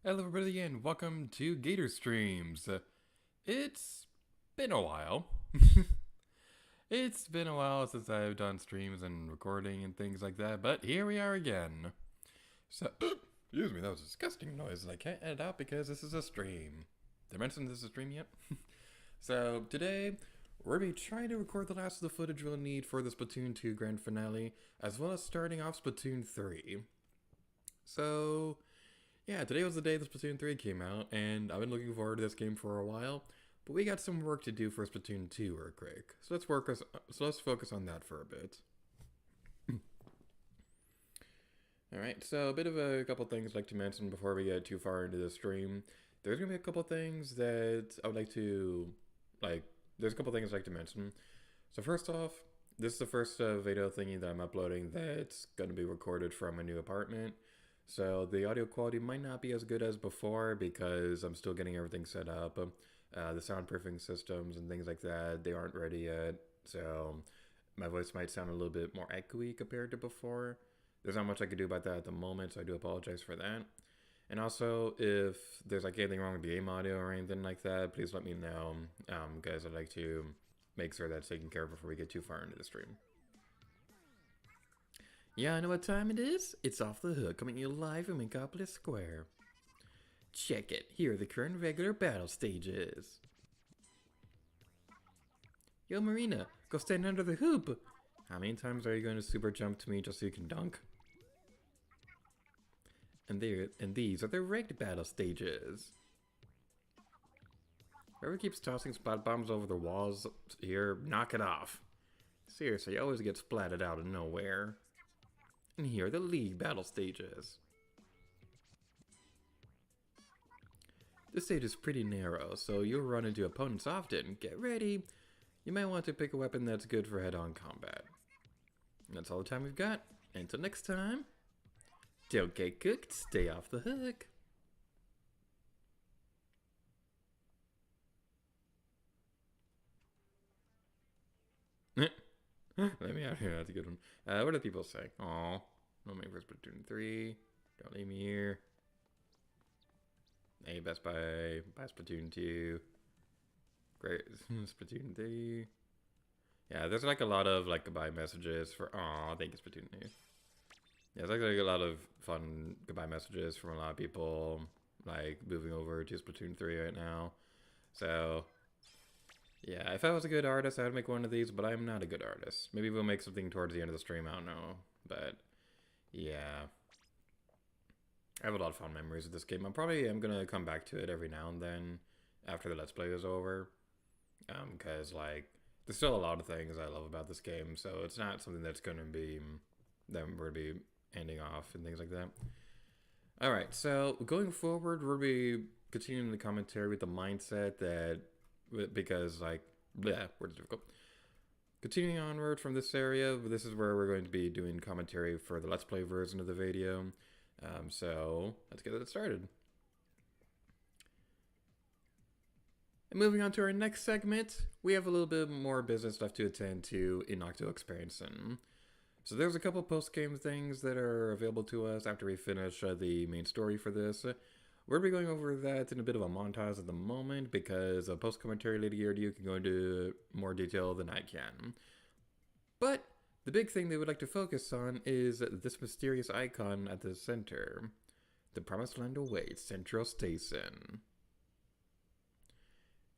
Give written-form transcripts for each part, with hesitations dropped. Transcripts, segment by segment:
Hello everybody and welcome to G8RStreams. It's been a while. It's been a while since I've done streams and recording and things like that, but here we are again. So, excuse me, that was a disgusting noise and I can't edit out because this is a stream. Did I mention this is a stream yet? So, today, we're going to be trying to record the last of the footage we'll need for the Splatoon 2 grand finale, as well as starting off Splatoon 3. So, yeah, today was the day that Splatoon 3 came out, and I've been looking forward to this game for a while, but we got some work to do for Splatoon 2 real quick. So let's focus on that for a bit. Alright, so a bit of a couple things I'd like to mention before we get too far into the stream. There's gonna be a couple things that I would like to, there's a couple things I'd like to mention. So first off, this is the first video thingy that I'm uploading that's gonna be recorded from a new apartment. So the audio quality might not be as good as before because I'm still getting everything set up. The soundproofing systems and things like that, they aren't ready yet. So my voice might sound a little bit more echoey compared to before. There's not much I can do about that at the moment, so I do apologize for that. And also, if there's like anything wrong with the game audio or anything like that, please let me know, guys. I'd like to make sure that's taken care of before we get too far into the stream. Yeah, I know what time it is. It's Off the Hook, coming to you live from Minneapolis Square. Check it. Here are the current regular battle stages. Yo, Marina, go stand under the hoop. How many times are you going to super jump to me just so you can dunk? And these are the rigged battle stages. Whoever keeps tossing splat bombs over the walls here, knock it off. Seriously, you always get splatted out of nowhere. And here are the league battle stages. This stage is pretty narrow, so you'll run into opponents often. Get ready! You might want to pick a weapon that's good for head-on combat. And that's all the time we've got. Until next time, don't get cooked, stay off the hook. Let me out here, that's a good one. What do people say? Aw, no me for Splatoon 3. Don't leave me here. Hey, Best Buy, buy Splatoon 2. Great, Splatoon 3. Yeah, there's like a lot of like goodbye messages for, aw, thank you Splatoon 2. Yeah, there's like a lot of fun goodbye messages from a lot of people, like moving over to Splatoon 3 right now. So, yeah, if I was a good artist, I would make one of these, but I'm not a good artist. Maybe we'll make something towards the end of the stream, I don't know. But, yeah. I have a lot of fond memories of this game. I'm going to come back to it every now and then after the Let's Play is over. Because, like, there's still a lot of things I love about this game, so it's not something that's going to be, that we're going to be ending off and things like that. Alright, so going forward, we'll be continuing the commentary with the mindset that, because, like, bleh, words are difficult. Continuing onward from this area, this is where we're going to be doing commentary for the Let's Play version of the video. So let's get it started. And moving on to our next segment, we have a little bit more business left to attend to in Octo Expansion. So there's a couple post-game things that are available to us after we finish the main story for this. We're going to be going over that in a bit of a montage at the moment because a post-commentary lady here can go into more detail than I can. But the big thing they would like to focus on is this mysterious icon at the center. The Promised Land awaits, Central Station.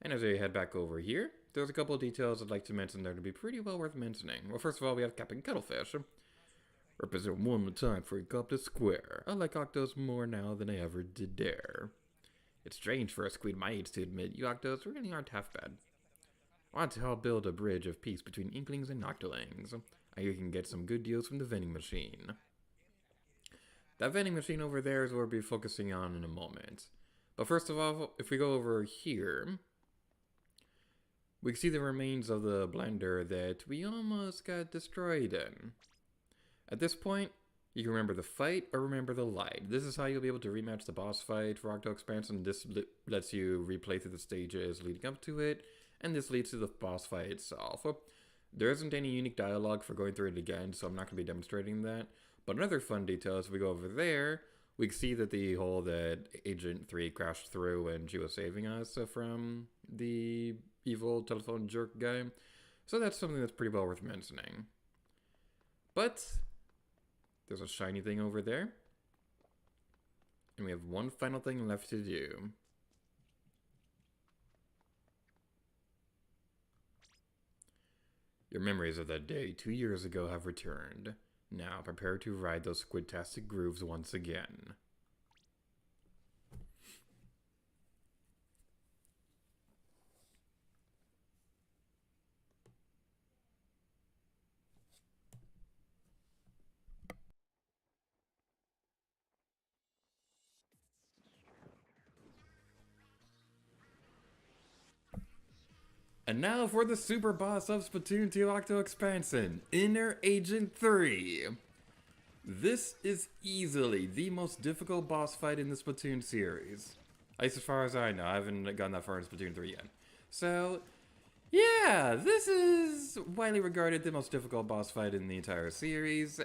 And as I head back over here, there's a couple of details I'd like to mention that are to be pretty well worth mentioning. Well, first of all, we have Captain Cuttlefish. Represent one more time for Incomplete Square. I like Octos more now than I ever did dare. It's strange for a squid my age to admit you Octos really aren't half bad. I want to help build a bridge of peace between Inklings and Octolings. I hear you can get some good deals from the vending machine. That vending machine over there is what we'll be focusing on in a moment. But first of all, if we go over here, we can see the remains of the blender that we almost got destroyed in. At this point, you can remember the fight or remember the light. This is how you'll be able to rematch the boss fight for Octo Expansion. This lets you replay through the stages leading up to it, and this leads to the boss fight itself. There isn't any unique dialogue for going through it again, so I'm not going to be demonstrating that. But another fun detail is if we go over there, we see that the hole that Agent 3 crashed through when she was saving us from the evil telephone jerk guy. So that's something that's pretty well worth mentioning. But there's a shiny thing over there. And we have one final thing left to do. Your memories of that day 2 years ago have returned. Now prepare to ride those squidtastic grooves once again. And now for the super boss of Splatoon 2 Octo Expansion, Inner Agent 3. This is easily the most difficult boss fight in the Splatoon series. At least as far as I know, I haven't gotten that far in Splatoon 3 yet. So, yeah, this is widely regarded the most difficult boss fight in the entire series,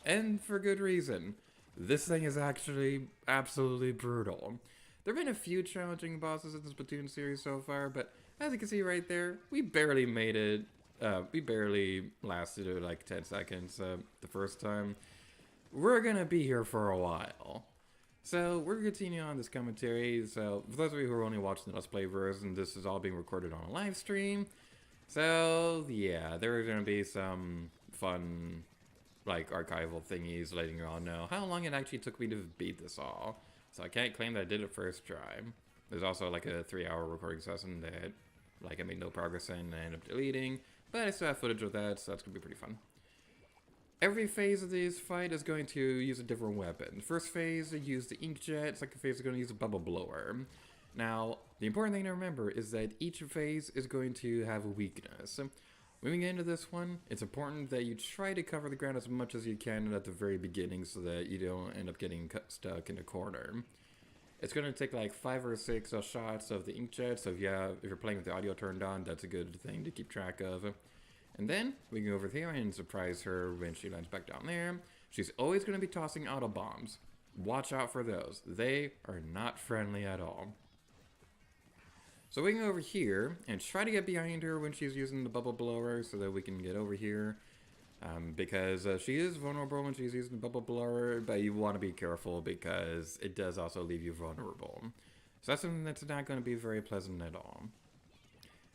and for good reason. This thing is actually absolutely brutal. There have been a few challenging bosses in the Splatoon series so far, but as you can see right there, we barely made it. We barely lasted like 10 seconds the first time. We're gonna be here for a while. So we're continuing on this commentary. So for those of you who are only watching the Let's Play version, this is all being recorded on a live stream. So yeah, there are gonna be some fun like archival thingies letting you all know how long it actually took me to beat this all. So I can't claim that I did it first try. There's also like a 3-hour recording session that like I made no progress in and I ended up deleting, but I still have footage of that, so that's gonna be pretty fun. Every phase of this fight is going to use a different weapon. First phase, I use the inkjet. Second phase, is going to use a bubble blower. Now, the important thing to remember is that each phase is going to have a weakness. When we get into this one, it's important that you try to cover the ground as much as you can at the very beginning so that you don't end up getting stuck in a corner. It's going to take like 5 or 6 shots of the inkjet, so if you're playing with the audio turned on, that's a good thing to keep track of. And then we can go over here and surprise her when she lands back down there. She's always going to be tossing auto bombs. Watch out for those. They are not friendly at all. So we can go over here and try to get behind her when she's using the bubble blower so that we can get over here. Because she is vulnerable when she's using the bubble blower, but you want to be careful because it does also leave you vulnerable. So that's something that's not going to be very pleasant at all.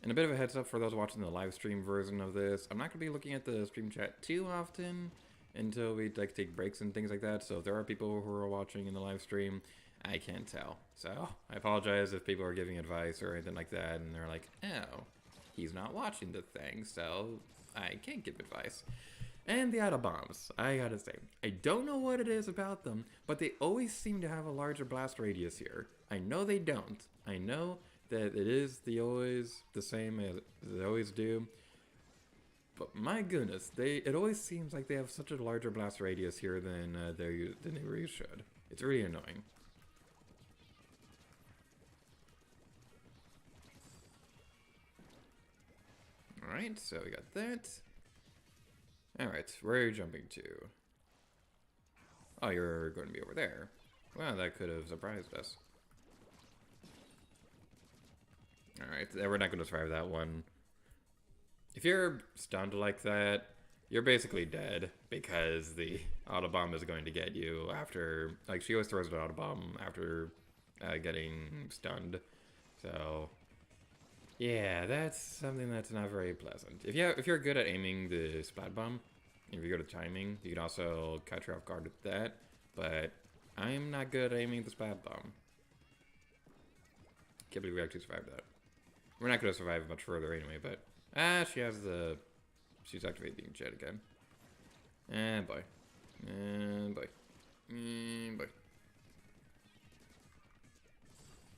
And a bit of a heads up for those watching the live stream version of this, I'm not going to be looking at the stream chat too often until we like take breaks and things like that. So if there are people who are watching in the live stream, I can't tell. So I apologize if people are giving advice or anything like that and they're like, oh, he's not watching the thing, so I can't give advice. And the auto bombs, I gotta say, I don't know what it is about them, but they always seem to have a larger blast radius here. I know they don't. I know that it is always the same as they always do. But my goodness, it always seems like they have such a larger blast radius here than they really should. It's really annoying. Alright, so we got that. Alright, where are you jumping to? Oh, you're going to be over there. Well, that could have surprised us. Alright, we're not going to survive that one. If you're stunned like that, you're basically dead because the auto bomb is going to get you after... Like, she always throws an auto bomb after getting stunned. So, yeah, that's something that's not very pleasant. If you're good at aiming the splat bomb, if you're good at timing, you can also catch her off guard with that. But I'm not good at aiming the splat bomb. Can't believe we actually survived that. We're not going to survive much further anyway, but... she's activated the jet again. And boy. And boy. And boy.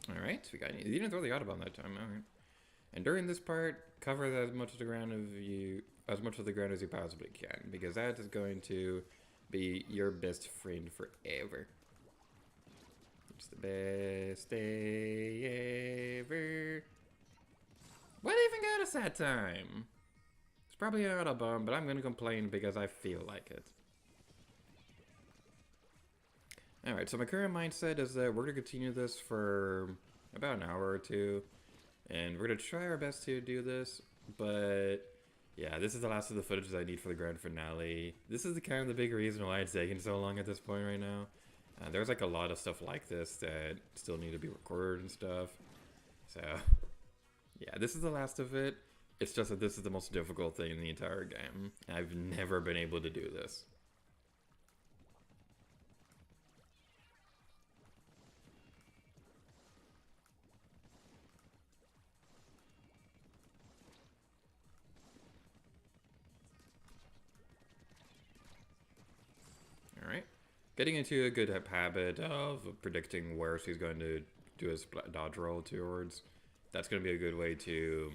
Alright, we got... You didn't throw the Autobomb that time, alright. And during this part, cover as much of the ground as you possibly can, because that is going to be your best friend forever. It's the best day ever. What even got us that time? It's probably an Autobomb, but I'm gonna complain because I feel like it. Alright, so my current mindset is that we're going to continue this for about an hour or two. And we're going to try our best to do this. But yeah, this is the last of the footage that I need for the grand finale. This is the kind of the big reason why it's taking so long at this point right now. There's like a lot of stuff like this that still need to be recorded and stuff. So yeah, this is the last of it. It's just that this is the most difficult thing in the entire game. I've never been able to do this. Alright. Getting into a good habit of predicting where she's going to do his dodge roll towards. That's going to be a good way to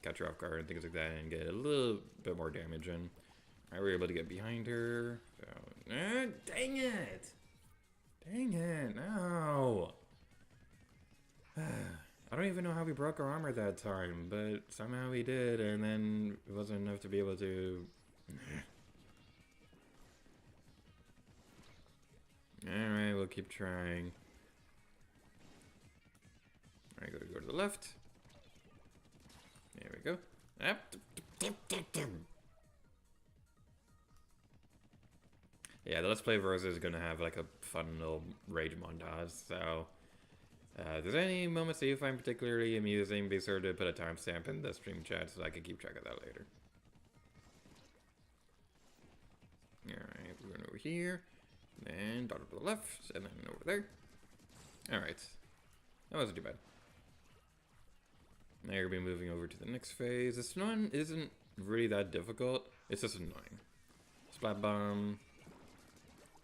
catch her off guard and things like that and get a little bit more damage in. Alright, we're able to get behind her. So, dang it! Dang it, no! I don't even know how we broke our armor that time, but somehow we did, and then it wasn't enough to be able to... Alright, we'll keep trying. Alright, go to the left. There we go. Yeah, the Let's Play version is gonna have like a fun little rage montage, so... if there's any moments that you find particularly amusing, be sure to put a timestamp in the stream chat so I can keep track of that later. Alright, we're going over here. Then dot to the left, and then over there. Alright. That wasn't too bad. Now you're going to be moving over to the next phase. This one isn't really that difficult. It's just annoying. Splat Bomb.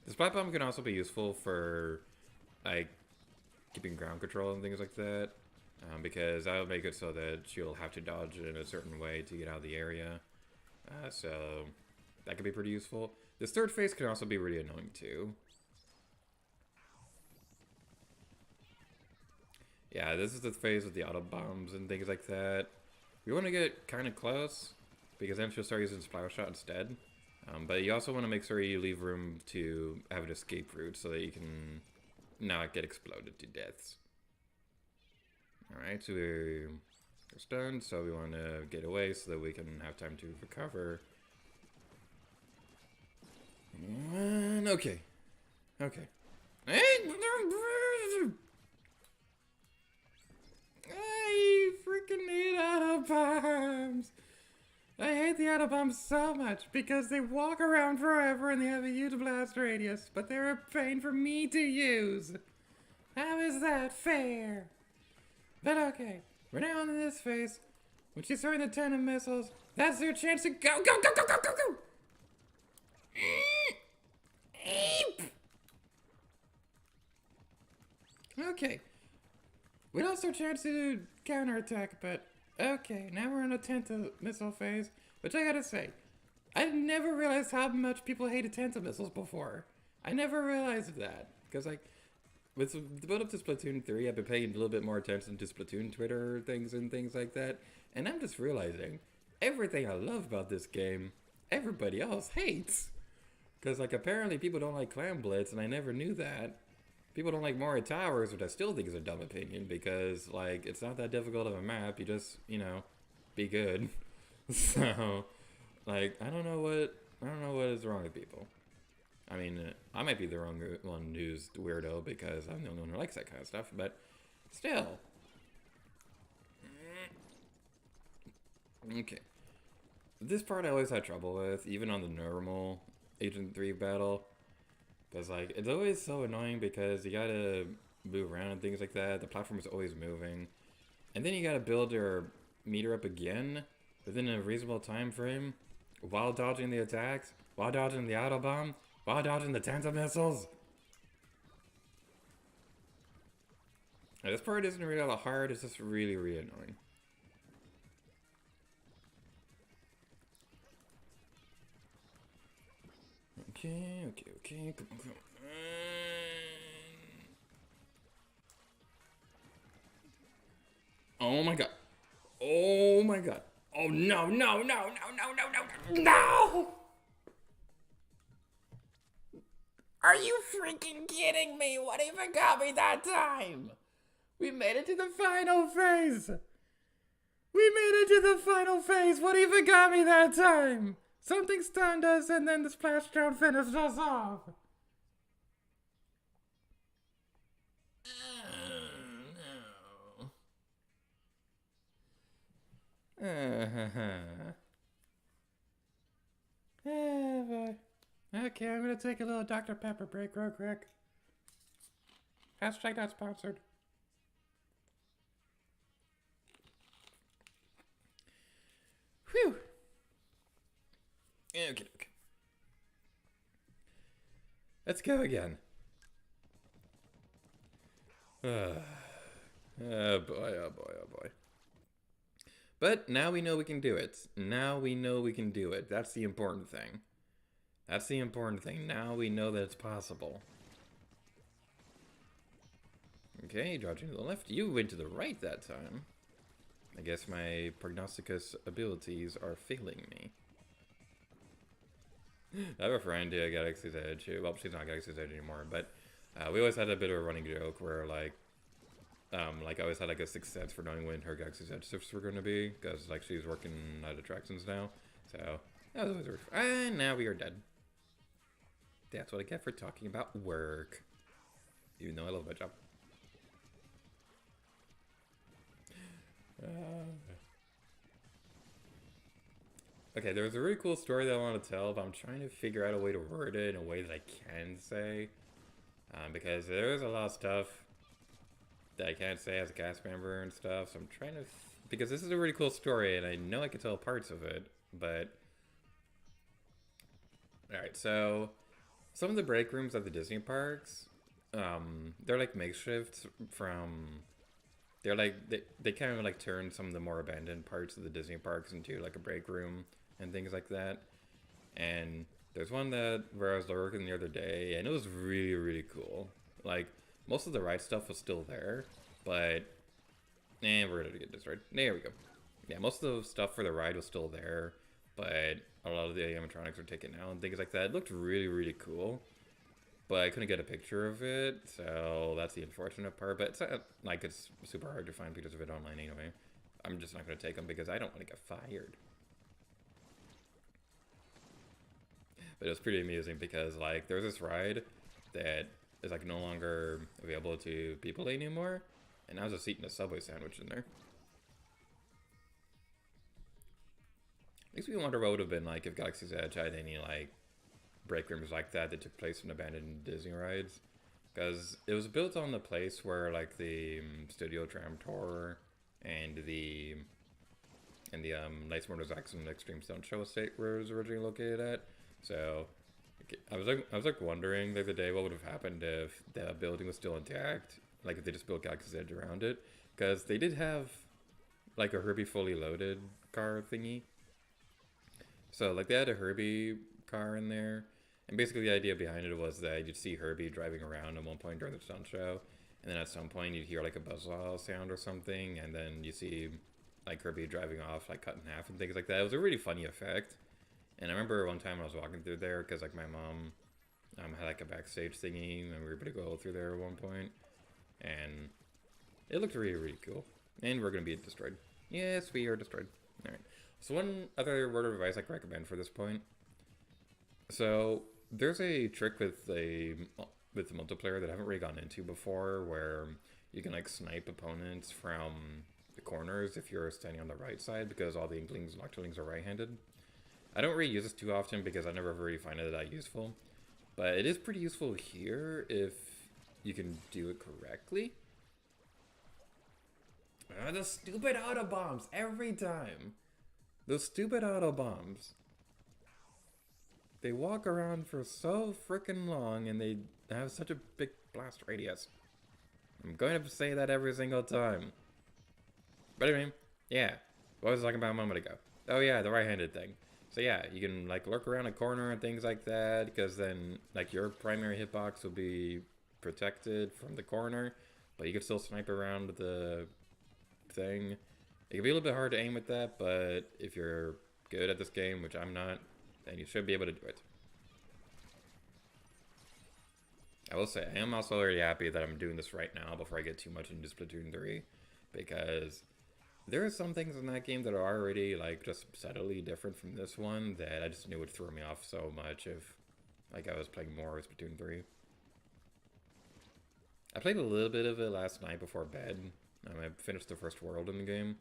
The Splat Bomb can also be useful for, like, keeping ground control and things like that. Because that'll make it so that she'll have to dodge in a certain way to get out of the area. So that could be pretty useful. This third phase can also be really annoying too. Yeah, this is the phase with the auto bombs and things like that. We want to get kind of close, because then she'll start using Splash Shot instead. But you also want to make sure you leave room to have an escape route so that you can not get exploded to deaths. Alright, so we're stunned, so we want to get away so that we can have time to recover. And okay. Okay. I freaking hate auto bombs. I hate the auto bombs so much because they walk around forever and they have a huge blast radius, but they're a pain for me to use. How is that fair? But okay, we're now in this phase. When she's throwing the 10 of missiles, that's your chance to go, go, go, go, go, go, go! Okay. We lost our chance to counterattack, but okay, now we're in a 10th missile phase, which I gotta say, I never realized how much people hated 10th missiles before. I never realized that, because like, with the build up to Splatoon 3, I've been paying a little bit more attention to Splatoon Twitter things and things like that, and I'm just realizing, everything I love about this game, everybody else hates. Because like, apparently people don't like Clam Blitz, and I never knew that. People don't like Mori Towers, which I still think is a dumb opinion, because, like, it's not that difficult of a map, you just, you know, be good. So, like, I don't know what is wrong with people. I mean, I might be the wrong one who's the weirdo, because I'm the only one who likes that kind of stuff, but still. Okay. This part I always had trouble with, even on the normal Agent 3 battle. Because, like, it's always so annoying because you gotta move around and things like that. The platform is always moving. And then you gotta build your meter up again within a reasonable time frame while dodging the attacks, while dodging the auto bomb, while dodging the tenta missiles. Now, this part isn't really that hard, it's just really, really annoying. Okay, come on. Oh my god. Oh my god. Oh no, no, no, no, no, no, no, no! Are you freaking kidding me? What even got me that time? We made it to the final phase. We made it to the final phase. What even got me that time? Something stunned us and then the splashdown finished us off. Boy. Okay, I'm gonna take a little Dr. Pepper break real quick. Hashtag not sponsored. Whew. Okay. Let's go again. Oh boy, oh boy, oh boy. But now we know we can do it. Now we know we can do it. That's the important thing. That's the important thing. Now we know that it's possible. Okay, dodging to the left. You went to the right that time. I guess my prognosticus abilities are failing me. I have a friend who Galaxy's Edge. Well, she's not Galaxy's Edge anymore, but we always had a bit of a running joke where, like I always had like a sixth sense for knowing when her Galaxy's Edge shifts were going to be, because like she's working at attractions now. So that was always and now we are dead. That's what I get for talking about work. Even though I love my job. Okay, there's a really cool story that I want to tell, but I'm trying to figure out a way to word it in a way that I can say. Because there's a lot of stuff that I can't say as a cast member and stuff, so I'm trying to... because this is a really cool story, and I know I can tell parts of it, but... Alright, so... some of the break rooms at the Disney parks, they're like makeshift from... they're like... they kind of like turn some of the more abandoned parts of the Disney parks into like a break room and things like that. And there's one that where I was working the other day, and it was really, really cool. Like, most of the ride stuff was still there, but... we're gonna get destroyed. There we go. Yeah, most of the stuff for the ride was still there, but a lot of the animatronics were taken out and things like that. It looked really, really cool, but I couldn't get a picture of it, so that's the unfortunate part. But it's not, like, it's super hard to find pictures of it online anyway. I'm just not gonna take them because I don't want to get fired. But it was pretty amusing because, like, there's this ride that is, like, no longer available to people anymore, and I was just eating a Subway sandwich in there. Makes me wonder what would have been like if Galaxy's Edge had any, like, break rooms like that that took place in abandoned Disney rides. Because it was built on the place where, like, the Studio Tram Tour and the Nice Motorcycles and Extreme Stunt Show estate was originally located at. So I was like wondering the other day what would have happened if the building was still intact, like if they just built Galaxy's Edge around it, because they did have like a Herbie fully loaded car thingy. So like they had a Herbie car in there, and basically the idea behind it was that you'd see Herbie driving around at one point during the stunt show, and then at some point you'd hear like a buzzsaw sound or something, and then you see like Herbie driving off, like cut in half and things like that. It was a really funny effect. And I remember one time I was walking through there because like my mom had like a backstage thingy, and we were able to go through there at one point, and it looked really, really cool. And we're gonna be destroyed. Yes, we are destroyed. All right. So one other word of advice I can recommend for this point. So there's a trick with the multiplayer that I haven't really gotten into before, where you can like snipe opponents from the corners if you're standing on the right side, because all the Inklings and Octolings are right-handed. I don't really use this too often because I never really find it that useful, but it is pretty useful here if you can do it correctly. The stupid auto bombs every time. Those stupid auto bombs. They walk around for so freaking long and they have such a big blast radius. I'm going to say that every single time. But anyway, yeah. What was I talking about a moment ago? Oh yeah, the right-handed thing. So yeah, you can like lurk around a corner and things like that, because then like your primary hitbox will be protected from the corner, but you can still snipe around the thing. It can be a little bit hard to aim with that, but if you're good at this game, which I'm not, then you should be able to do it. I will say, I am also already happy that I'm doing this right now before I get too much into Splatoon 3, because there are some things in that game that are already, like, just subtly different from this one that I just knew would throw me off so much if, like, I was playing more with Splatoon 3. I played a little bit of it last night before bed. I finished the first world in the game,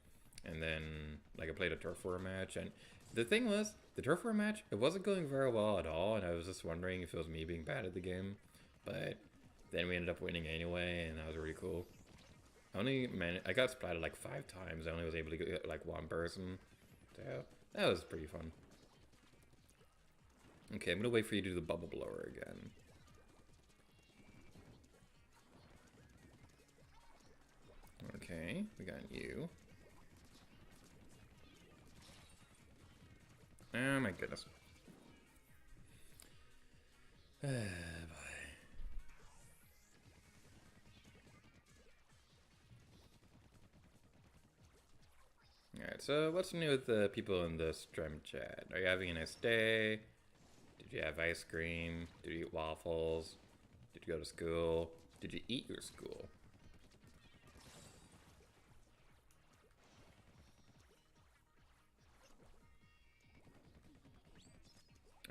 and then, like, I played a turf war match, and the thing was, the turf war match, it wasn't going very well at all, and I was just wondering if it was me being bad at the game, but then we ended up winning anyway, and that was really cool. I got splatted like 5 times. I only was able to get like 1 person. So that was pretty fun. Okay, I'm gonna wait for you to do the bubble blower again. Okay, we got you. Oh my goodness. Alright, so what's new with the people in the stream chat? Are you having a nice day? Did you have ice cream? Did you eat waffles? Did you go to school? Did you eat your school?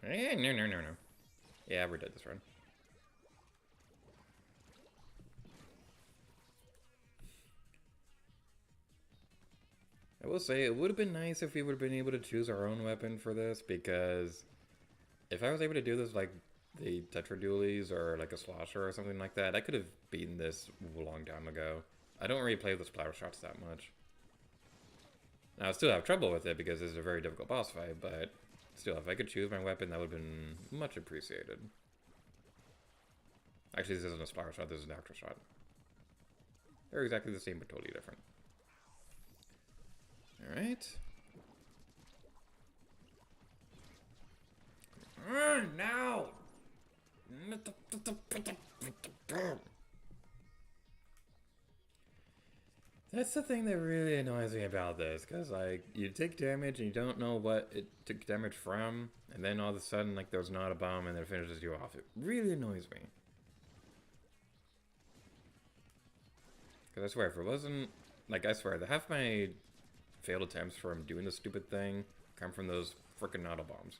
No. Yeah, we're dead this run. I will say, it would have been nice if we would have been able to choose our own weapon for this, because if I was able to do this like the Tetra Dualies or like a Slosher or something like that, I could have beaten this a long time ago. I don't really play with the splatter shots that much. Now, I still have trouble with it because it's a very difficult boss fight, but still, if I could choose my weapon, that would have been much appreciated. Actually, this isn't a splatter shot, this is an actual shot. They're exactly the same, but totally different. Alright. Now! That's the thing that really annoys me about this, because, like, you take damage and you don't know what it took damage from, and then all of a sudden, like, there's not a bomb and it finishes you off. It really annoys me. Because I swear, if it wasn't... Like, I swear, half my failed attempts from doing this stupid thing come from those frickin' auto bombs.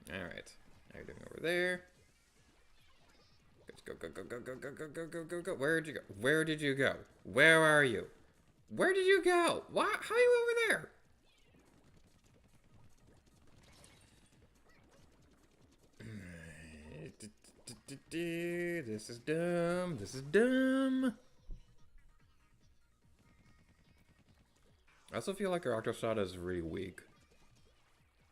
Alright. How you doing over there? Let's go. Where did you go? Where did you go? Where are you? Where did you go? What? How are you over there? This is dumb. This is dumb. I also feel like our Octo Shot is really weak.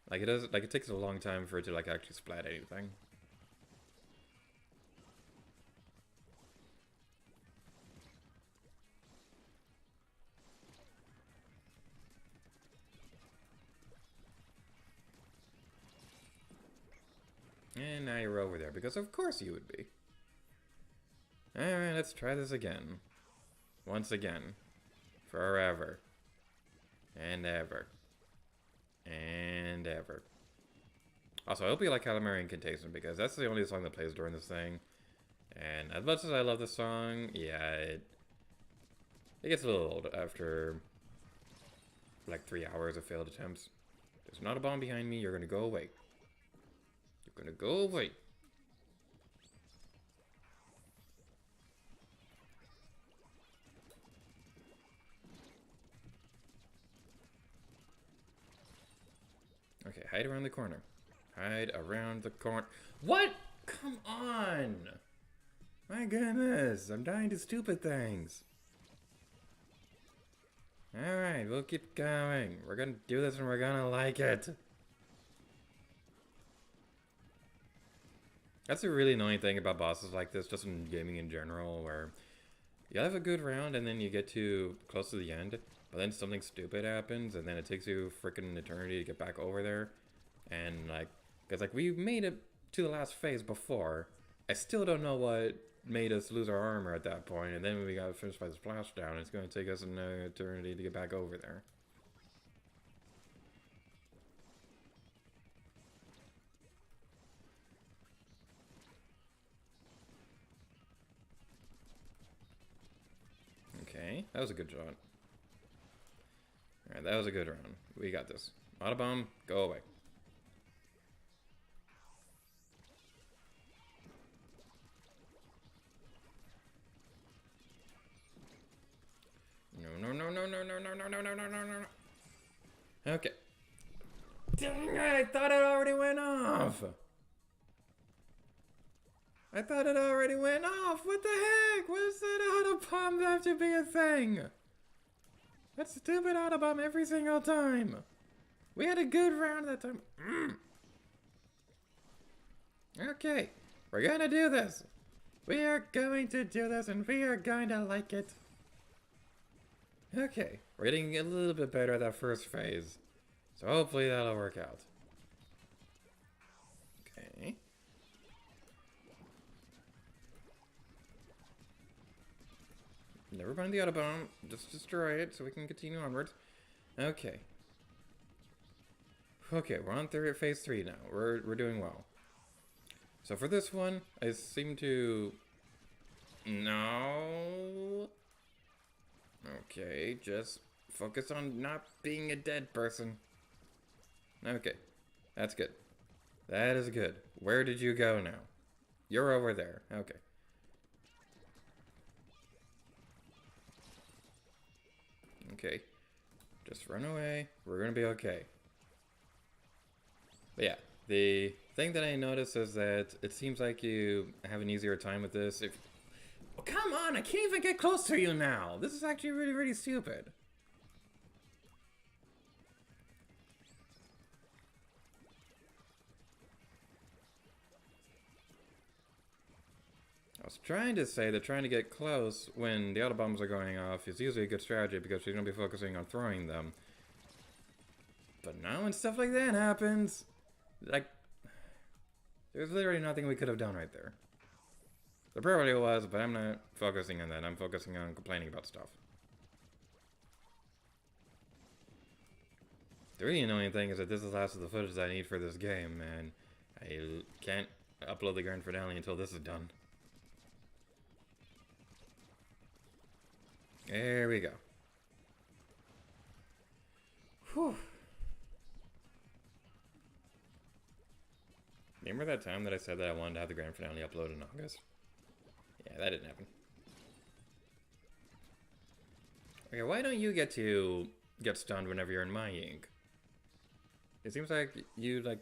Like it takes a long time for it to like actually splat anything. And now you're over there, because of course you would be. Alright, let's try this again. Once again. Forever. And ever. And ever. Also, I hope you like Calamari Incantation, because that's the only song that plays during this thing. And as much as I love this song, yeah, it gets a little old after like 3 hours of failed attempts. There's not a bomb behind me, you're gonna go away. You're gonna go away. Okay, hide around the corner. Hide around the corner. What? Come on! My goodness, I'm dying to stupid things. Alright, we'll keep going. We're gonna do this and we're gonna like it. That's a really annoying thing about bosses like this, just in gaming in general, where you have a good round and then you get too close to the end, but then something stupid happens and then it takes you freaking eternity to get back over there. And like, because like we made it to the last phase before, I still don't know what made us lose our armor at that point, and then when we got finished by the splashdown, it's going to take us an eternity to get back over there. That was a good shot. Alright, that was a good round. We got this. Autobomb, go away. No, no, no, no, no, no, no, no, no, no, no, no. Okay. Dang it, I thought it already went off. I thought it already went off. What the heck? What does that autobomb have to be a thing? That stupid autobomb every single time. We had a good round that time. Okay, we're gonna do this. We are going to do this and we are going to like it. Okay, we're getting a little bit better at that first phase. So hopefully that'll work out. Okay. Never mind the autobomb. Just destroy it so we can continue onwards. Okay. Okay, we're on phase 3 now. We're doing well. So for this one, I seem to... No. Okay, just focus on not being a dead person. Okay, that's good. That is good. Where did you go now? You're over there. Okay. Okay. Just run away. We're gonna be okay. But yeah, the thing that I noticed is that it seems like you have an easier time with this if... Oh, come on! I can't even get close to you now! This is actually really, really stupid. I was trying to say that trying to get close when the autobombs are going off is usually a good strategy because you're going to be focusing on throwing them. But now when stuff like that happens, like, there's literally nothing we could have done right there. There probably was, but I'm not focusing on that. I'm focusing on complaining about stuff. The really annoying thing is that this is the last of the footage that I need for this game, and I can't upload the grand finale until this is done. There we go. Whew. Remember that time that I said that I wanted to have the grand finale uploaded in August? Yeah, that didn't happen. Okay, why don't you get to get stunned whenever you're in my ink? It seems like you, like,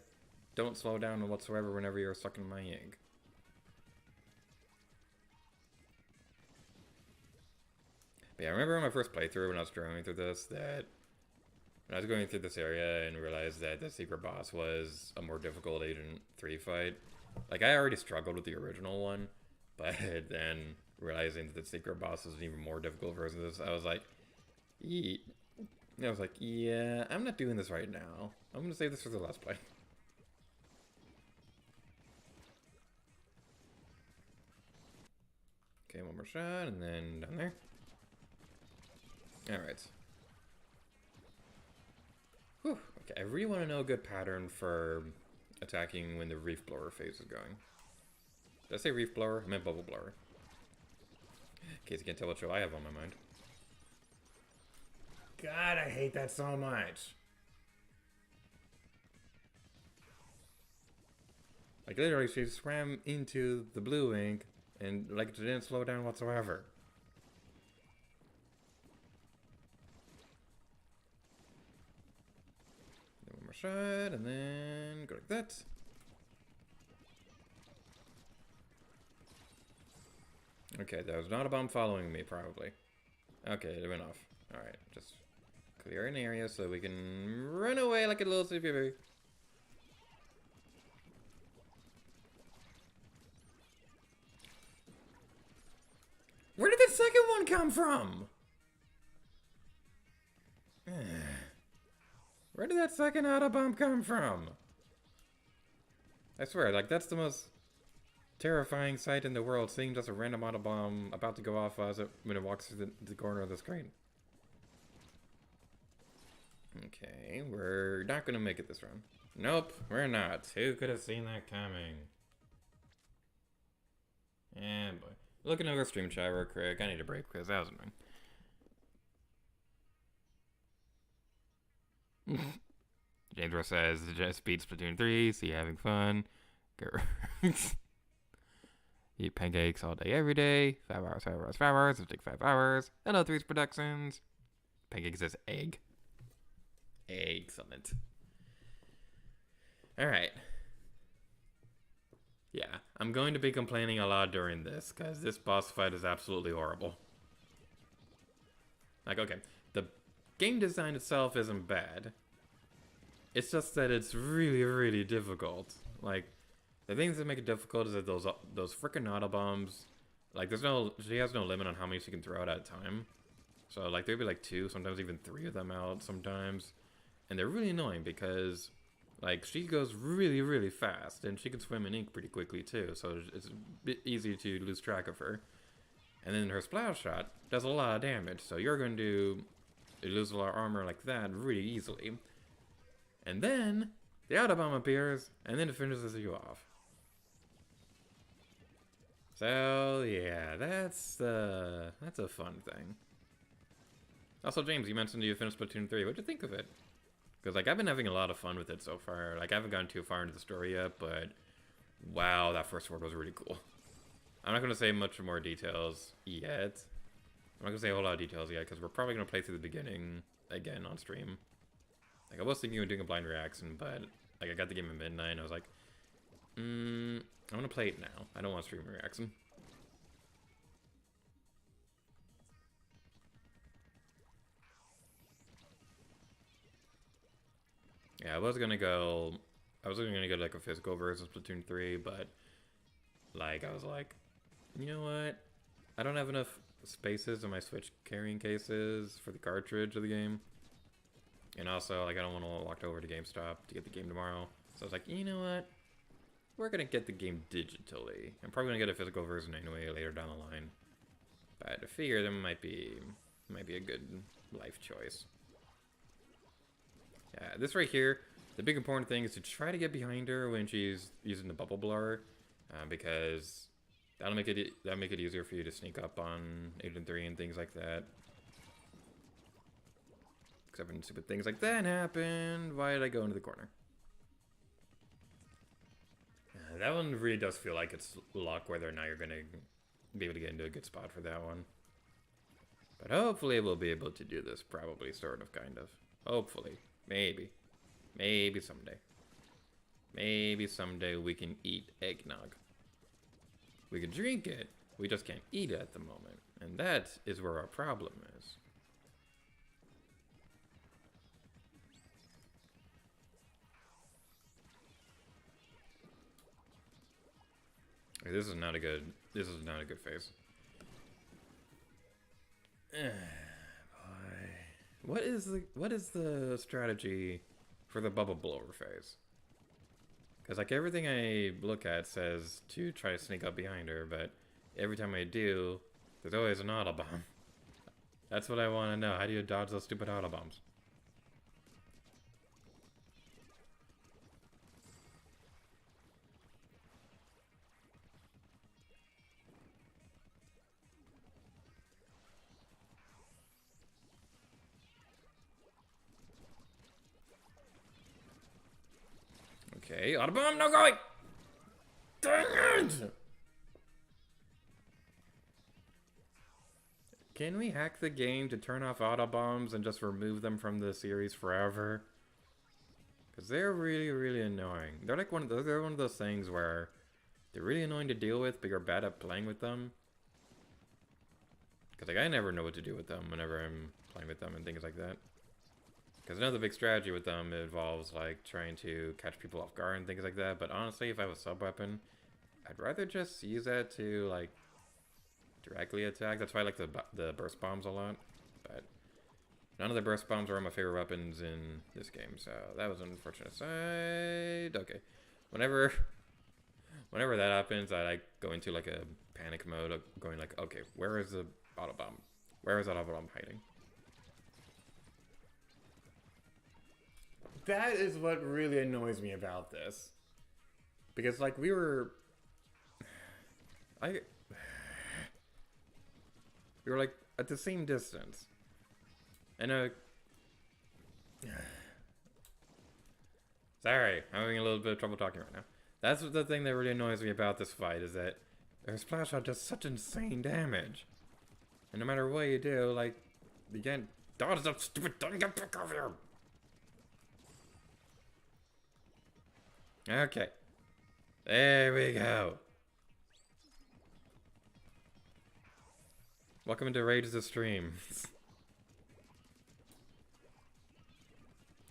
don't slow down whatsoever whenever you're stuck in my ink. But yeah, I remember on my first playthrough when I was going through this, that when I was going through this area and realized that the secret boss was a more difficult Agent 3 fight. Like, I already struggled with the original one, but then realizing that the secret boss was an even more difficult version of this, I was like, yeah, I'm not doing this right now. I'm gonna save this for the last play. Okay, one more shot, and then down there. Alright. Whew. Okay, I really want to know a good pattern for attacking when the reef blower phase is going. Did I say reef blower? I meant bubble blower. In case you can't tell what show I have on my mind. God, I hate that so much. Like, literally, she swam into the blue ink and, like, it didn't slow down whatsoever. One more shot, and then go like that. Okay, there was not a bomb following me, probably. Okay, it went off. Alright, just clear an area so we can run away like a little sleepy baby. Where did the second one come from? Where did that second autobomb come from? I swear, like, that's the most terrifying sight in the world, seeing just a random autobomb about to go off as it, when it walks through the corner of the screen. Okay, we're not gonna make it this round. Nope, we're not. Who could have seen that coming? And boy. Looking over stream chat real quick. I need a break because that was annoying. James Ross says, just beat Splatoon 3, see you having fun. Eat pancakes all day, every day. 5 hours, 5 hours, 5 hours. It'll take 5 hours. Hello, Threes Productions. Pancakes is egg. Excellent. Alright. Yeah, I'm going to be complaining a lot during this, because this boss fight is absolutely horrible. Like, okay, the game design itself isn't bad. It's just that it's really, really difficult. Like, the things that make it difficult is that those freaking auto bombs, like, she has no limit on how many she can throw out at a time. So, like, there'd be like 2, sometimes even 3 of them out sometimes. And they're really annoying because, like, she goes really, really fast, and she can swim in ink pretty quickly too, so it's a bit easy to lose track of her. And then her splash shot does a lot of damage, so you're going to lose a lot of armor like that really easily. And then the auto bomb appears, and then it finishes you off. So yeah, that's a fun thing. Also, James, you mentioned you finished Splatoon 3. What'd you think of it? Because, like, I've been having a lot of fun with it so far. Like, I haven't gotten too far into the story yet, but wow, that first world was really cool. I'm not going to say much more details yet. I'm not going to say a whole lot of details yet, because we're probably going to play through the beginning again on stream. Like, I was thinking of doing a blind reaction, but, like, I got the game at midnight, and I was like, I'm going to play it now. I don't want to stream a reaction. Yeah, I was gonna go like a physical version of Splatoon 3, but like I was like, you know what? I don't have enough spaces in my Switch carrying cases for the cartridge of the game. And also, like, I don't want to walk over to GameStop to get the game tomorrow. So I was like, you know what? We're gonna get the game digitally. I'm probably gonna get a physical version anyway later down the line. But I figure that might be a good life choice. Yeah, this right here, the big important thing is to try to get behind her when she's using the bubble blower, because that'll make it easier for you to sneak up on 8 and 3 and things like that. Except when stupid things like that happen, why did I go into the corner? That one really does feel like it's luck whether or not you're gonna be able to get into a good spot for that one. But hopefully we'll be able to do this, probably, sort of, kind of. Hopefully. Maybe. Maybe someday. Maybe someday we can eat eggnog. We can drink it, we just can't eat it at the moment. And that is where our problem is. Okay, this is not a good phase. What is the strategy for the bubble blower phase? Because, like, everything I look at says to try to sneak up behind her, but every time I do, there's always an auto bomb. That's what I want to know. How do you dodge those stupid auto bombs? Okay, auto bomb, no going! Dang it! Can we hack the game to turn off auto bombs and just remove them from the series forever? Because they're really, really annoying. They're like one of those things where they're really annoying to deal with, but you're bad at playing with them. Because, like, I never know what to do with them whenever I'm playing with them and things like that. Because another big strategy with them involves, like, trying to catch people off guard and things like that. But honestly, if I have a sub-weapon, I'd rather just use that to, like, directly attack. That's why I like the burst bombs a lot. But none of the burst bombs are my favorite weapons in this game, so that was an unfortunate side. Okay. Whenever that happens, I, like, go into, like, a panic mode of going, like, okay, where is the auto bomb? Where is that auto bomb hiding? That is what really annoys me about this. Because, like, we were like at the same distance. And Sorry, I'm having a little bit of trouble talking right now. That's the thing that really annoys me about this fight, is that their splash shot does such insane damage. And no matter what you do, like, you can't dodge that stupid thing, get back over here! Okay. There we go. Welcome to G8RStreams.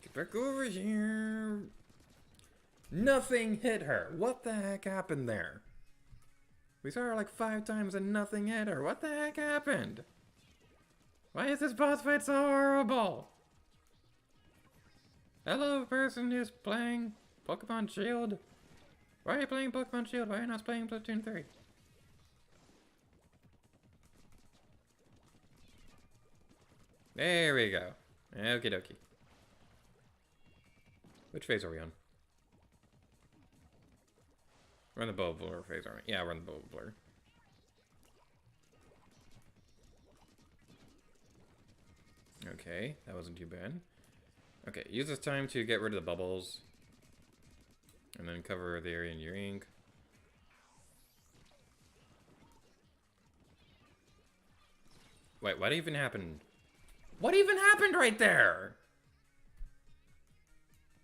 Get back over here. Nothing hit her. What the heck happened there? We saw her like 5 times and nothing hit her. What the heck happened? Why is this boss fight so horrible? Hello, person who's playing Pokemon Shield. Why are you playing Pokemon Shield? Why are you not playing Splatoon 3? There we go. Okie dokie. Which phase are we on? We're on the Bubbler phase, aren't we? Yeah, we're on the Bubbler. Okay, that wasn't too bad. Okay, use this time to get rid of the bubbles. And then cover the area in your ink. Wait, what even happened? What even happened right there?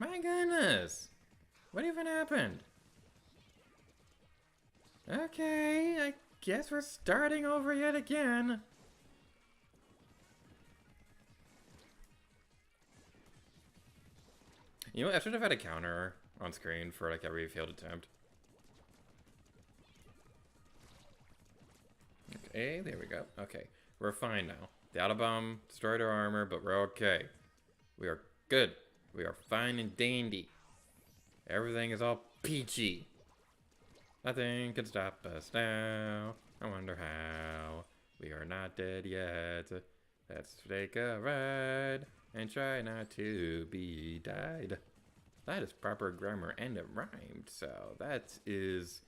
My goodness. What even happened? Okay, I guess we're starting over yet again. You know what? I should have had a counter on screen for like every failed attempt. Okay, there we go. Okay, we're fine now. The auto bomb destroyed our armor, but we're okay. We are good. We are fine and dandy. Everything is all peachy. Nothing can stop us now. I wonder how. We are not dead yet. Let's take a ride and try not to be died. That is proper grammar and it rhymed, so that is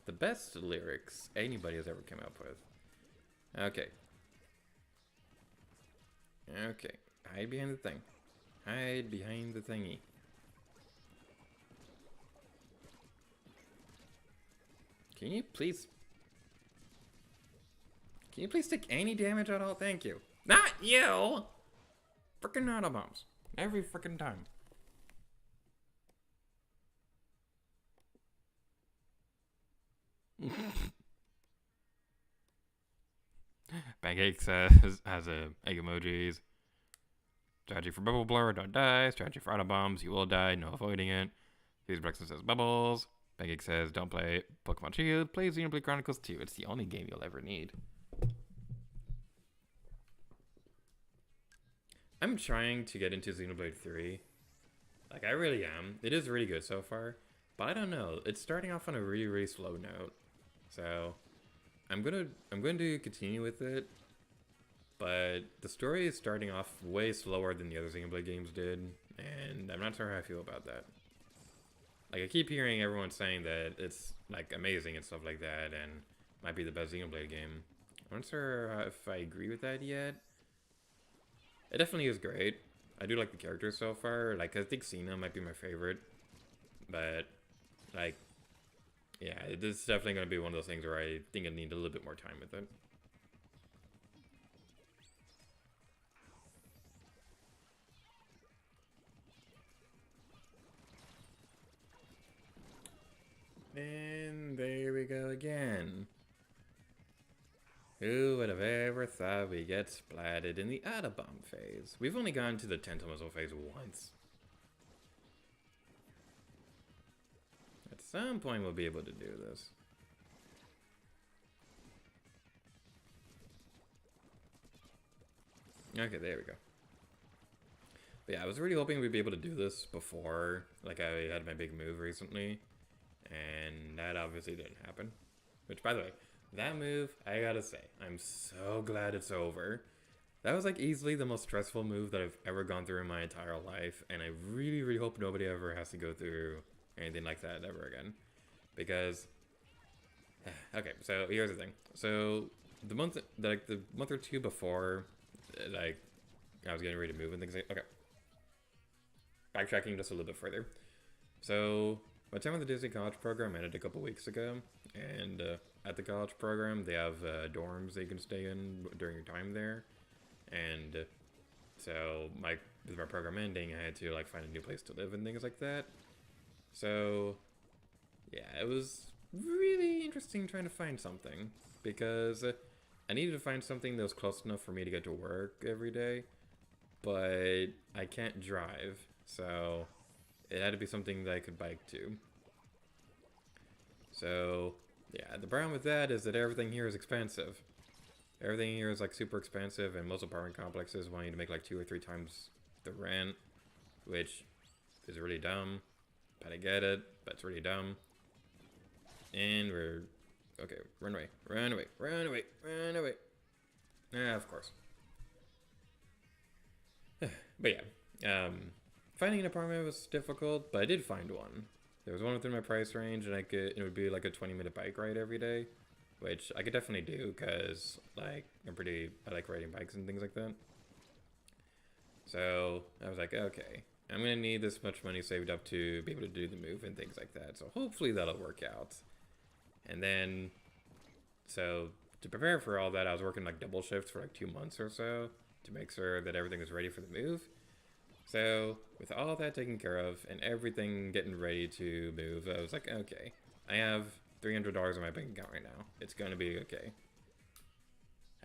the best lyrics anybody has ever come up with. Okay. Okay. Hide behind the thing. Hide behind the thingy. Can you please take any damage at all? Thank you. Not you! Frickin' auto bombs. Every frickin' time. Pancakes has a egg emojis. Strategy for bubble blur, don't die. Strategy for auto bombs, you will die, no avoiding it. Fuse Brexton says bubbles. Pancake says don't play Pokemon Shield, play Xenoblade Chronicles 2. It's the only game you'll ever need. I'm trying to get into Xenoblade 3. Like, I really am. It is really good so far. But I don't know. It's starting off on a really, really slow note. So, I'm going to continue with it. But the story is starting off way slower than the other Xenoblade games did. And I'm not sure how I feel about that. Like, I keep hearing everyone saying that it's, like, amazing and stuff like that. And might be the best Xenoblade game. I'm not sure if I agree with that yet. It definitely is great. I do like the characters so far. Like, I think Cena might be my favorite. But, like, yeah, this is definitely going to be one of those things where I think I need a little bit more time with it. And there we go again. Who would have ever thought we'd get splatted in the Autobomb phase? We've only gone to the Tentamuscle phase once. At some point we'll be able to do this. Okay, there we go. But yeah, I was really hoping we'd be able to do this before, like, I had my big move recently. And that obviously didn't happen. Which, by the way, that move, I gotta say, I'm so glad it's over. That was like easily the most stressful move that I've ever gone through in my entire life. And I really, really hope nobody ever has to go through anything like that ever again. Because, okay, so here's the thing. So, the month or two before, like, I was getting ready to move and things like, okay. Backtracking just a little bit further. So my time with the Disney College program ended a couple weeks ago, and at the college program they have dorms that you can stay in during your time there, and so with my program ending, I had to like find a new place to live and things like that. So yeah, it was really interesting trying to find something because I needed to find something that was close enough for me to get to work every day, but I can't drive, so it had to be something that I could bike to. So yeah, the problem with that is that everything here is expensive. Everything here is like super expensive, and most apartment complexes want you to make like 2 or 3 times the rent, which is really dumb. But I get it, but it's really dumb. And we're okay. Run away! Run away! Run away! Run away! Ah, of course. But yeah, finding an apartment was difficult, but I did find one. There was one within my price range, and it would be like a 20-minute bike ride every day, which I could definitely do because like I like riding bikes and things like that. So I was like, okay, I'm gonna need this much money saved up to be able to do the move and things like that. So hopefully that'll work out. And then, so to prepare for all that, I was working like double shifts for like 2 months or so to make sure that everything was ready for the move. So with all that taken care of and everything getting ready to move, I was like, okay, I have $300 in my bank account right now. It's gonna be okay.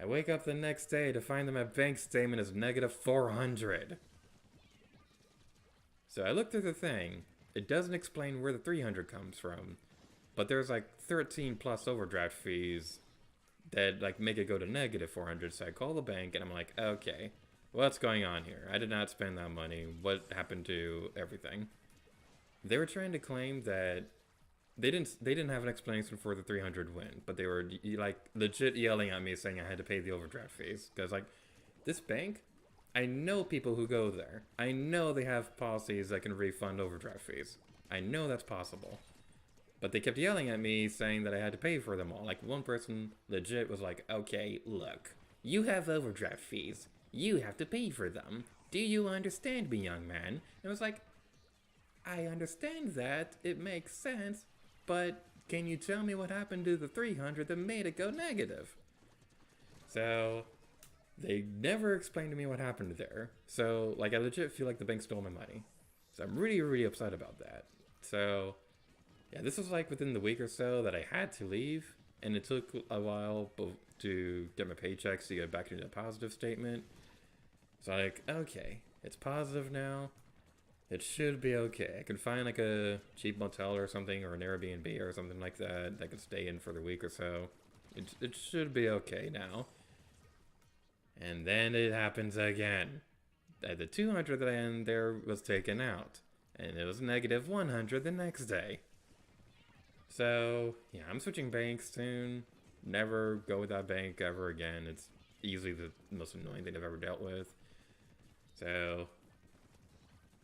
I wake up the next day to find that my bank statement is negative 400. So I looked through the thing. It doesn't explain where the 300 comes from, but there's like 13 plus overdraft fees that like make it go to negative 400. So I call the bank and I'm like, okay, what's going on here? I did not spend that money. What happened to everything? They were trying to claim that they didn't have an explanation for the 300 win, but they were like legit yelling at me saying I had to pay the overdraft fees because like this bank, I know people who go there. I know they have policies that can refund overdraft fees. I know that's possible. But they kept yelling at me saying that I had to pay for them all. Like one person legit was like, okay, look, you have overdraft fees. You have to pay for them. Do you understand me, young man? And I was like, I understand that. It makes sense. But can you tell me what happened to the 300 that made it go negative? So they never explained to me what happened there. So like I legit feel like the bank stole my money. So I'm really, really upset about that. So yeah, this was like within the week or so that I had to leave, and it took a while to get my paychecks to get back into a positive statement. So like, okay, it's positive now. It should be okay. I can find like a cheap motel or something, or an Airbnb or something like that I could stay in for the week or so. It should be okay now. And then it happens again. The 200 that I had there was taken out, and it was negative 100 the next day. So yeah, I'm switching banks soon. Never go with that bank ever again. It's easily the most annoying thing I've ever dealt with. So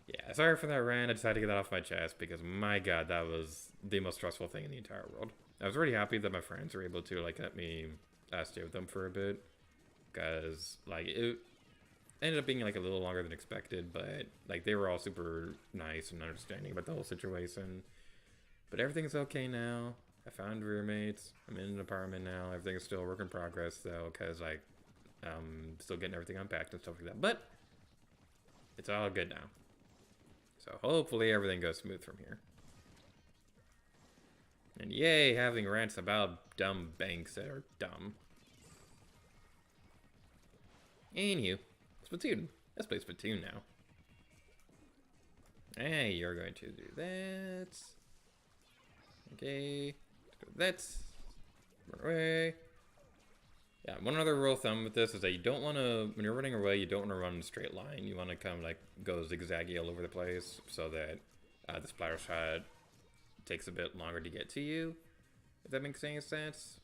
yeah, sorry for that rant. I just had to get that off my chest because my god, that was the most stressful thing in the entire world. I was really happy that my friends were able to like let me stay with them for a bit, because like it ended up being like a little longer than expected, but like they were all super nice and understanding about the whole situation. But everything's okay now. I found roommates. I'm in an apartment now. Everything's still a work in progress though, because like I'm still getting everything unpacked and stuff like that. But it's all good now. So hopefully everything goes smooth from here. And yay, having rants about dumb banks that are dumb. Anywho, Splatoon. Let's play Splatoon now. Hey, you're going to do that. Okay. Let's go that. Run away. Yeah, one other rule of thumb with this is that you don't want to, when you're running away, you don't want to run in a straight line. You want to kind of like go zigzaggy all over the place so that the splatter shot takes a bit longer to get to you, if that makes any sense.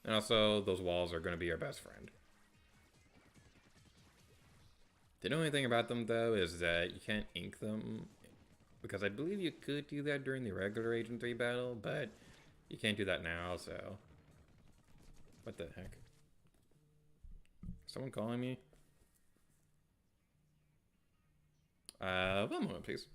And also, those walls are going to be your best friend. The only thing about them, though, is that you can't ink them, because I believe you could do that during the regular Agent 3 battle, but you can't do that now, so... What the heck? Someone calling me? One moment, please.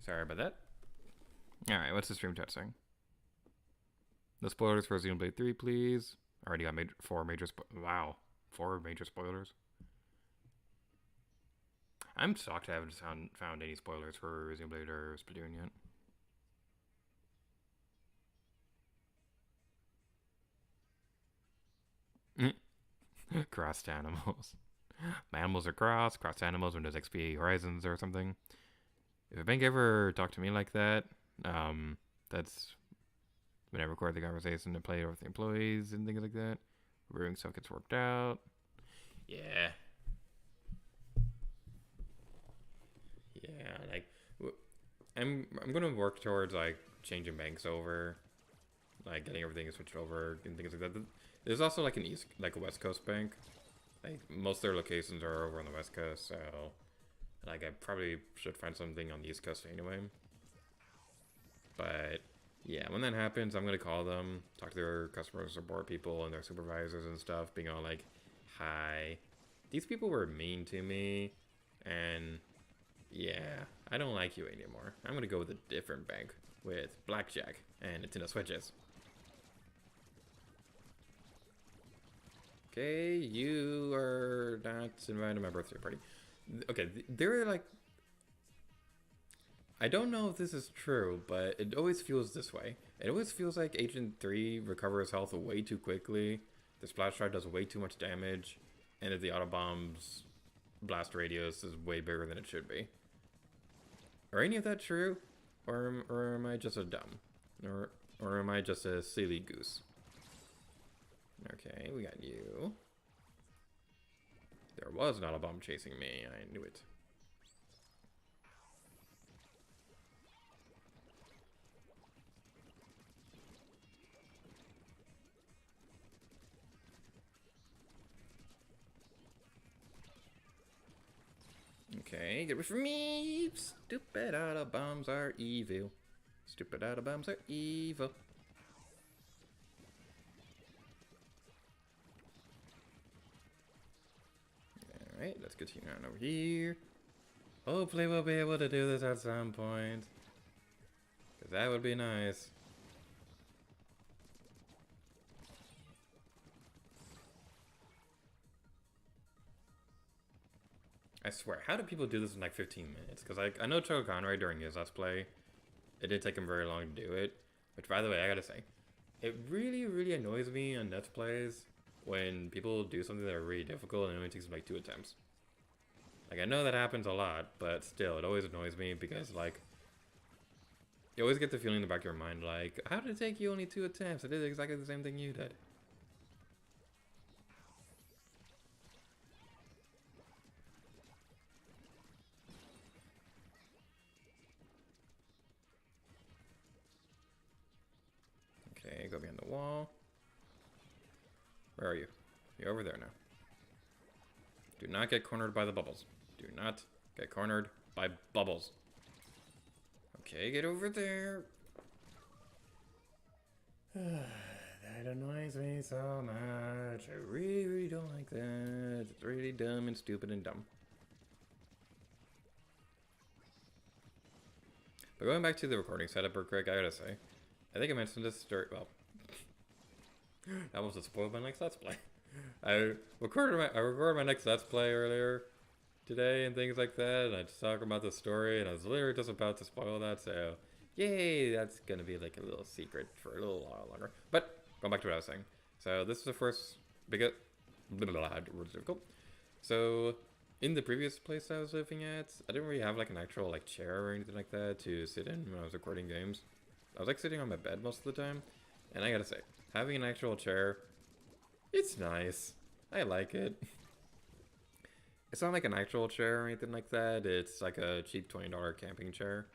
Sorry about that. Alright, what's the stream chat saying? No spoilers for Xenoblade 3, please. Already got 4 major wow. 4 major spoilers. I'm shocked I haven't found any spoilers for Xenoblade or Splatoon yet. Crossed animals. My animals are crossed animals when there's XP Horizons or something. If a bank ever talked to me like that, that's when I record the conversation and play it with the employees and things like that. Brewing stuff gets worked out. Yeah. Yeah, like I'm gonna work towards like changing banks over, like getting everything switched over and things like that. There's also like a West Coast bank. Like most of their locations are over on the West Coast, so like I probably should find something on the East Coast anyway. But yeah, when that happens, I'm gonna call them, talk to their customer support people and their supervisors and stuff, being all like, "Hi, these people were mean to me, and yeah, I don't like you anymore. I'm gonna go with a different bank with blackjack and Nintendo Switches." Okay, you are not invited to my birthday party. Okay, they're like, I don't know if this is true, but it always feels this way. It always feels like Agent 3 recovers health way too quickly, the splash drive does way too much damage, and that the Autobomb's blast radius is way bigger than it should be. Are any of that true? Or am I just a dumb? Or am I just a silly goose? Okay, we got you. There was an Autobomb chasing me, I knew it. Okay, get away from me! Stupid Autobombs are evil. Stupid Autobombs are evil. Alright, let's continue on over here. Hopefully we'll be able to do this at some point. Because that would be nice. I swear, how do people do this in like 15 minutes? Because I know Choco Conroy during his Let's Play, it didn't take him very long to do it. Which, by the way, I gotta say, it really, really annoys me on Let's Plays when people do something that are really difficult and it only takes them like 2 attempts. Like, I know that happens a lot, but still, it always annoys me because, like, you always get the feeling in the back of your mind, like, how did it take you only 2 attempts? I did exactly the same thing you did. Okay, go behind the wall. Where are you? You're over there now. Do not get cornered by the bubbles. Do not get cornered by bubbles. Okay, get over there. That annoys me so much. I really, really don't like that. It's really dumb and stupid and dumb. But going back to the recording setup real quick, I gotta say, I think I mentioned this well, that was a spoil my next Let's Play. I recorded my next Let's Play earlier today and things like that, and I just talked about the story, and I was literally just about to spoil that, so yay, that's gonna be like a little secret for a little while longer. But going back to what I was saying, so this is the first big words difficult. So in the previous place I was living at, I didn't really have like an actual like chair or anything like that to sit in when I was recording games. I was like sitting on my bed most of the time, and I gotta say, having an actual chair, it's nice. I like it. It's not like an actual chair or anything like that. It's like a cheap $20 camping chair,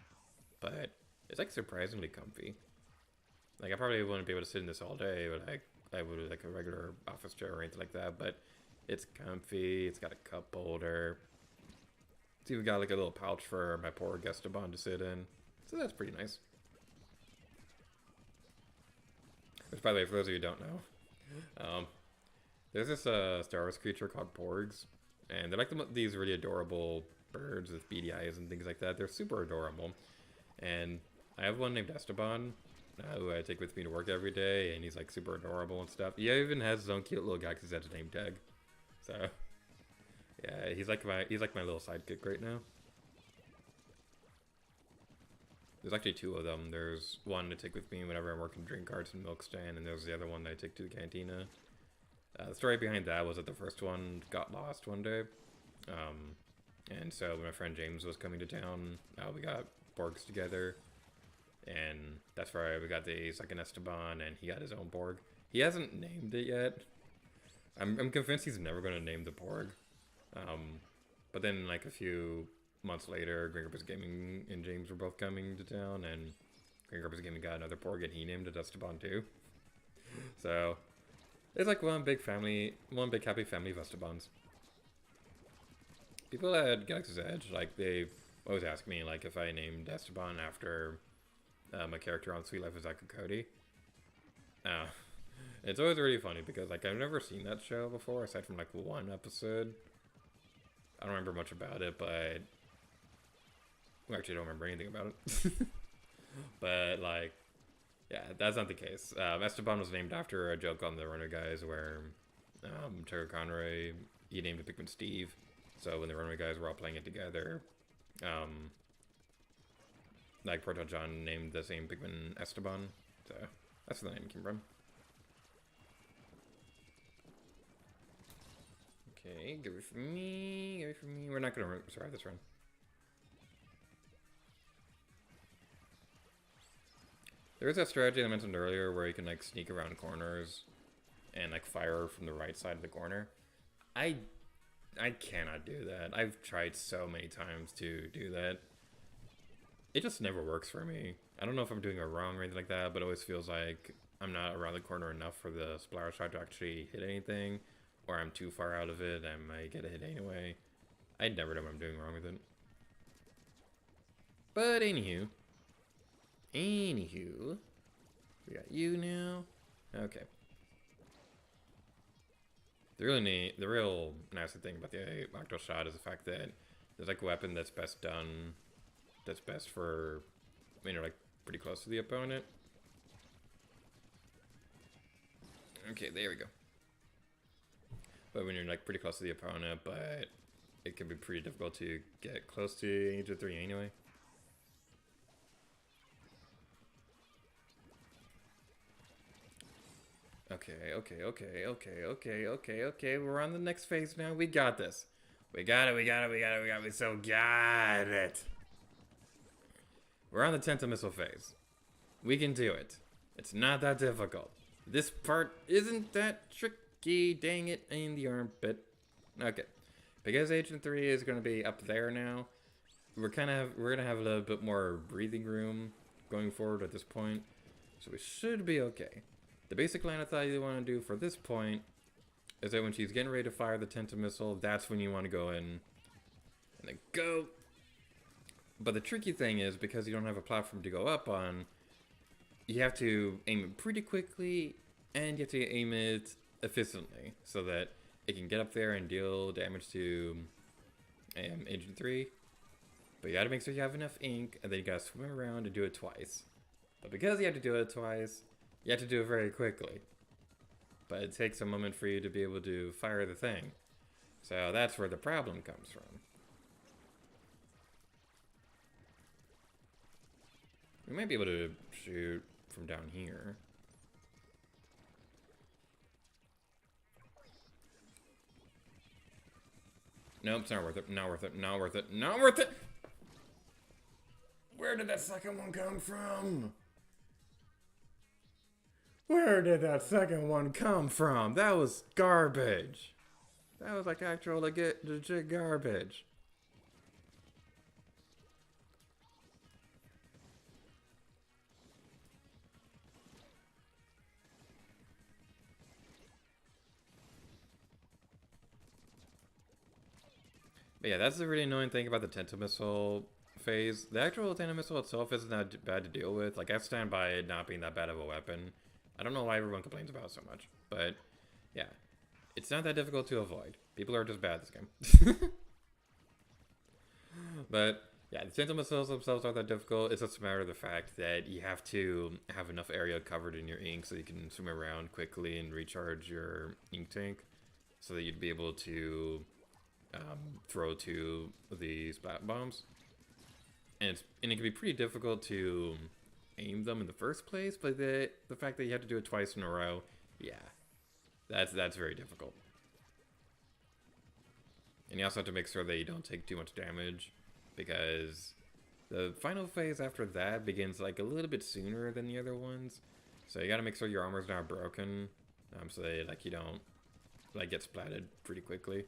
but it's like surprisingly comfy. Like I probably wouldn't be able to sit in this all day, but I would like a regular office chair or anything like that. But it's comfy. It's got a cup holder. It's even got like a little pouch for my poor Guestabon to sit in. So that's pretty nice. Which, by the way, for those of you who don't know, there's this Star Wars creature called Porgs, and they're like these really adorable birds with beady eyes and things like that. They're super adorable. And I have one named Esteban, who I take with me to work every day, and he's like super adorable and stuff. He even has his own cute little guy because he has a name tag. So yeah, he's like my little sidekick right now. There's actually two of them. There's one to take with me whenever I'm working drink carts and milk stand, and there's the other one that I take to the cantina. The story behind that was that the first one got lost one day. And so when my friend James was coming to town, we got Borgs together. And that's where we got the second Esteban, and he got his own Borg. He hasn't named it yet. I'm convinced he's never going to name the Borg. But then like a few months later, Green Grouper's Gaming and James were both coming to town, and Green Grouper's Gaming got another Borg, and he named it Esteban too. So it's like one big happy family of Estebans. People at Galaxy's Edge, like, they always ask me, like, if I named Esteban after my character on Sweet Life of Zack and Cody. It's always really funny because, like, I've never seen that show before, aside from, like, one episode. I don't remember much about it, but I actually don't remember anything about it. But, like, yeah, that's not the case. Esteban was named after a joke on the Runner Guys where Trevor Conroy, he named the Pikmin Steve. So when the Runway guys were all playing it together, like Proton John named the same Pikmin Esteban. So that's where the name came from. Okay, give it from me, give it from me. We're not gonna survive this run. There is that strategy I mentioned earlier where you can like sneak around corners and like fire from the right side of the corner. I cannot do that. I've tried so many times to do that. It just never works for me. I don't know if I'm doing it wrong or anything like that, but it always feels like I'm not around the corner enough for the splash shot to actually hit anything, or I'm too far out of it, I might get a hit anyway. I never know what I'm doing wrong with it. But anywho, we got you now. Okay. The real nasty thing about the octo shot is the fact that there's like a weapon that's best for when you're like pretty close to the opponent. Okay, there we go. But when you're like pretty close to the opponent, but it can be pretty difficult to get close to Agent 3 anyway. Okay. We're on the next phase now. We got this. We got it. We so got it. We're on the Tentamissile phase. We can do it. It's not that difficult. This part isn't that tricky. Dang it, in the armpit. Okay. Because Agent 3 is going to be up there now, we're going to have a little bit more breathing room going forward at this point. So we should be okay. The basic line of thought you want to do for this point is that when she's getting ready to fire the Tentamissile, that's when you want to go in and then go. But the tricky thing is, because you don't have a platform to go up on, you have to aim it pretty quickly, and you have to aim it efficiently so that it can get up there and deal damage to Agent 3. But you gotta make sure you have enough ink, and then you gotta swim around and do it twice. But because you have to do it twice, you have to do it very quickly. But it takes a moment for you to be able to fire the thing. So that's where the problem comes from. We might be able to shoot from down here. Nope, it's not worth it. Not worth it. Not worth it. Not worth it! Where did that second one come from? Where did that second one come from? That was garbage. That was like actual legit garbage. But yeah, that's the really annoying thing about the Tentamissile phase. The actual Tentamissile itself isn't that bad to deal with. Like, I stand by it not being that bad of a weapon. I don't know why everyone complains about it so much. But, yeah. It's not that difficult to avoid. People are just bad at this game. But, Yeah, the Phantom missiles themselves aren't that difficult. It's just a matter of the fact that you have to have enough area covered in your ink so you can swim around quickly and recharge your ink tank, so that you'd be able to throw to the splat bombs. And it can be pretty difficult to aim them in the first place, but the fact that you have to do it twice in a row, yeah, that's very difficult. And you also have to make sure that you don't take too much damage, because the final phase after that begins like a little bit sooner than the other ones. So you gotta make sure your armor's not broken, so that like you don't like get splatted pretty quickly.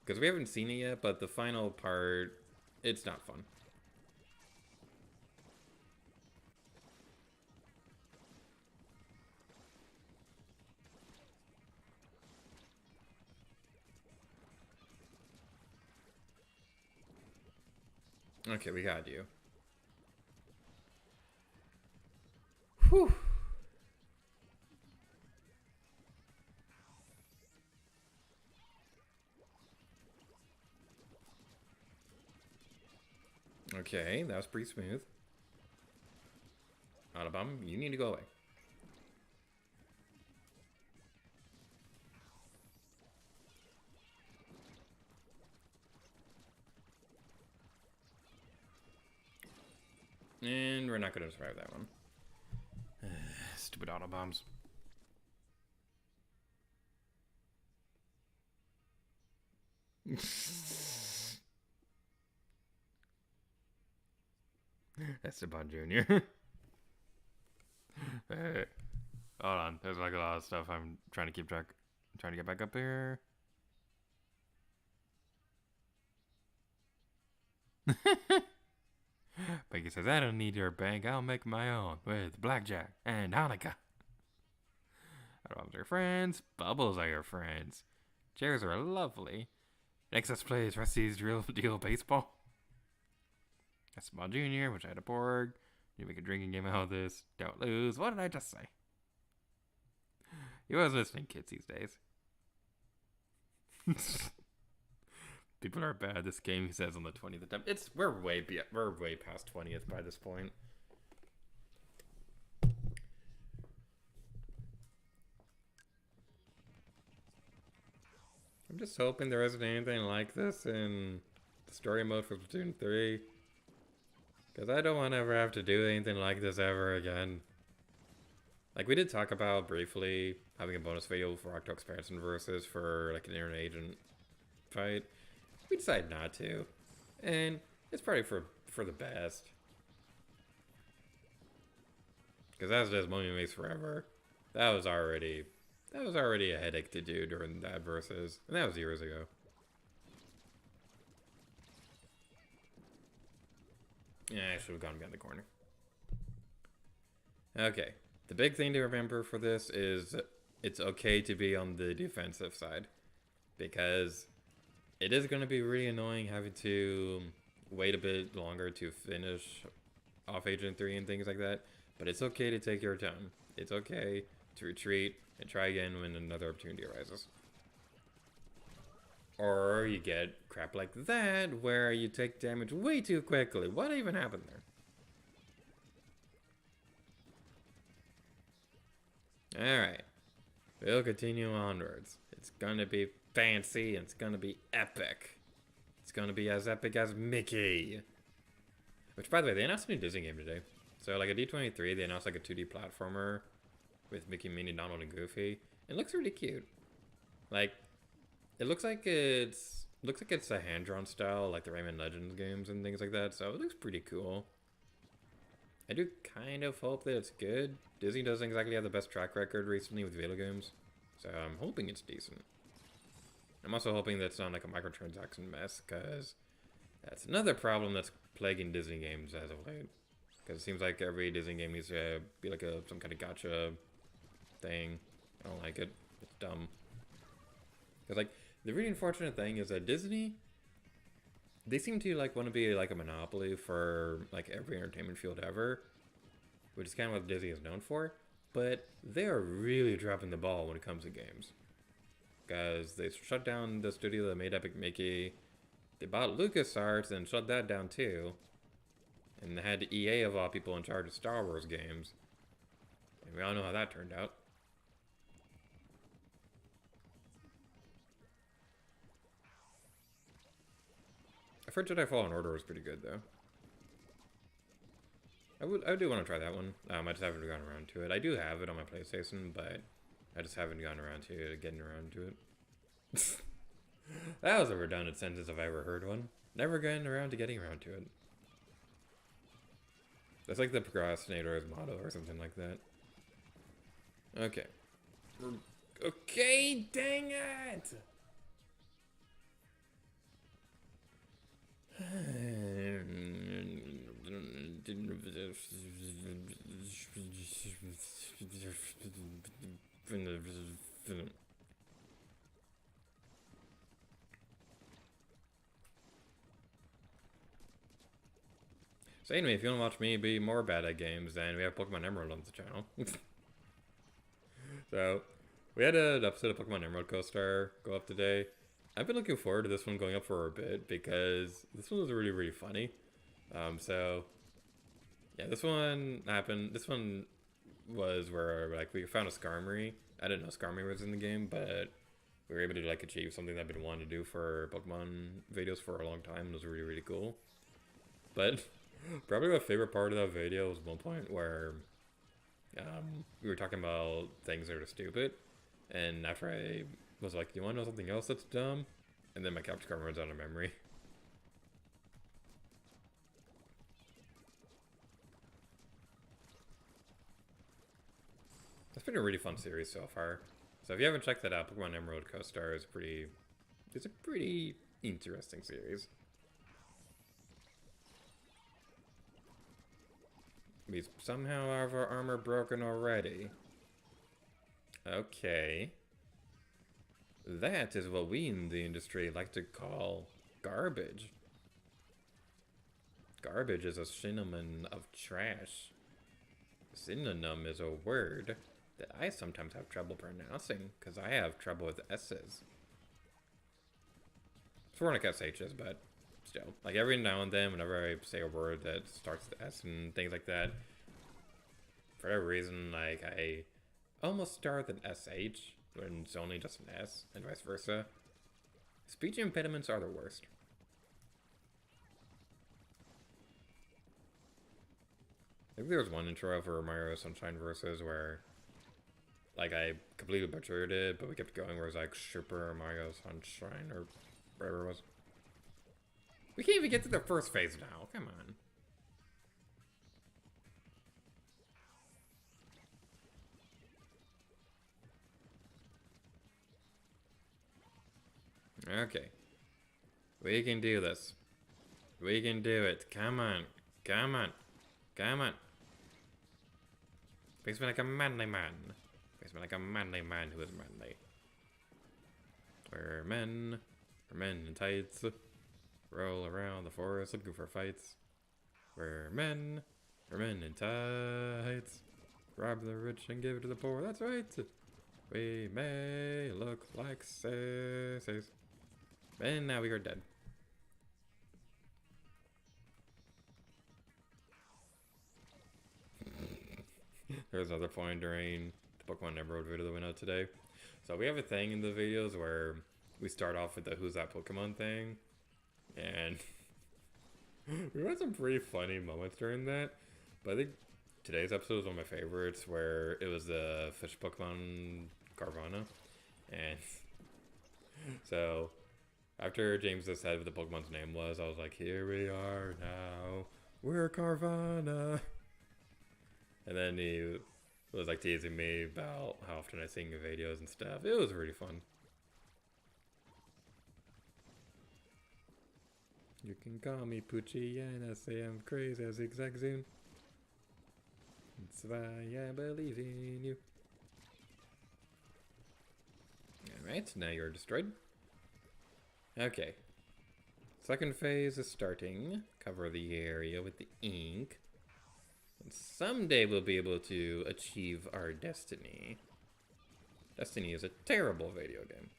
Because we haven't seen it yet, but the final part, it's not fun. Okay, we got you. Whew. Okay, that was pretty smooth. Autobomb, you need to go away. And we're not going to survive that one. Stupid autobombs. Esteban Jr. Hey, hold on. There's like a lot of stuff I'm trying to keep track. I'm trying to get back up here. Becky says, I don't need your bank. I'll make my own with blackjack and Hanukkah. Autobombs are your friends. Bubbles are your friends. Chairs are lovely. Next, let's play Rusty's Real Deal Baseball. That's Small Junior, which I had a board. You make a drinking game out of this. Don't lose. What did I just say? He was listening, kids these days. People are bad. This game, he says, on the 20th attempt. We're way past 20th by this point. I'm just hoping there isn't anything like this in the story mode for Splatoon 3. Because I don't want to ever have to do anything like this ever again. Like, we did talk about briefly having a bonus video for Octo Expansion versus for like an internet agent fight. We decided not to. And it's probably for the best. Because as does Mummy Maze Forever, that was already a headache to do during that versus. And that was years ago. Yeah, I should have gone behind the corner. Okay. The big thing to remember for this is it's okay to be on the defensive side. Because it is going to be really annoying having to wait a bit longer to finish off Agent 3 and things like that. But it's okay to take your time. It's okay to retreat and try again when another opportunity arises. Or you get crap like that, where you take damage way too quickly. What even happened there? Alright. We'll continue onwards. It's gonna be fancy, and it's gonna be epic. It's gonna be as epic as Mickey. Which, by the way, they announced a new Disney game today. So, like, at D23, they announced, like, a 2D platformer with Mickey, Minnie, Donald, and Goofy. It looks really cute. Like, it looks like it's a hand-drawn style, like the Rayman Legends games and things like that, so it looks pretty cool. I do kind of hope that it's good. Disney doesn't exactly have the best track record recently with video games, so I'm hoping it's decent. I'm also hoping that it's not like a microtransaction mess, because that's another problem that's plaguing Disney games as of late. Because it seems like every Disney game needs to be like some kind of gacha thing. I don't like it. It's dumb. Because, like, the really unfortunate thing is that Disney, they seem to like want to be like a monopoly for like every entertainment field ever, which is kind of what Disney is known for. But they are really dropping the ball when it comes to games, because they shut down the studio that made Epic Mickey. They bought LucasArts and shut that down too. And they had EA of all people in charge of Star Wars games. And we all know how that turned out. I heard Jedi Fallen Order was pretty good though. I do want to try that one. I just haven't gotten around to it. I do have it on my PlayStation, but I just haven't gotten around to it, getting around to it. That was a redundant sentence if I ever heard one. Never getting around to getting around to it. That's like the procrastinator's motto or something like that. Okay. Okay, dang it! So anyway, if you want to watch me be more bad at games, then we have Pokemon Emerald on the channel. So, we had an episode of Pokemon Emerald Co-Star go up today. I've been looking forward to this one going up for a bit because this one was really, really funny. So, yeah, this one happened. This one was where, like, we found a Skarmory. I didn't know Skarmory was in the game, but we were able to, like, achieve something that I've been wanting to do for Pokemon videos for a long time. It was really, really cool. But probably my favorite part of that video was one point where we were talking about things that are stupid, and after I was like, you want to know something else that's dumb? And then my capture card runs out of memory. It's been a really fun series so far. So if you haven't checked that out, Pokemon Emerald Co-Star is it's a pretty interesting series. We somehow have our armor broken already. Okay. That is what we in the industry like to call garbage. Garbage is a synonym of trash. Synonym is a word that I sometimes have trouble pronouncing because I have trouble with S's. It's more like SH's, but still. Like every now and then, whenever I say a word that starts with S and things like that, for whatever reason, like I almost start with an SH when it's only just an S, and vice versa. Speech impediments are the worst. I think there was one intro for Mario Sunshine Versus where, like, I completely butchered it, but we kept going where it was like Super Mario Sunshine or whatever it was. We can't even get to the first phase now. Come on. Okay. We can do this. We can do it. Come on. Come on. Come on. Face me like a manly man. Face me like a manly man who is manly. We're men. We're men in tights. Roll around the forest looking for fights. We're men in tights. Rob the rich and give it to the poor. That's right. We may look like sissies. And now we are dead. There was another point during the Pokemon Emerald video that went out today. So we have a thing in the videos where we start off with the Who's That Pokemon thing. And we had some pretty funny moments during that. But I think today's episode was one of my favorites where it was the fish Pokemon Carvana. And so after James just said what the Pokemon's name was, I was like, here we are now. We're Carvana. And then he was like teasing me about how often I sing videos and stuff. It was really fun. You can call me Poochie and I say I'm crazy as Zigzag Zoom. That's why I believe in you. Alright, so now you're destroyed. Okay. Second phase is starting. Cover the area with the ink. And someday we'll be able to achieve our destiny. Destiny is a terrible video game.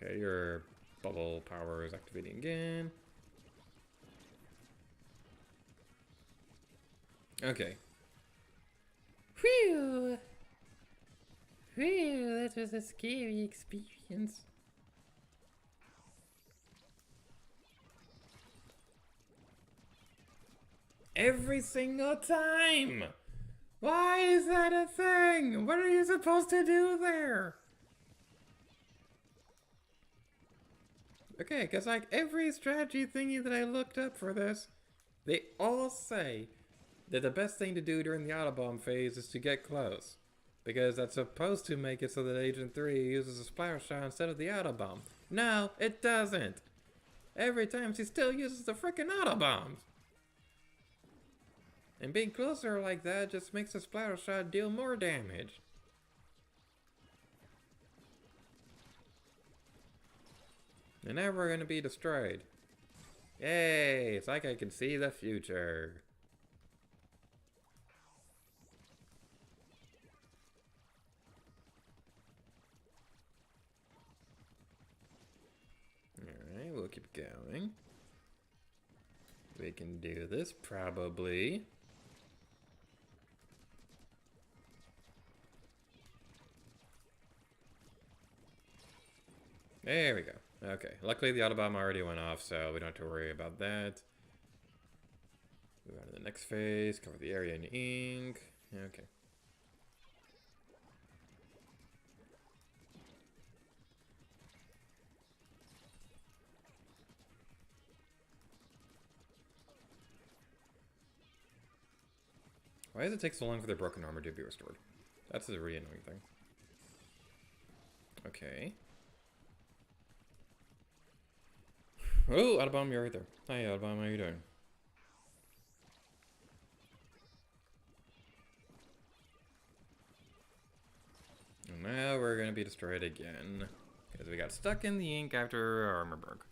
Okay, your bubble power is activating again. Okay. Whew! Whew, that was a scary experience. Every single time! Why is that a thing? What are you supposed to do there? Okay, because like every strategy thingy that I looked up for this, they all say that the best thing to do during the Autobomb phase is to get close. Because that's supposed to make it so that Agent 3 uses a splash shot instead of the Autobomb. No, it doesn't. Every time she still uses the frickin' Autobombs. And being closer like that just makes the splatter shot deal more damage. And now we're gonna be destroyed. Yay! It's like I can see the future. Alright, we'll keep going. We can do this, probably. There we go. Okay, luckily the Autobomb already went off, so we don't have to worry about that. Move on to the next phase, cover the area in ink. Okay. Why does it take so long for their broken armor to be restored? That's a really annoying thing. Okay. Oh, Autobomb, you're right there. Hi, Autobomb, how you doing? And now we're gonna be destroyed again. Because we got stuck in the ink after our armor broke.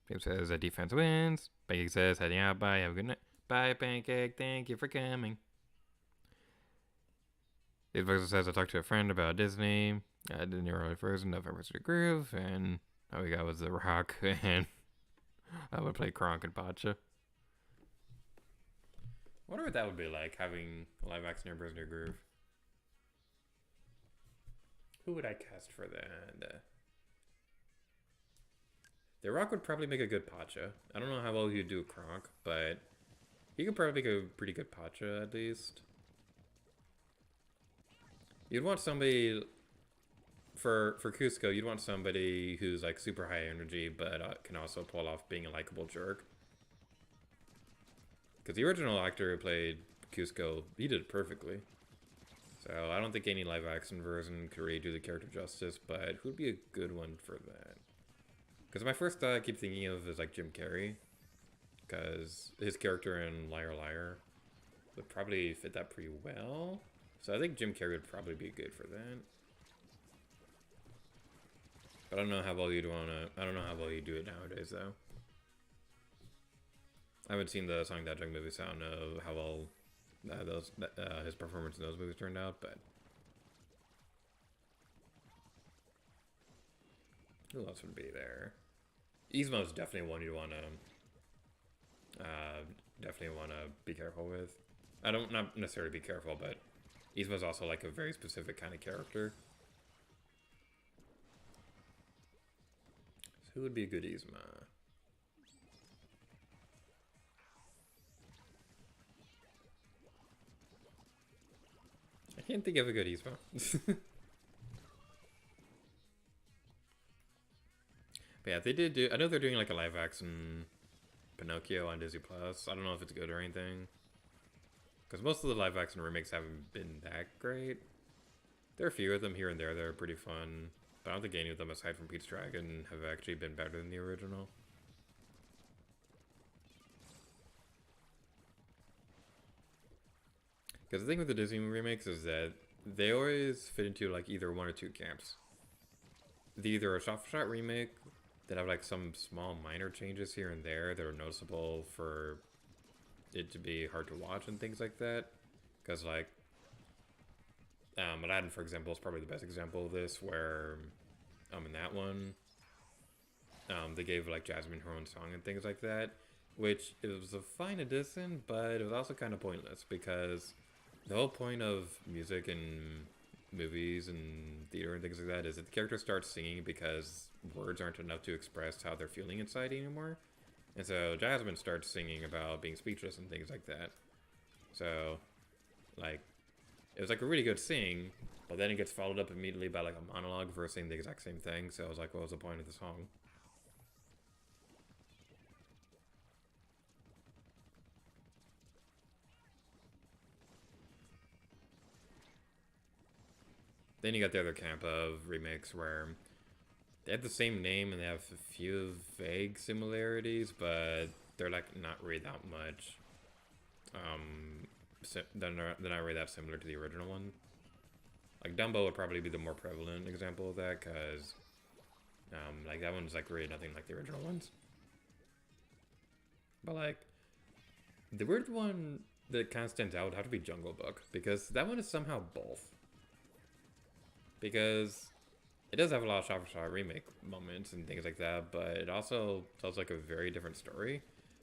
Pip says that defense wins. Pancake says heading out, bye, have a good night. Bye, Pancake, thank you for coming. The advisor says I talked to a friend about Disney. I did the early Frozen, November to Groove, and all we got was The Rock, and I would play Kronk and Pacha. I wonder what that would be like, having a live action Prisoner Groove. Who would I cast for that? The Rock would probably make a good Pacha. I don't know how well he'd do Kronk, but he could probably make a pretty good Pacha, at least. You'd want somebody... For Cusco, you'd want somebody who's like super high energy, but can also pull off being a likable jerk. Because the original actor who played Cusco, he did it perfectly. So I don't think any live action version could really do the character justice, but who'd be a good one for that? Because my first thought I keep thinking of is like Jim Carrey. Because his character in Liar Liar would probably fit that pretty well. So I think Jim Carrey would probably be good for that. But I don't know how well you'd wanna. I don't know how well you do it nowadays, though. I haven't seen the Sonic That Junk movie, so I don't know how well his performance in those movies turned out. But who else would be there? Yzma's definitely one you wanna. Definitely wanna be careful with. I don't not necessarily be careful, but Yzma's also like a very specific kind of character. Who would be a good Yzma? I can't think of a good Yzma. But yeah, they did do... I know they're doing like a live action Pinocchio on Disney Plus. I don't know if it's good or anything. Because most of the live action remakes haven't been that great. There are a few of them here and there that are pretty fun. But I don't think any of them, aside from Pete's Dragon, have actually been better than the original. Because the thing with the Disney remakes is that they always fit into like either one or two camps. They're either a shot-for-shot remake that have like some small minor changes here and there that are noticeable for it to be hard to watch and things like that. Because like Aladdin, for example, is probably the best example of this, where in that one, they gave like Jasmine her own song and things like that, which it was a fine addition, but it was also kind of pointless because the whole point of music and movies and theater and things like that is that the character starts singing because words aren't enough to express how they're feeling inside anymore. And so Jasmine starts singing about being speechless and things like that. So, like, it was like a really good sing, but then it gets followed up immediately by like a monologue for saying the exact same thing. So I was like, what was the point of the song? Then you got the other camp of remakes where they have the same name and they have a few vague similarities, but they're like not really that much. They're not really that similar to the original one. Like Dumbo would probably be the more prevalent example of that, because like that one's like really nothing like the original ones. But like the weird one that kind of stands out would have to be Jungle Book, because that one is somehow both. Because it does have a lot of shot-for-shot remake moments and things like that, but it also tells like a very different story.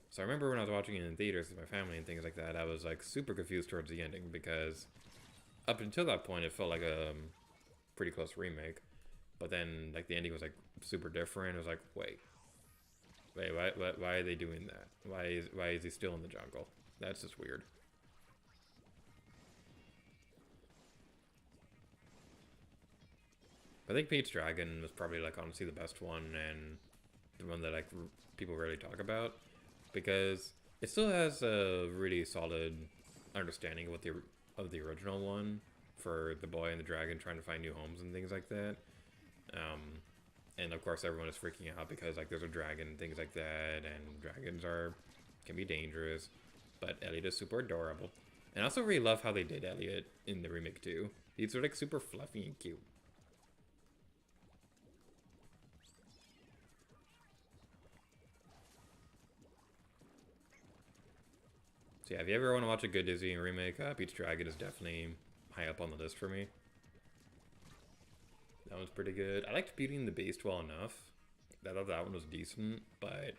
So I remember when I was watching it in theaters with my family and things like that, I was like super confused towards the ending, because up until that point it felt like a pretty close remake, but then like the ending was like super different. I was like, wait, why are they doing that? Why is he still in the jungle? That's just weird. I think Pete's Dragon was probably like honestly the best one, and the one that like people rarely talk about, because it still has a really solid understanding of the original one, for the boy and the dragon trying to find new homes and things like that. And of course everyone is freaking out because like there's a dragon and things like that, and dragons can be dangerous. But Elliot is super adorable, and I also really love how they did Elliot in the remake too. He's sort of like super fluffy and cute. So yeah, if you ever want to watch a good Disney remake, Pete's Dragon is definitely high up on the list for me. That one's pretty good. I liked Beauty and the Beast well enough. I thought that one was decent, but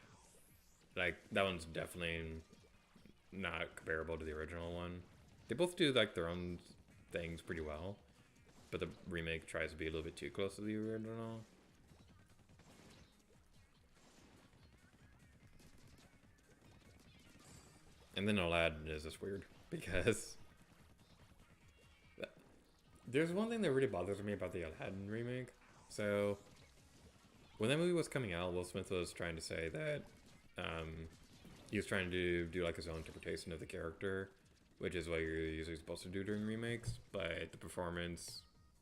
like that one's definitely not comparable to the original one. They both do like their own things pretty well, but the remake tries to be a little bit too close to the original. And then Aladdin is just weird because there's one thing that really bothers me about the Aladdin remake. So when that movie was coming out, Will Smith was trying to say that he was trying to do like his own interpretation of the character, which is what you're usually supposed to do during remakes. But the performance,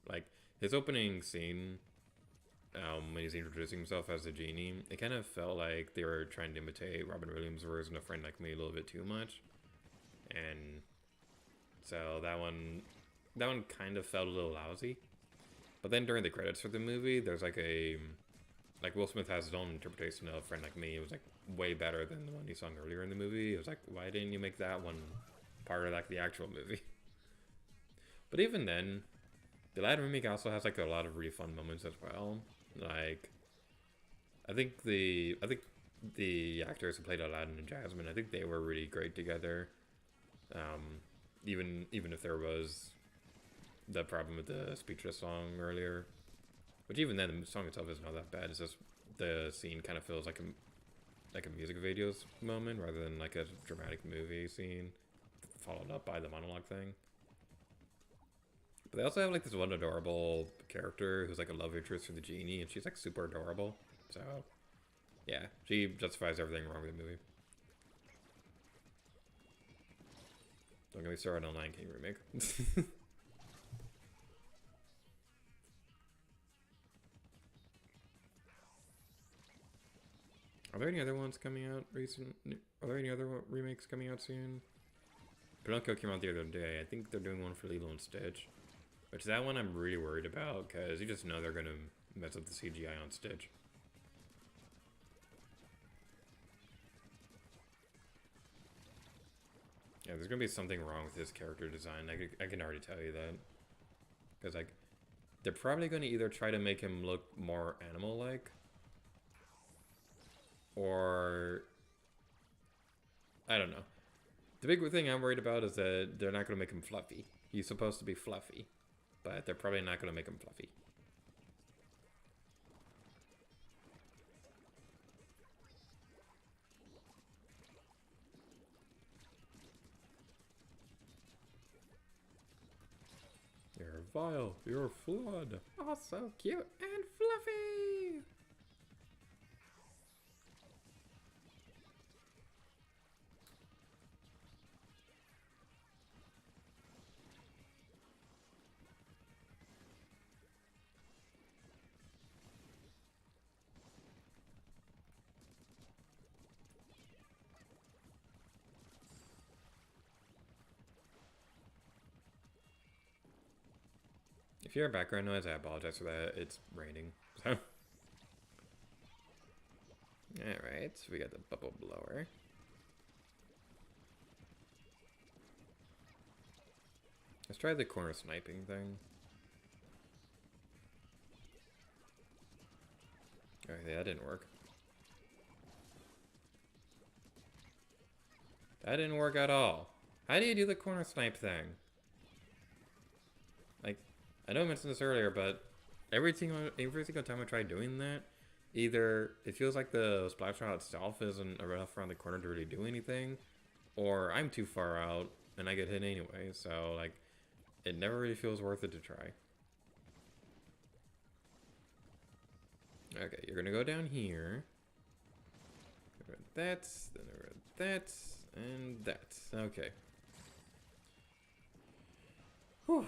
like his opening scene, when he's introducing himself as a genie, it kind of felt like they were trying to imitate Robin Williams' version of Friend Like Me a little bit too much, and so that one kind of felt a little lousy. But then during the credits for the movie, there's like Will Smith has his own interpretation of Friend Like Me. It was like way better than the one he sung earlier in the movie. It was like, why didn't you make that one part of like the actual movie? But even then, the Aladdin remake also has like a lot of really fun moments as well. Like, I think the actors who played Aladdin and Jasmine, I think they were really great together. Even if there was the problem with the speechless song earlier, which even then the song itself is not that bad. It's just the scene kind of feels like a music videos moment rather than like a dramatic movie scene followed up by the monologue thing. But they also have like this one adorable character who's like a love interest for the genie, and she's like super adorable. So yeah, she justifies everything wrong with the movie. Don't get me started on Lion King remake. Are there any other ones coming out recent? Are there any other remakes coming out soon? Pinocchio came out the other day. I think they're doing one for Lilo and Stitch. Which that one I'm really worried about, because you just know they're going to mess up the CGI on Stitch. Yeah, there's going to be something wrong with his character design. I can already tell you that. Because, like, they're probably going to either try to make him look more animal-like, or I don't know. The big thing I'm worried about is that they're not going to make him fluffy. He's supposed to be fluffy, but they're probably not going to make him fluffy. You're vile. You're flawed. Oh, so cute and fluffy. If you hear background noise, I apologize for that. It's raining. So. Alright, so we got the bubble blower. Let's try the corner sniping thing. Okay, that didn't work. That didn't work at all. How do you do the corner snipe thing? Like, I know I mentioned this earlier, but every single time I try doing that, either it feels like the splash shot itself isn't enough around the corner to really do anything, or I'm too far out and I get hit anyway, so like, it never really feels worth it to try. Okay, you're gonna go down here. That's, then that's, and that's. Okay. Whew.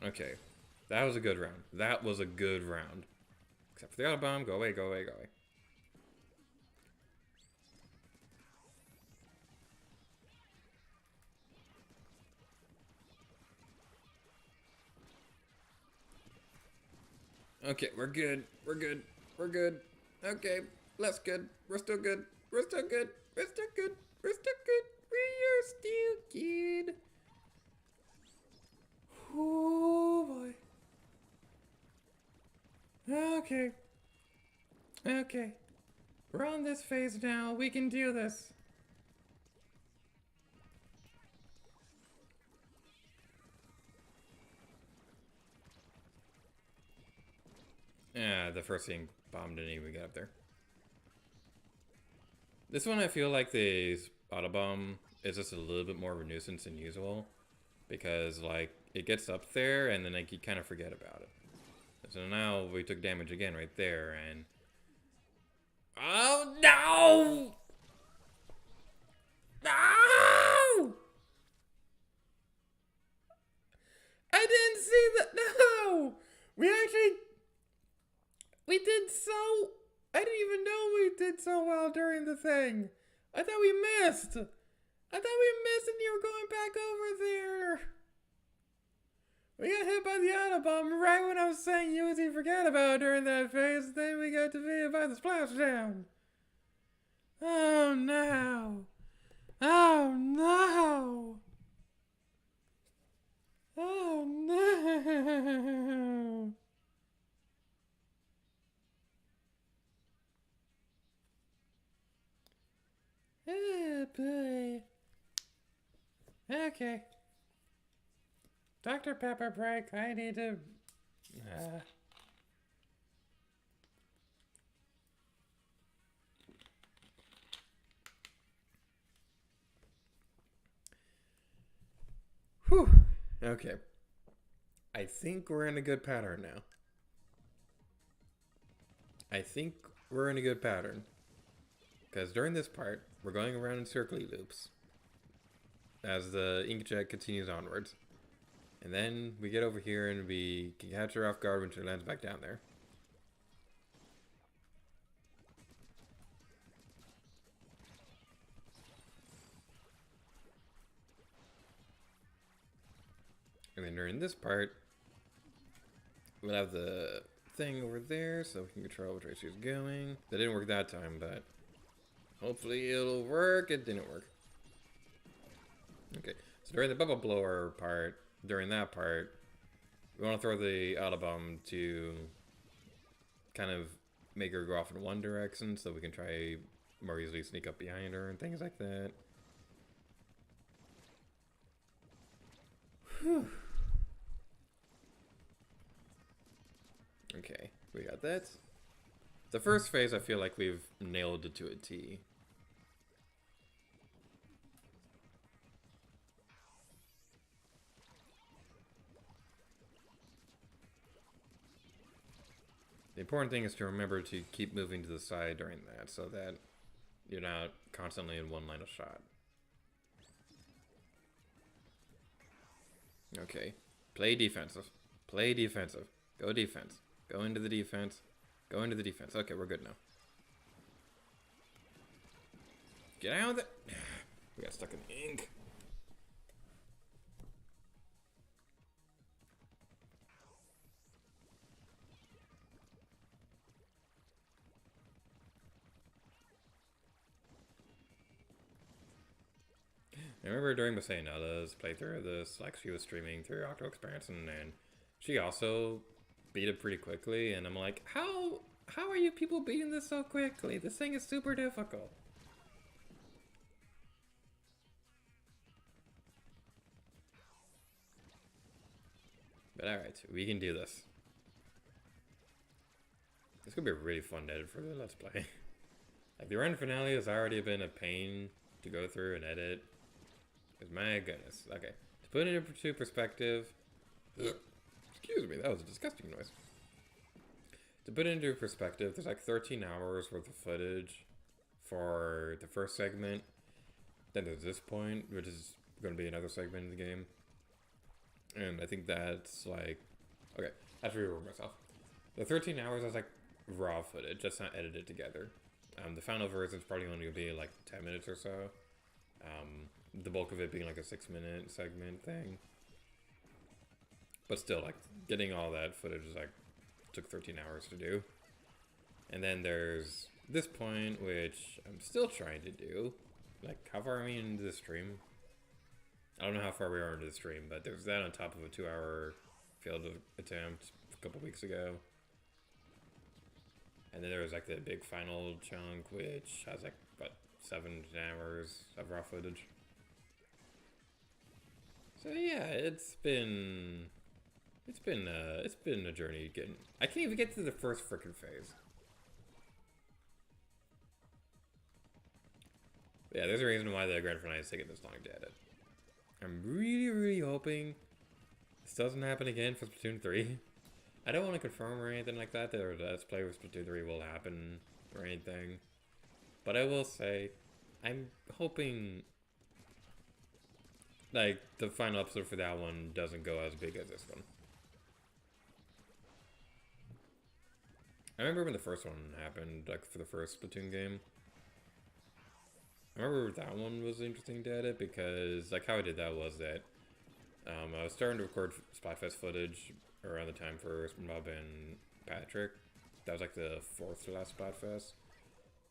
Okay. That was a good round. That was a good round. Except for the auto bomb. Go away, go away, go away. Okay, we're good. We're good. We're good. Okay, less good. We're still good. We're still good. We're still good. We're still good. We're still good. Oh boy. Okay. Okay. We're on this phase now. We can do this. Yeah, the first thing bomb didn't even get up there. This one I feel like the auto bomb is just a little bit more of a nuisance than usual. Because like it gets up there and then like you kind of forget about it. So now we took damage again right there and oh no! No! I didn't see that. No! We did so. I didn't even know we did so well during the thing. I thought we missed. I thought we missed and you were going back over there. We got hit by the Autobomb right when I was saying you forget about during that phase. Then we got defeated by the splashdown. Oh no. Oh no. Oh no. Oh boy. Okay. Dr. Pepper break. I need to. Whew. Okay. I think we're in a good pattern now. I think we're in a good pattern. Because during this part, we're going around in circly loops. As the inkjet continues onwards. And then we get over here and we can catch her off guard when she lands back down there. And then during this part, we'll have the thing over there so we can control which way she's going. That didn't work that time, but hopefully it'll work. It didn't work. Okay, so during the bubble blower part, during that part, we want to throw the auto bomb to kind of make her go off in one direction so we can try more easily sneak up behind her and things like that. Whew. Okay, we got that. The first phase, I feel like we've nailed it to a T. The important thing is to remember to keep moving to the side during that so that you're not constantly in one line of shot. Okay, play defensive. Play defensive. Go defense. Go into the defense. Go into the defense. Okay, we're good now. Get out of the... We got stuck in the ink. I remember during Masayanada's playthrough of this, like she was streaming through Octo Expansion, and she also beat it pretty quickly, and I'm like, how are you people beating this so quickly? This thing is super difficult. But alright, we can do this. This could be a really fun edit for the Let's Play. Like, the run finale has already been a pain to go through and edit. Because my goodness. Okay, to put it into perspective... Excuse me, that was a disgusting noise. To put it into perspective, there's like 13 hours worth of footage for the first segment. Then there's this point, which is going to be another segment in the game. And I think that's like... Okay, I have to reward myself. The 13 hours is like raw footage, that's not edited together. The final version is probably only going to be like 10 minutes or so. The bulk of it being like a 6-minute segment thing. But still, like, getting all that footage is like, took 13 hours to do. And then there's this point, which I'm still trying to do. Like, how far are we into the stream? I don't know how far we are into the stream, but there's that on top of a 2-hour failed attempt a couple weeks ago. And then there was like the big final chunk, which has like, what, 7 hours of raw footage. So yeah, it's been a journey getting... I can't even get to the first frickin' phase. But yeah, there's a reason why the grand finale is taking this long to edit. I'm really hoping this doesn't happen again for Splatoon 3. I don't want to confirm or anything like that or Let's Play with Splatoon 3 will happen or anything. But I will say, I'm hoping like the final episode for that one doesn't go as big as this one. I remember when the first one happened, like for the first Splatoon game. I remember that one was interesting to edit because like how I did that was that I was starting to record Splatfest footage around the time for Bob and Patrick. That was like the 4th to last Splatfest.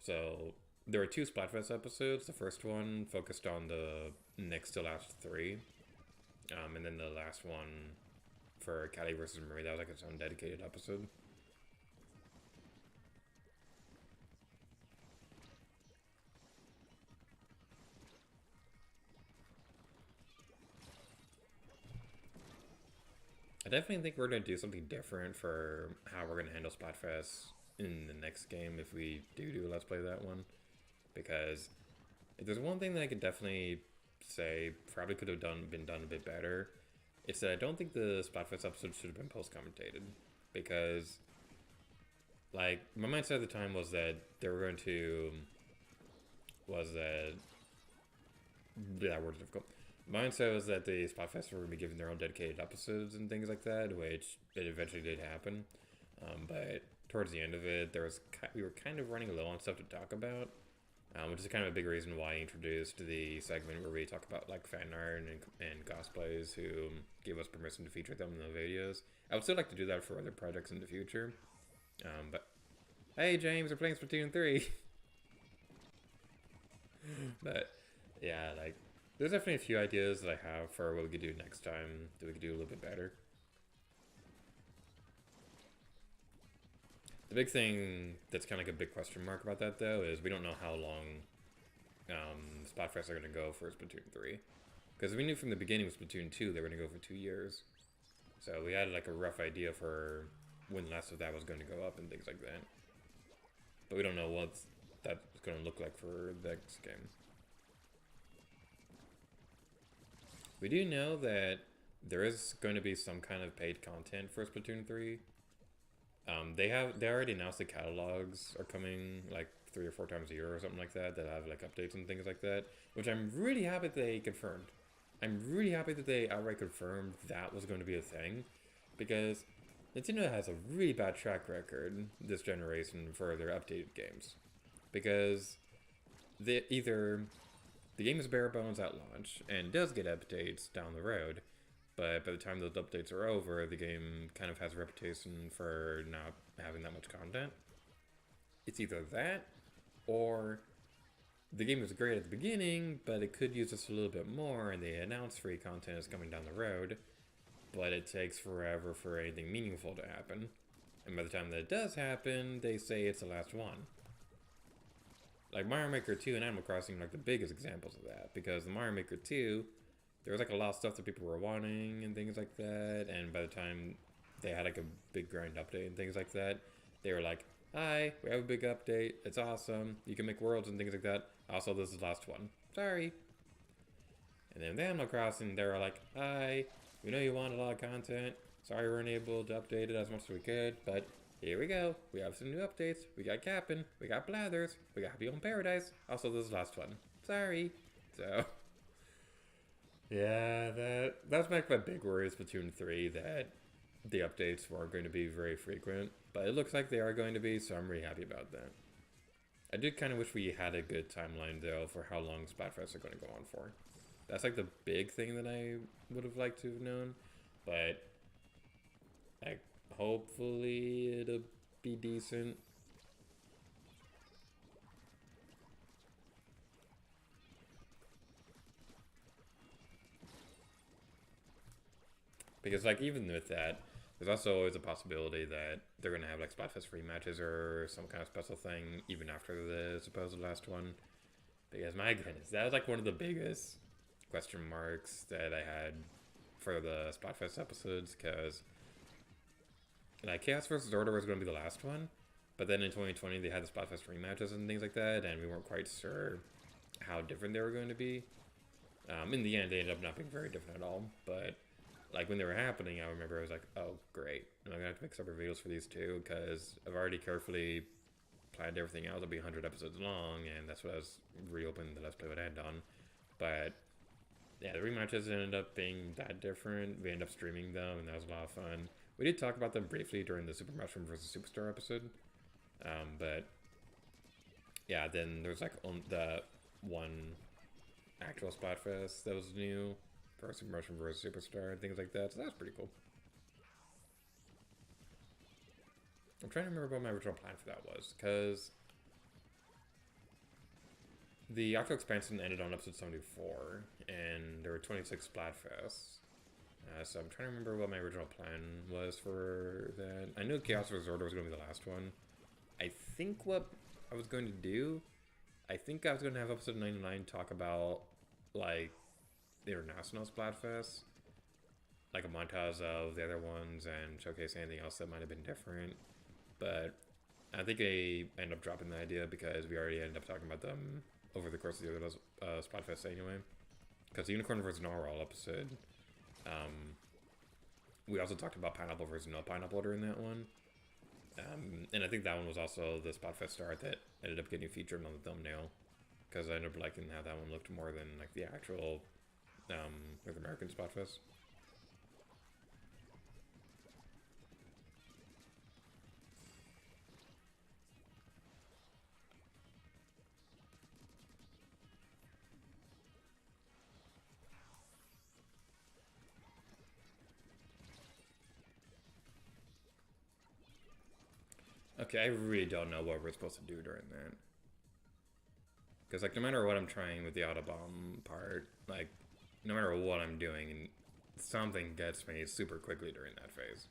So there were 2 Splatfest episodes. The first one focused on the next to last 3. And then the last one for Callie versus Marie, that was like its own dedicated episode. I definitely think we're going to do something different for how we're going to handle Splatfest in the next game if we do a Let's Play that one. Because if there's one thing that I could definitely say probably could have been done a bit better, it's that I don't think the Splatfest episode should have been post-commentated. Because, like, my mindset at the time was that they were going to... that word's difficult. Mindset was that the Splatfest were going to be given their own dedicated episodes and things like that, which it eventually did happen. But towards the end of it, we were kind of running low on stuff to talk about, which is kind of a big reason why I introduced the segment where we talk about like fan art and cosplays who gave us permission to feature them in the videos. I would still like to do that for other projects in the future, But hey, James, we're playing Splatoon 3. But yeah, like there's definitely a few ideas that I have for what we could do next time that we could do a little bit better. The big thing that's kind of like a big question mark about that though is we don't know how long Splatfests are going to go for Splatoon 3. Because we knew from the beginning with Splatoon 2 they were going to go for 2 years. So we had like a rough idea for when less of that was going to go up and things like that. But we don't know what that's going to look like for the next game. We do know that there is going to be some kind of paid content for Splatoon 3. They already announced the catalogs are coming like 3 or 4 times a year or something like that have like updates and things like that, which I'm really happy they confirmed. I'm really happy that they outright confirmed that was going to be a thing, because Nintendo has a really bad track record this generation for their updated games, because either the game is bare bones at launch and does get updates down the road, but by the time those updates are over, the game kind of has a reputation for not having that much content. It's either that, or the game was great at the beginning, but it could use this a little bit more, and they announce free content is coming down the road, but it takes forever for anything meaningful to happen. And by the time that it does happen, they say it's the last one. Like Mario Maker 2 and Animal Crossing are like the biggest examples of that, because the Mario Maker 2, there was like a lot of stuff that people were wanting and things like that, and by the time they had like a big grind update and things like that, they were like, hi, we have a big update, it's awesome, you can make worlds and things like that, also this is the last one, sorry. And then with Animal Crossing, they were like, hi, we know you want a lot of content, sorry we weren't able to update it as much as we could, but here we go, we have some new updates, we got Cap'n, we got Blathers, we got Beyond Paradise, also this is the last one, sorry. So yeah, that's my big worry is Splatoon 3, that the updates weren't going to be very frequent, but it looks like they are going to be, so I'm really happy about that. I did kind of wish we had a good timeline, though, for how long Splatfests are going to go on for. That's like the big thing that I would have liked to have known, but like, hopefully it'll be decent. Because like even with that, there's also always a possibility that they're gonna have like Splatfest free matches or some kind of special thing even after the supposed last one. Because my goodness, that was like one of the biggest question marks that I had for the Splatfest episodes, because like Chaos vs. Order was gonna be the last one, but then in 2020 they had the Splatfest free matches and things like that, and we weren't quite sure how different they were going to be. In the end, they ended up not being very different at all, but like when they were happening, I remember I was like, oh great, and I'm gonna have to make separate videos for these two, because I've already carefully planned everything else. It'll be 100 episodes long, and that's what I was reopening the Let's Play would end on. But yeah, the rematches ended up being that different. We ended up streaming them, and that was a lot of fun. We did talk about them briefly during the Super Mushroom vs. Superstar episode, but yeah, then there's like the one actual Splatfest that was new for Super Mushroom vs. Superstar and things like that, so that's pretty cool. I'm trying to remember what my original plan for that was, because the actual expansion ended on episode 74, and there were 26 Splatfests. So I'm trying to remember what my original plan was for that. I knew Chaos vs. Order was going to be the last one. I think what I was going to do, I think I was going to have episode 99 talk about, like, the international Splatfest, like a montage of the other ones and showcase anything else that might have been different. But I think I ended up dropping the idea because we already ended up talking about them over the course of the other Splatfest anyway. Because the Unicorn vs. Narwhal episode, we also talked about Pineapple vs. No Pineapple during that one. And I think that one was also the Splatfest start that ended up getting featured on the thumbnail, because I ended up liking how that one looked more than like the actual North American Splatfest. Okay, I really don't know what we're supposed to do during that. Because, like, no matter what I'm trying with the Autobomb part, like, no matter what I'm doing, something gets me super quickly during that phase.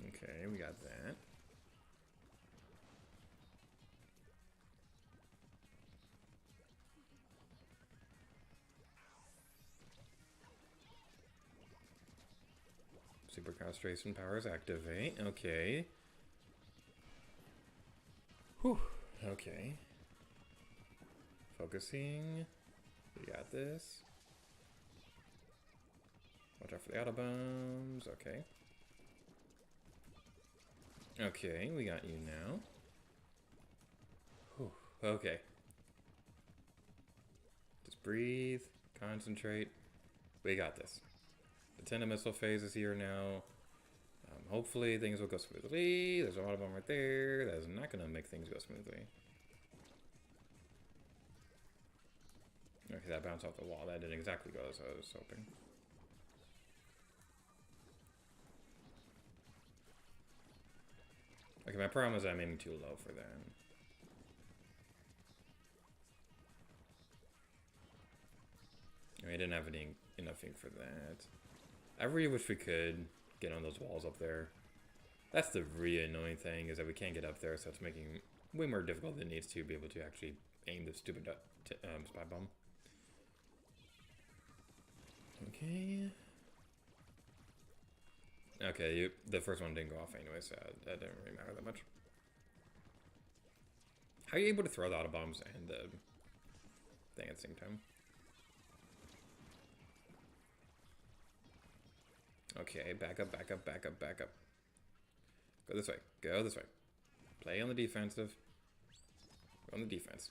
Okay, we got that. Super concentration powers activate. Okay. Whew. Okay. Focusing. We got this. Watch out for the auto bombs. Okay. Okay, we got you now. Whew. Okay. Just breathe. Concentrate. We got this. The tender missile phase is here now. Hopefully things will go smoothly. There's a auto bomb right there. That is not going to make things go smoothly. Okay, that bounced off the wall. That didn't exactly go as I was hoping. Okay, my problem is I'm aiming too low for that. I mean, I didn't have enough ink for that. I really wish we could get on those walls up there. That's the really annoying thing, is that we can't get up there, so it's making it way more difficult than it needs to be able to actually aim the stupid spy bomb. Okay. Okay, the first one didn't go off anyway, so that didn't really matter that much. How are you able to throw the auto bombs and the thing at the same time? Okay, back up, back up, back up, back up. Go this way. Go this way. Play on the defensive. Go on the defense.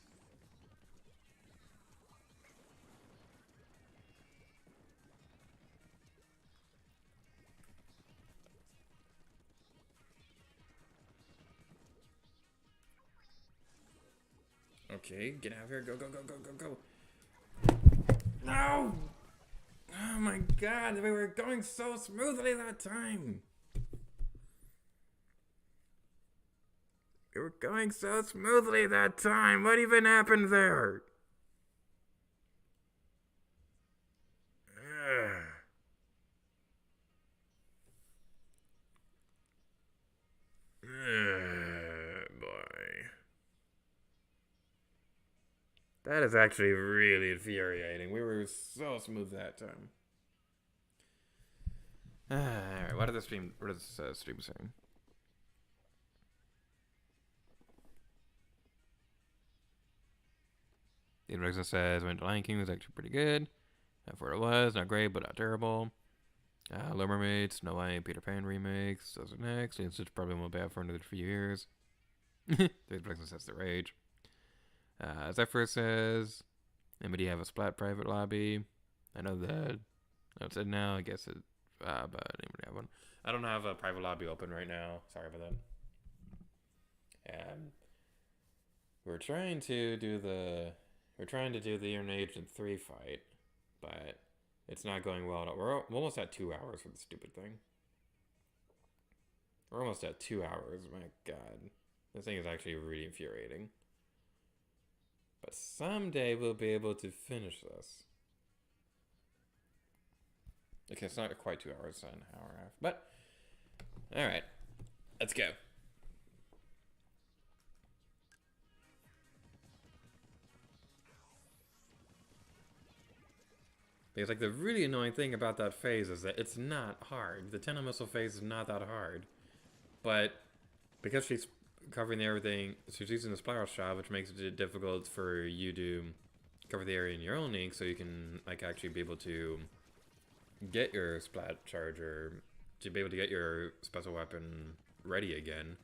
Okay, get out of here. Go, go, go, go, go, go. No! Oh my god, we were going so smoothly that time. We were going so smoothly that time. What even happened there? Boy. That is actually really infuriating. We were so smooth that time. Alright, what is stream saying? The Rexon says, went to Lion King was actually pretty good. For what it was, not great, but not terrible. Little Mermaid, Snow White, Peter Pan remakes. Those are next. It's probably won't be out for another few years. The Rexon says the rage. Zephyr says, anybody have a Splat private lobby? I know that. That's it now. I guess it. But anybody have one? I don't have a private lobby open right now. Sorry about that. We're trying to do the Iron Agent 3 fight, but it's not going well at all. We're almost at 2 hours for the stupid thing. We're almost at 2 hours. My god. This thing is actually really infuriating. But someday we'll be able to finish this. Okay, it's not quite 2 hours, it's an hour and a half. But, alright. Let's go. Because, like, the really annoying thing about that phase is that it's not hard. The Tendo Missile phase is not that hard. But, because she's covering everything, she's using the spiral shot, which makes it difficult for you to cover the area in your own ink, so you can, like, actually be able to get your splat charger, to be able to get your special weapon ready again.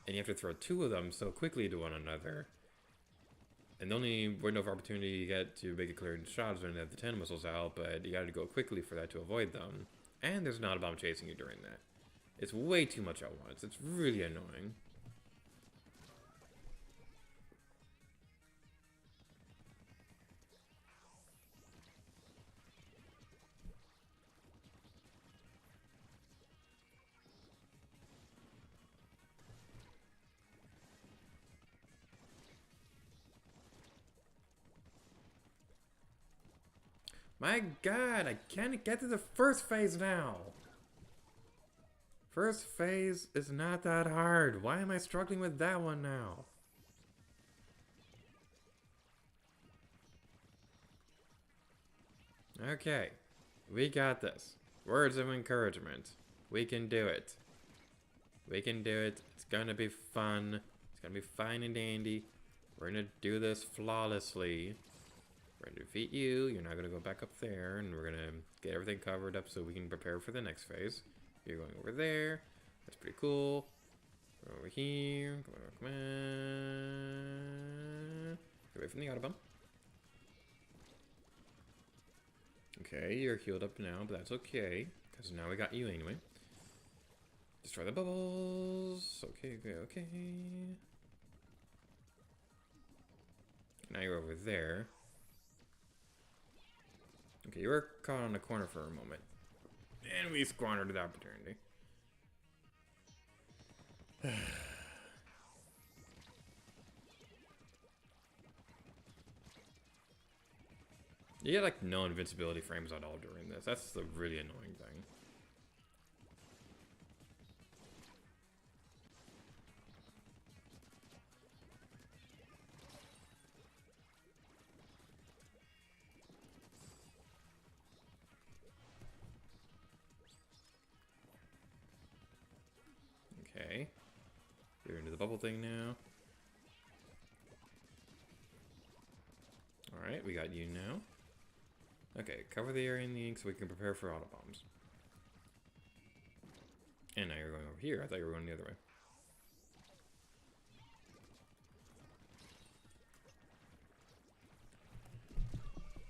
And you have to throw 2 of them so quickly to one another. And the only window of opportunity you get to make a clear shot is when you have the 10 missiles out, but you gotta go quickly for that to avoid them. And there's not a bomb chasing you during that. It's way too much at once. It's really annoying. My god, I can't get to the first phase now. First phase is not that hard. Why am I struggling with that one now? Okay, we got this. Words of encouragement. We can do it. We can do it. It's gonna be fun. It's gonna be fine and dandy. We're gonna do this flawlessly. We're gonna defeat you. You're not gonna go back up there, and we're gonna get everything covered up so we can prepare for the next phase. You're going over there. That's pretty cool. Go over here. Come on, come on. Get away from the Autobomb. Okay, you're healed up now, but that's okay. Because now we got you anyway. Destroy the bubbles. Okay, okay, okay. Now you're over there. Okay, you were caught on the corner for a moment. And we squandered the opportunity. You get like no invincibility frames at all during this. That's the really annoying thing. Okay. You're into the bubble thing now. Alright, we got you now. Okay, cover the area in the ink so we can prepare for auto bombs. And now you're going over here. I thought you were going the other way.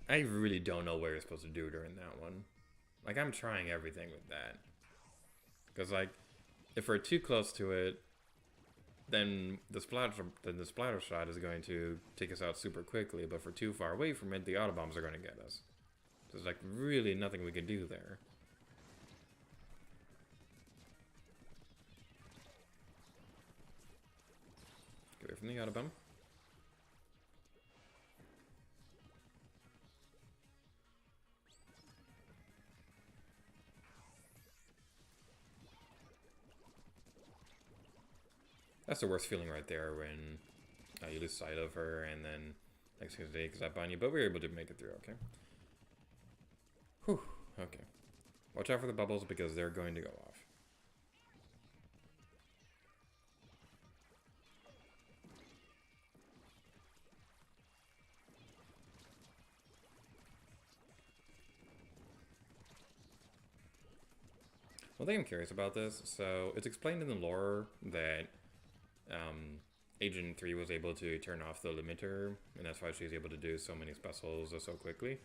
I really don't know what you're supposed to do during that one. Like, I'm trying everything with that. Because, like, if we're too close to it, then the splatter shot is going to take us out super quickly. But if we're too far away from it, the auto bombs are going to get us. There's like really nothing we can do there. Get away from the Autobomb. That's the worst feeling right there when you lose sight of her and then next thing they gets up on you, but we were able to make it through, okay? Whew, okay. Watch out for the bubbles because they're going to go off. One thing I'm curious about this, so it's explained in the lore that Agent 3 was able to turn off the limiter, and that's why she's able to do so many specials so quickly.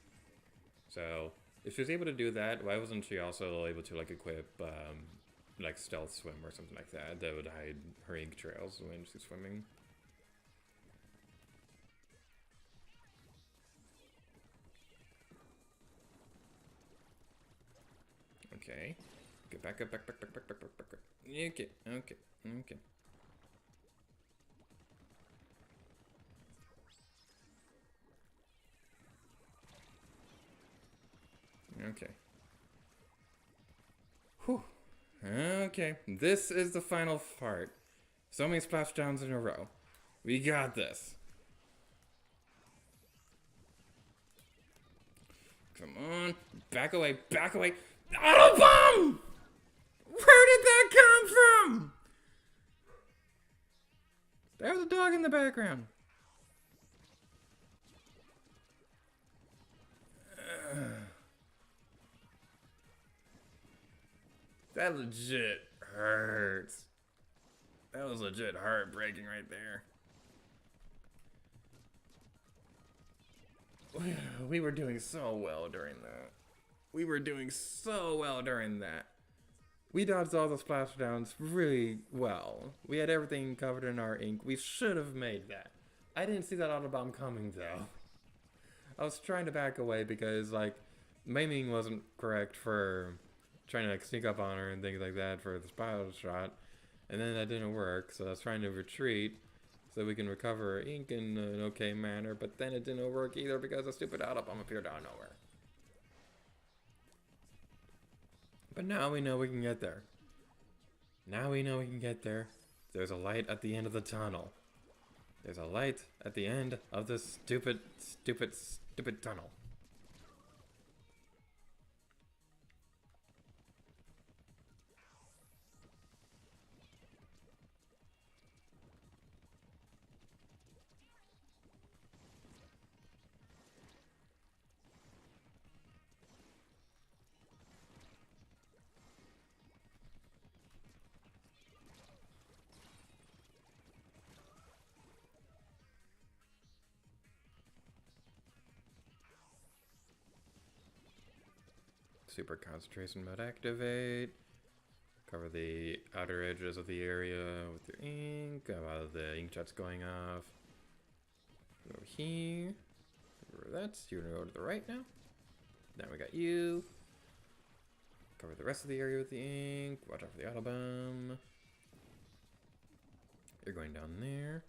So, if she was able to do that, why wasn't she also able to like equip like stealth swim or something like that that would hide her ink trails when she's swimming? Okay. Get back up, back up. Okay, okay, okay. Okay. Whew. Okay. This is the final part. So many splashdowns in a row. We got this. Come on. Back away. Back away. Autobomb! Where did that come from? There was a dog in the background. That legit hurts. That was legit heartbreaking right there. We were doing so well during that. We were doing so well during that. We dodged all the splashdowns really well. We had everything covered in our ink. We should have made that. I didn't see that Autobomb coming though. I was trying to back away because like maiming wasn't correct for trying to like sneak up on her and things like that for the spiral shot, and then that didn't work, so I was trying to retreat so we can recover ink in an okay manner, but then it didn't work either because the stupid Autobomb appeared out of nowhere. But now we know we can get there. Now we know we can get there. There's a light at the end of the tunnel. There's a light at the end of this stupid tunnel. Super concentration mode activate. Cover the outer edges of the area with your ink. While the inkjet's going off. Over here. That's you're gonna go to the right now. Now we got you. Cover the rest of the area with the ink. Watch out for the autobomb. You're going down there.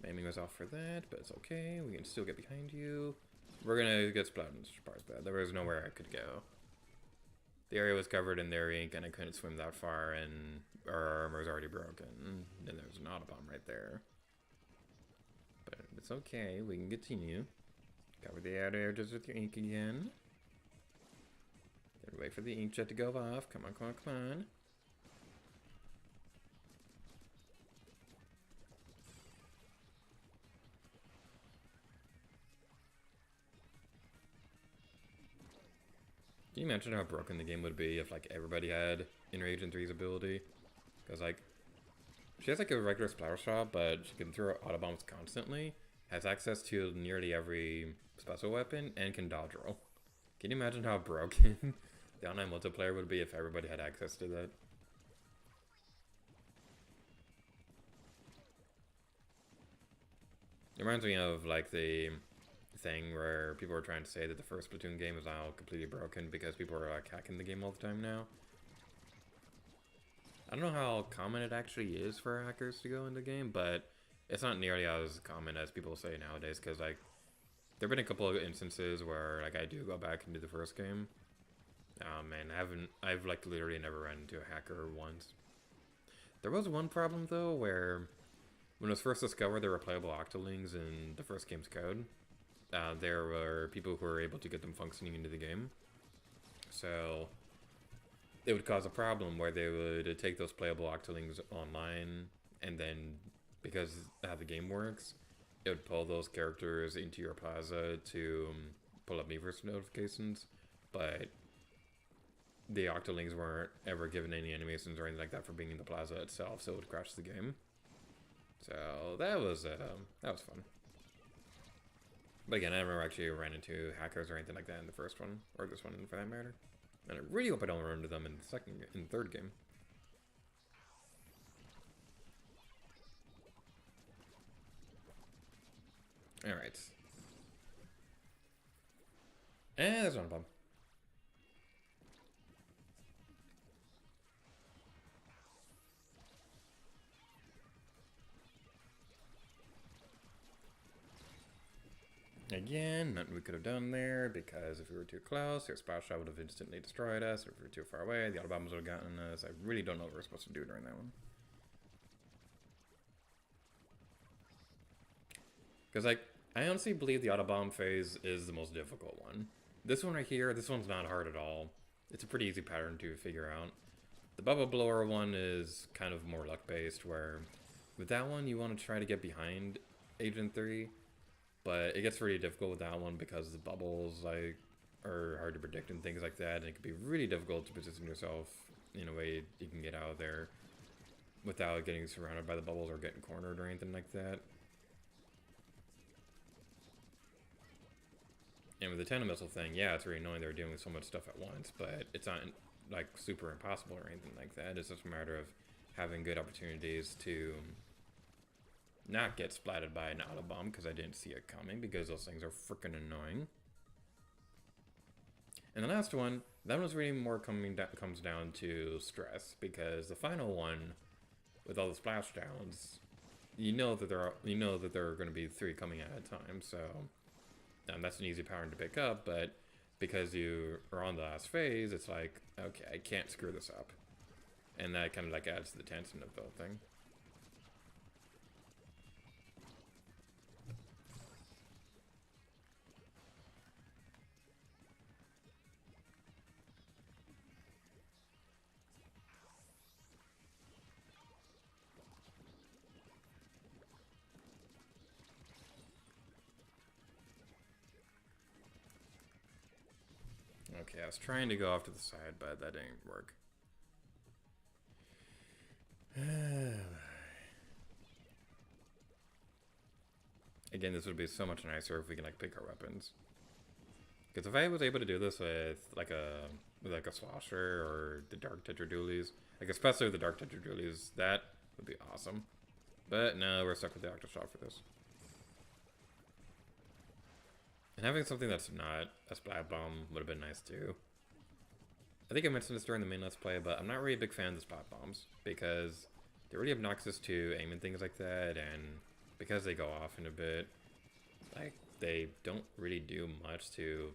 Aiming was off for that, but it's okay. We can still get behind you. We're gonna get Splatoon parts bad. There was nowhere I could go. The area was covered in their ink and I couldn't swim that far and our armor was already broken. And there's an autobomb right there. But it's okay, we can continue. Cover the outer edges with your ink again. Then wait for the inkjet to go off. Come on, come on, come on. Can you imagine how broken the game would be if like everybody had Inner Agent 3's ability? Because like, she has like a regular splatter shot, but she can throw autobombs constantly, has access to nearly every special weapon, and can dodge roll. Can you imagine how broken the online multiplayer would be if everybody had access to that? It reminds me of like the thing where people were trying to say that the first Splatoon game was now completely broken because people are like hacking the game all the time now. I don't know how common it actually is for hackers to go in the game, but it's not nearly as common as people say nowadays, because like there have been a couple of instances where like I do go back into the first game. Man, I've like literally never run into a hacker once. There was one problem though where when it was first discovered there were playable octolings in the first game's code. There were people who were able to get them functioning into the game. So it would cause a problem where they would take those playable octolings online, and then because how the game works, it would pull those characters into your plaza to pull up Miiverse notifications, but the octolings weren't ever given any animations or anything like that for being in the plaza itself, so it would crash the game. So that was fun. But again, I never actually ran into hackers or anything like that in the first one, or this one for that matter. And I really hope I don't run into them in the third game. Alright. And there's one bomb. Again, nothing we could have done there, because if we were too close, their splash shot would have instantly destroyed us. If we were too far away, the autobombs would have gotten us. I really don't know what we're supposed to do during that one. Because, like, I honestly believe the autobomb phase is the most difficult one. This one right here, this one's not hard at all. It's a pretty easy pattern to figure out. The bubble blower one is kind of more luck-based, where with that one, you want to try to get behind Agent 3. But it gets really difficult with that one because the bubbles like are hard to predict and things like that, and it can be really difficult to position yourself in a way you can get out of there without getting surrounded by the bubbles or getting cornered or anything like that. And with the tandem missile thing, yeah, it's really annoying they're dealing with so much stuff at once, but it's not like super impossible or anything like that. It's just a matter of having good opportunities to not get splatted by an autobomb, because I didn't see it coming, because those things are freaking annoying. And the last one, that one's really more comes down to stress, because the final one, with all the splashdowns, you know that there are going to be 3 coming at a time, so that's an easy pattern to pick up. But because you are on the last phase, it's like, okay, I can't screw this up. And that kind of like adds to the tension of the whole thing. Okay, I was trying to go off to the side, but that didn't work. Again, this would be so much nicer if we can like pick our weapons. Because if I was able to do this with like a slosher or the dark tetradulies, like especially with the dark tetradulies, that would be awesome. But no, we're stuck with the octoshot for this. And having something that's not a splat bomb would have been nice too. I think I mentioned this during the main Let's Play, but I'm not really a big fan of the splat bombs because they're really obnoxious to aim and things like that, and because they go off in a bit, like they don't really do much to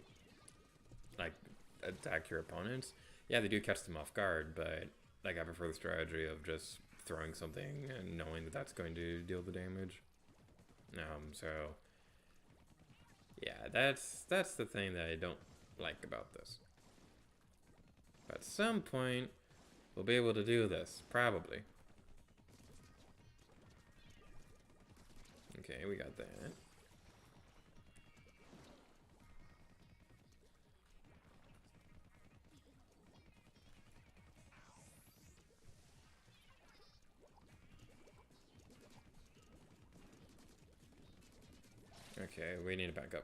like attack your opponents. Yeah, they do catch them off guard, but like I prefer the strategy of just throwing something and knowing that that's going to deal the damage. So yeah, that's the thing that I don't like about this. But at some point, we'll be able to do this, probably. Okay, we got that. Okay, we need to back up.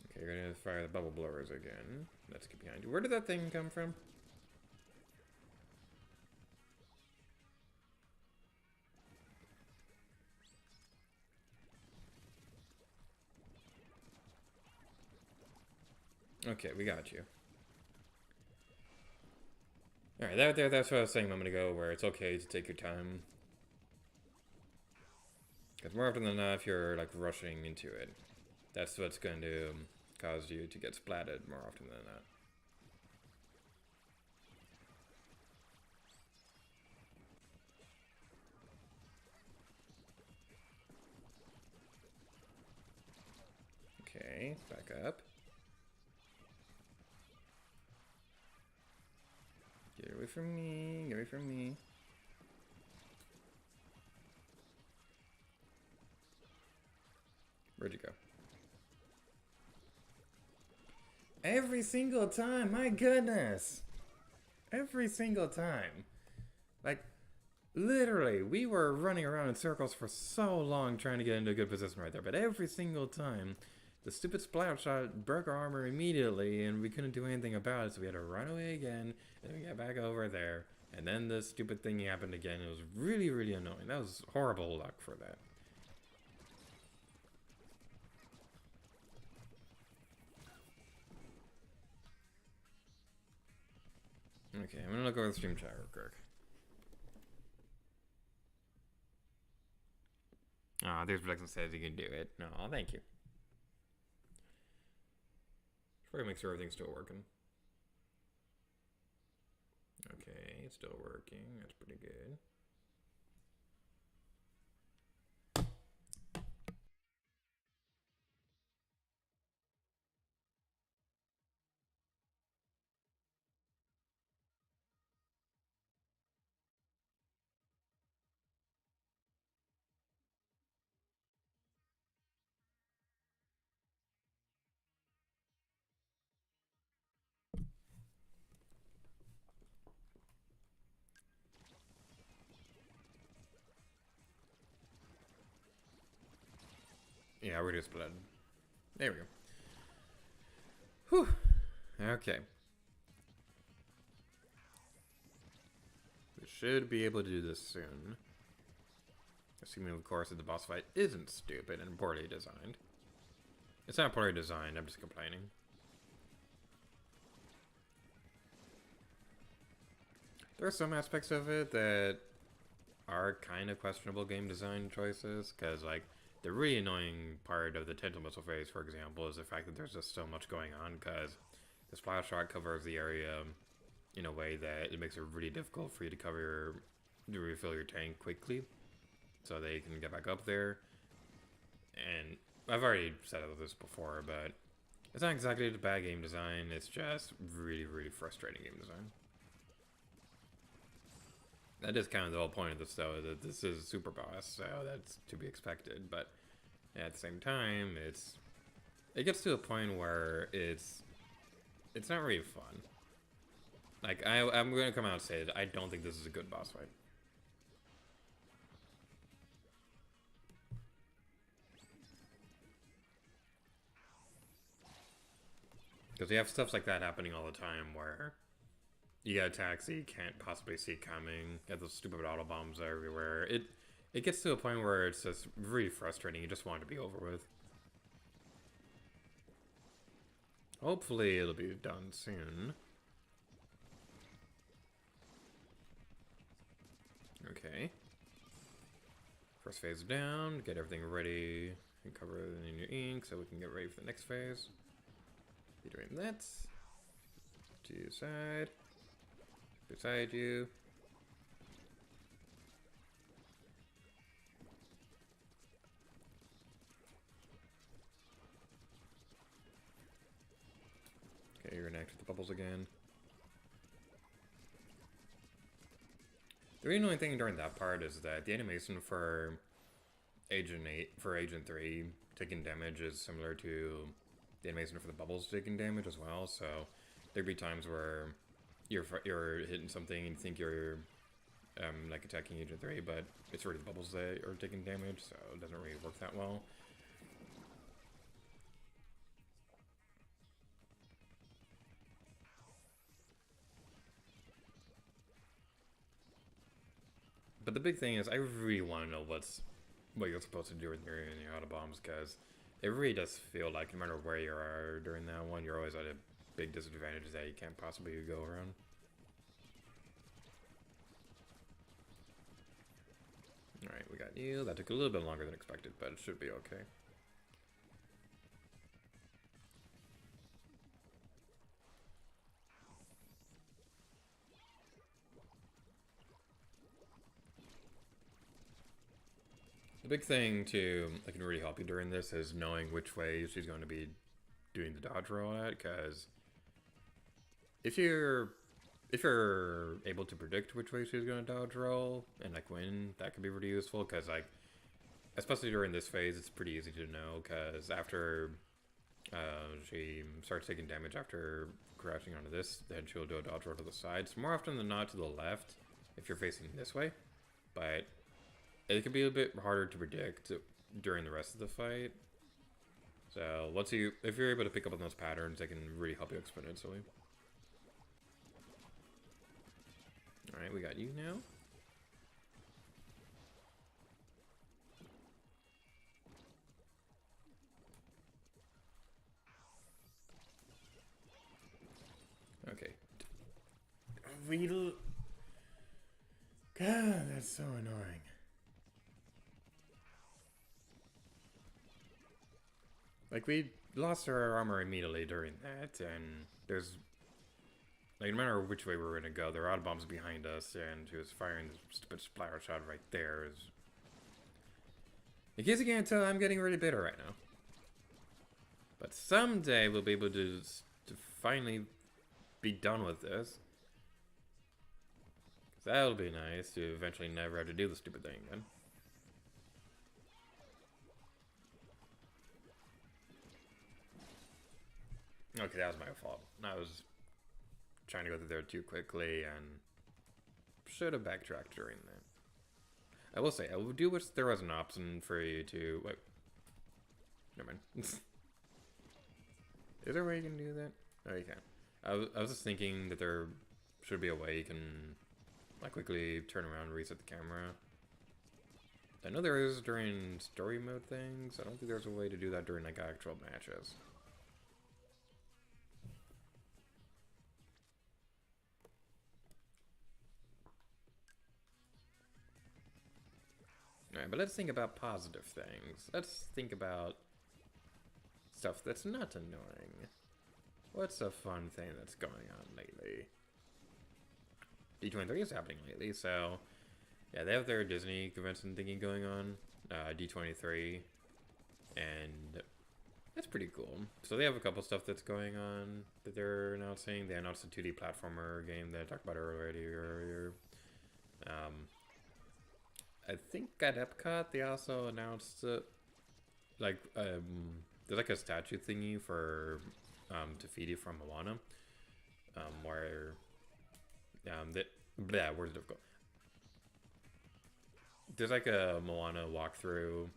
Okay, we're gonna fire the bubble blowers again. Let's get behind you. Where did that thing come from? Okay, we got you. Alright, that's what I was saying a moment ago, where it's okay to take your time. Because more often than not, if you're like rushing into it, that's what's going to cause you to get splatted more often than not. Okay, back up. Get away from me, get away from me. Where'd you go? Every single time, my goodness! Every single time. Like, literally, we were running around in circles for so long trying to get into a good position right there, but every single time, the stupid splash shot broke our armor immediately, and we couldn't do anything about it, so we had to run away again, and we got back over there, and then the stupid thing happened again. It was really, really annoying. That was horrible luck for that. Okay, I'm gonna look over the stream chat real quick. Ah, there's Blackson says you can do it. No, thank you. Try to make sure everything's still working. Okay, it's still working. That's pretty good. Yeah, we're just blood. There we go. Whew. Okay. We should be able to do this soon. Assuming, of course, that the boss fight isn't stupid and poorly designed. It's not poorly designed, I'm just complaining. There are some aspects of it that are kind of questionable game design choices, because like the really annoying part of the tentacle missile phase, for example, is the fact that there's just so much going on, because the splash shot covers the area in a way that it makes it really difficult for you to refill your tank quickly, so they can get back up there. And I've already said this before, but it's not exactly the bad game design, it's just really, really frustrating game design. That is kind of the whole point of this, though, that this is Super Boss, so that's to be expected, but at the same time, it gets to a point where it's not really fun. Like, I'm gonna come out and say that I don't think this is a good boss fight. Because you have stuff like that happening all the time where you got attacks that you can't possibly see coming. You have those stupid auto bombs everywhere. It gets to a point where it's just really frustrating. You just want it to be over with. Hopefully it'll be done soon. Okay. First phase down. Get everything ready. And cover it in your ink so we can get ready for the next phase. Be doing that. To your side. Beside you. Okay, you're gonna act with the bubbles again. The really annoying thing during that part is that the animation for Agent 3 taking damage is similar to the animation for the bubbles taking damage as well, so there'd be times where you're hitting something and you think you're like attacking Agent 3, but it's really the bubbles that are taking damage, so it doesn't really work that well. But the big thing is, I really want to know what you're supposed to do when you're in your auto bombs, because it really does feel like no matter where you are during that one, you're always at a big disadvantage that you can't possibly go around. Alright, we got you. That took a little bit longer than expected, but it should be okay. The big thing that can really help you during this is knowing which way she's going to be doing the dodge roll at, because if you're able to predict which way she's going to dodge roll and like when, that could be really useful, because like especially during this phase it's pretty easy to know, because after she starts taking damage after crashing onto this, then she'll do a dodge roll to the side. So more often than not to the left if you're facing this way, but it can be a bit harder to predict during the rest of the fight. So if you're able to pick up on those patterns, they can really help you exponentially. Alright, we got you now. Okay. God, that's so annoying. Like, we lost our armor immediately during that, and there's... like, no matter which way we were gonna go, there are auto bombs behind us, and she was firing this stupid splatter shot right there. In case you can't tell, I'm getting really bitter right now. But someday we'll be able to finally be done with this. Because that'll be nice, to eventually never have to do the stupid thing again. Okay, that was my fault. I was trying to go through there too quickly and should have backtracked during that. I will say, I do wish there was an option for you to... wait. Never mind. Is there a way you can do that? Oh, you can. I was just thinking that there should be a way you can like quickly turn around and reset the camera. I know there is during story mode things. I don't think there's a way to do that during like actual matches. Alright, but let's think about positive things. Let's think about stuff that's not annoying. What's a fun thing that's going on lately? D23 is happening lately, so yeah, they have their Disney convention thingy going on, D23, and that's pretty cool. So they have a couple stuff that's going on that they're announcing. They announced a 2D platformer game that I talked about earlier. I think at Epcot they also announced there's like a statue thingy for Tafiti from Moana, where where did it go? There's like a Moana walkthrough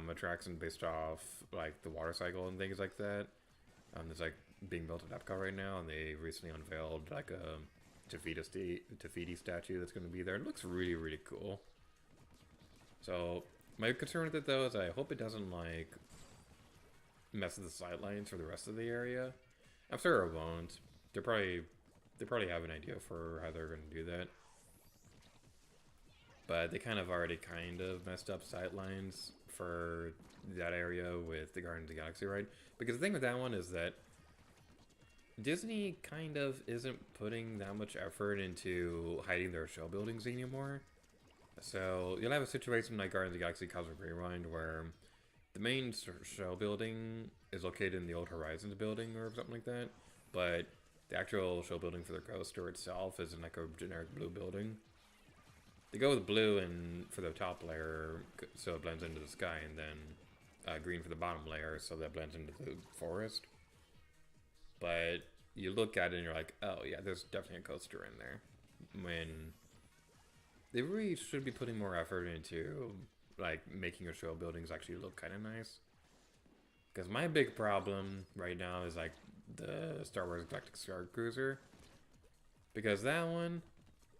attraction based off like the water cycle and things like that. There's like being built at Epcot right now, and they recently unveiled like a Tafiti statue that's going to be there. It looks really, really cool. So my concern with it though is I hope it doesn't like mess with the sightlines for the rest of the area. I'm sure it won't. They probably have an idea for how they're going to do that. But they kind of already messed up sightlines for that area with the Guardians of the Galaxy ride. Because the thing with that one is that Disney kind of isn't putting that much effort into hiding their show buildings anymore. So you'll have a situation like Guardians of the Galaxy Cosmic Rewind where the main show building is located in the Old Horizons building or something like that, but the actual show building for the coaster itself is in like a generic blue building. They go with blue and for the top layer so it blends into the sky, and then green for the bottom layer so that blends into the forest. But you look at it and you're like, oh yeah, there's definitely a coaster in there. When they really should be putting more effort into like making your show buildings actually look kind of nice. Because my big problem right now is like the Star Wars Galactic Star Cruiser. Because that one,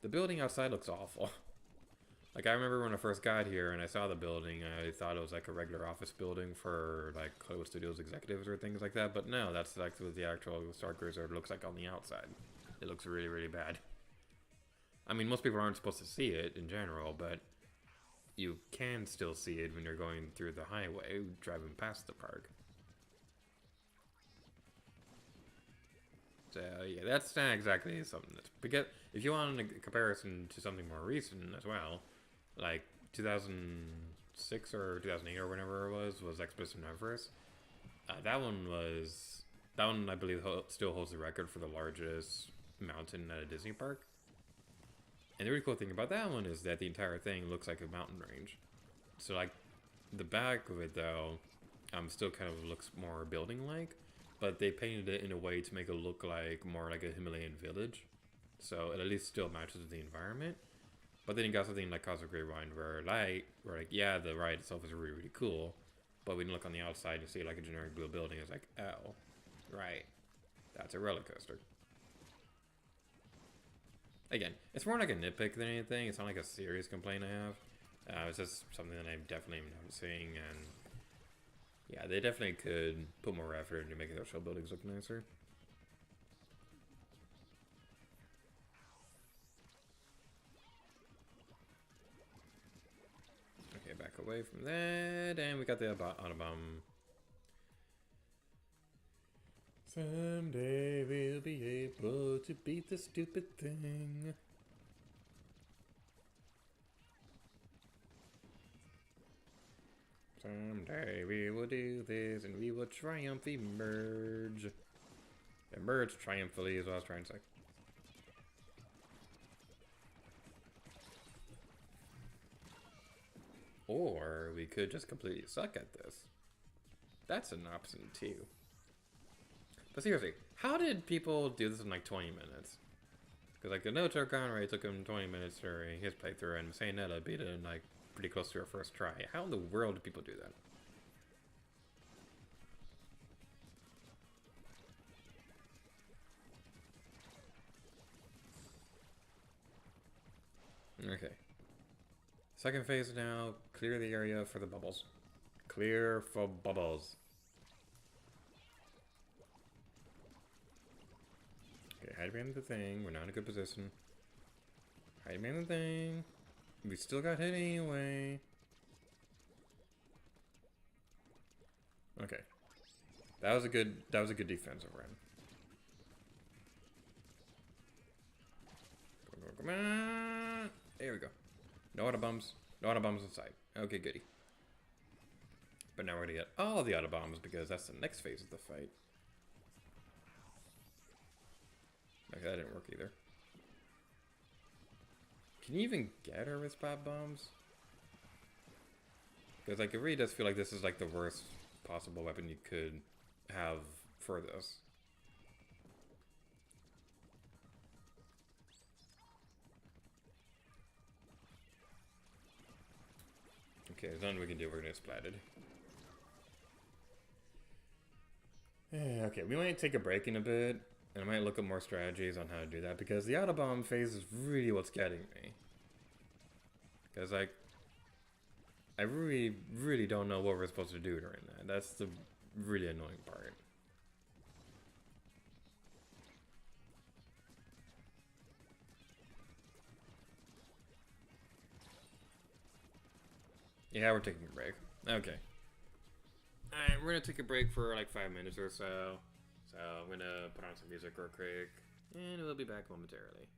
the building outside looks awful. Like I remember when I first got here and I saw the building, I thought it was like a regular office building for like Hollywood Studios executives or things like that. But no, that's like what the actual Star Cruiser looks like on the outside. It looks really, really bad. I mean, most people aren't supposed to see it in general, but you can still see it when you're going through the highway, driving past the park. So yeah, that's not exactly something that's... Because if you want a comparison to something more recent as well, like 2006 or 2008 or whenever it was Expedition Everest. That one I believe still holds the record for the largest mountain at a Disney park. And the really cool thing about that one is that the entire thing looks like a mountain range. So like the back of it though, still kind of looks more building-like, but they painted it in a way to make it look like more like a Himalayan village. So it at least still matches the environment. But then you got something like Cosmic Rewind where like, yeah, the ride itself is really, really cool, but when you look on the outside and see like a generic blue building, it's like, oh, right, that's a roller coaster. Again, it's more like a nitpick than anything. It's not like a serious complaint I have. It's just something that I'm definitely noticing, and yeah, they definitely could put more effort into making those show buildings look nicer. Okay, back away from that, and we got the Autobomb. Someday we'll be able to beat the stupid thing. Someday we will do this and we will triumph, emerge. Emerge triumphantly is what I was trying to say. Or we could just completely suck at this. That's an option too. But seriously, how did people do this in like 20 minutes? Because like the No-Toe Conway took him 20 minutes during his playthrough, and Sayanetta beat it in like pretty close to her first try. How in the world do people do that? Okay. Second phase now. Clear the area for the bubbles. Clear for bubbles. Okay, hide behind the thing. We're not in a good position. Hide behind the thing. We still got hit anyway. Okay. That was a good defensive run. Come on. There we go. No auto bombs. No auto bombs inside. Okay, goody. But now we're gonna get all the auto bombs because that's the next phase of the fight. Okay, that didn't work either. Can you even get her with spot bombs? Because like it really does feel like this is like the worst possible weapon you could have for this. Okay, there's nothing we can do. We're gonna get splatted. Okay, we might take a break in a bit, and I might look at more strategies on how to do that because the auto bomb phase is really what's getting me. Because like, I really don't know what we're supposed to do during that. That's the really annoying part. Yeah, we're taking a break. Okay. Alright, we're gonna take a break for like 5 minutes or so. So I'm gonna put on some music real quick, and we'll be back momentarily.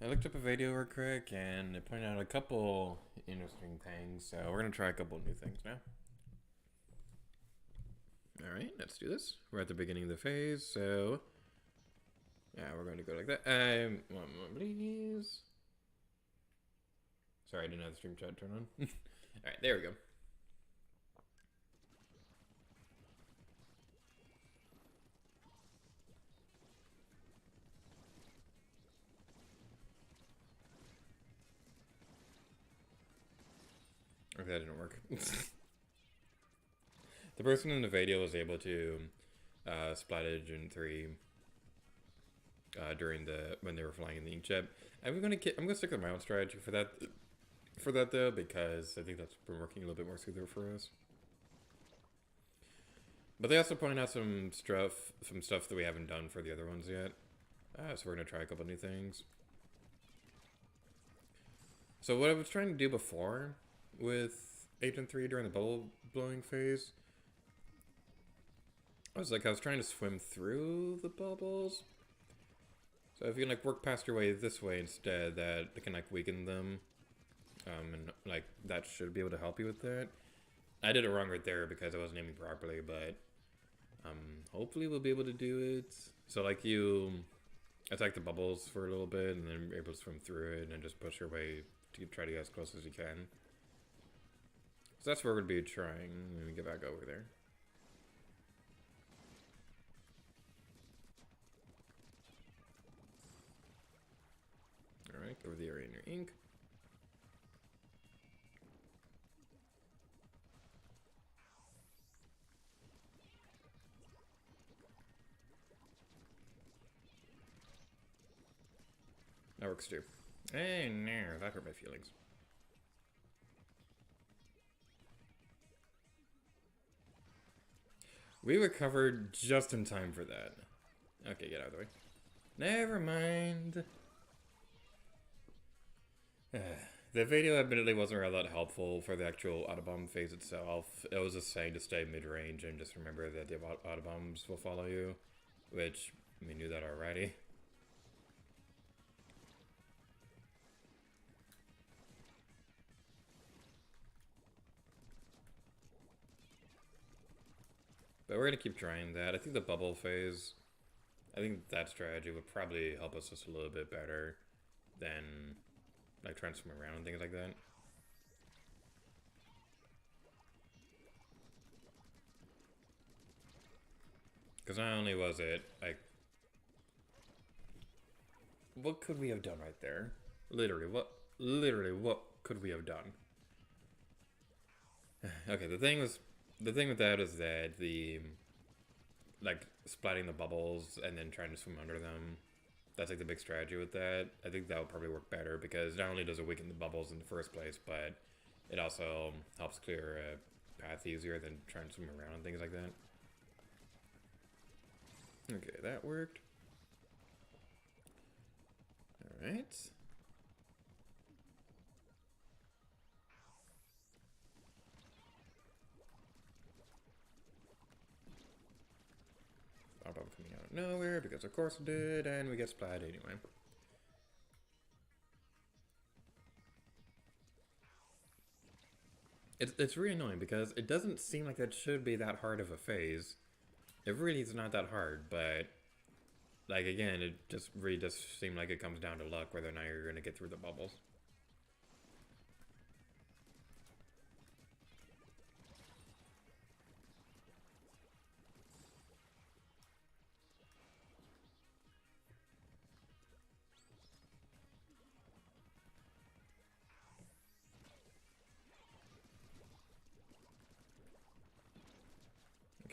I looked up a video real quick and it pointed out a couple interesting things, so we're gonna try a couple new things now. Alright, let's do this. We're at the beginning of the phase, so yeah, we're going to go like that. One more, please. Sorry, I didn't have the stream chat turned on. Alright, there we go. Okay, that didn't work. The person in the video was able to Splatoon in 3 during when they were flying in the inkjet. I'm gonna stick with my own strategy for that though, because I think that's been working a little bit more smoother for us. But they also pointed out some stuff that we haven't done for the other ones yet. So we're gonna try a couple new things. So what I was trying to do before with Agent 3 during the bubble blowing phase, I was trying to swim through the bubbles. So if you can like work past your way this way instead, that it can like weaken them. And like that should be able to help you with that. I did it wrong right there because I wasn't aiming properly, but hopefully we'll be able to do it. So like you attack the bubbles for a little bit and then you're able to swim through it and then just push your way to try to get as close as you can. So that's what we're going to be trying when we get back over there. Alright, go over the area in your ink. That works too. Hey, no, that hurt my feelings. We recovered just in time for that. Okay, get out of the way. Never mind. The video admittedly wasn't all that helpful for the actual Autobomb phase itself. It was just saying to stay mid-range and just remember that the Autobombs will follow you, which we knew that already. But we're going to keep trying that. I think the bubble phase, I think that strategy would probably help us just a little bit better than like trying to swim around and things like that. Because not only was it, like, what could we have done right there? Literally, what could we have done? Okay, the thing with that is that like, splatting the bubbles and then trying to swim under them, that's like the big strategy with that. I think that would probably work better because not only does it weaken the bubbles in the first place, but it also helps clear a path easier than trying to swim around and things like that. Okay, that worked. Alright. Bomb coming out of nowhere because of course it did, and we get splatted anyway. It's really annoying because it doesn't seem like that should be that hard of a phase. It really is not that hard, but like again, it just really does seem like it comes down to luck whether or not you're going to get through the bubbles.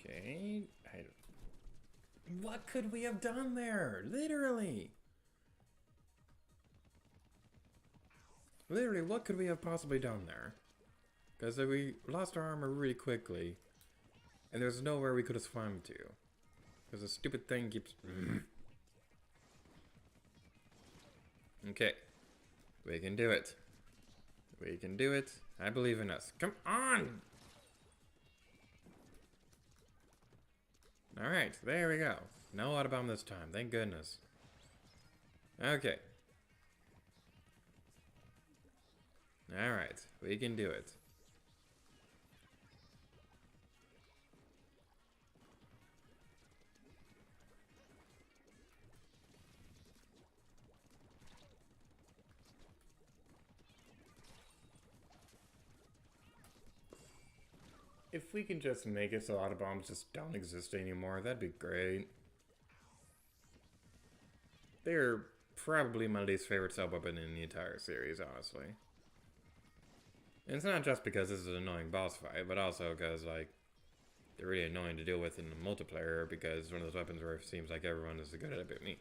Okay, what could we have done there? Literally, what could we have possibly done there? Because we lost our armor really quickly, and there's nowhere we could have swum to. Because the stupid thing keeps... Okay, we can do it. We can do it. I believe in us. Come on! Alright, there we go. No Autobomb this time, thank goodness. Okay. Alright, we can do it. If we can just make it so auto bombs just don't exist anymore, that'd be great. They're probably my least favorite sub-weapon in the entire series, honestly. And it's not just because this is an annoying boss fight, but also because, like, they're really annoying to deal with in the multiplayer because one of those weapons where it seems like everyone is good at it but me.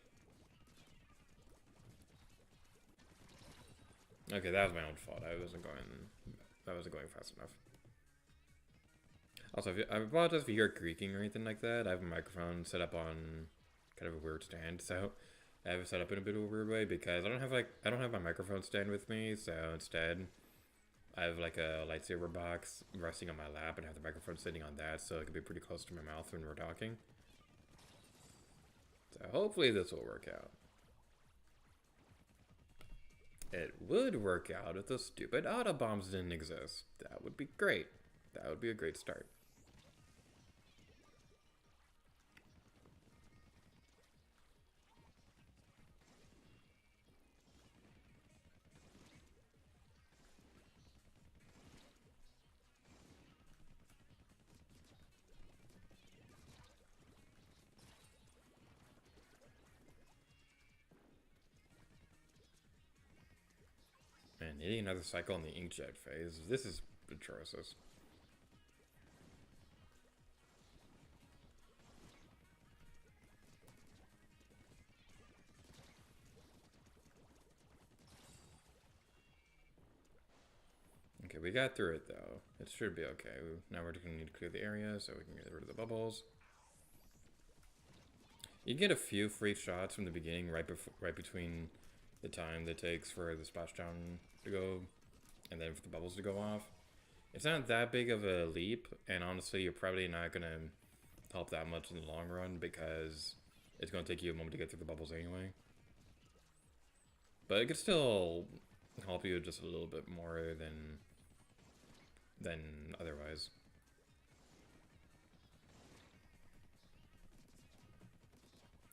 Okay, that was my own fault. I wasn't going fast enough. Also, I apologize if you hear creaking or anything like that. I have a microphone set up on kind of a weird stand, so I have it set up in a bit of a weird way because I don't have my microphone stand with me, so instead I have like a lightsaber box resting on my lap and have the microphone sitting on that, so it can be pretty close to my mouth when we're talking. So hopefully this will work out. It would work out if those stupid auto bombs didn't exist. That would be great. That would be a great start. Man, hitting another cycle in the inkjet phase. This is atrocious. Okay, we got through it though. It should be okay. Now we're gonna need to clear the area so we can get rid of the bubbles. You get a few free shots from the beginning, right between the time that it takes for the splashdown to go, and then for the bubbles to go off. It's not that big of a leap, and honestly, you're probably not gonna help that much in the long run because it's gonna take you a moment to get through the bubbles anyway. But it could still help you just a little bit more than otherwise.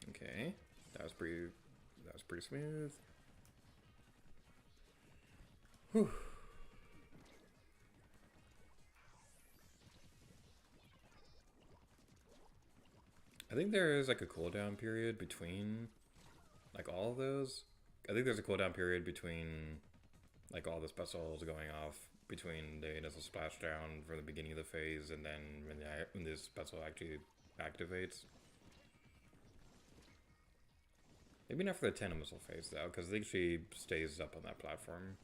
Okay, that was pretty smooth. Whew. I think there is like a cooldown period between like all of those. I think there's a cooldown period between like all the specials going off between the initial splashdown from the beginning of the phase and then when this special actually activates. Maybe not for the 10 missile phase though, because I think she stays up on that platform.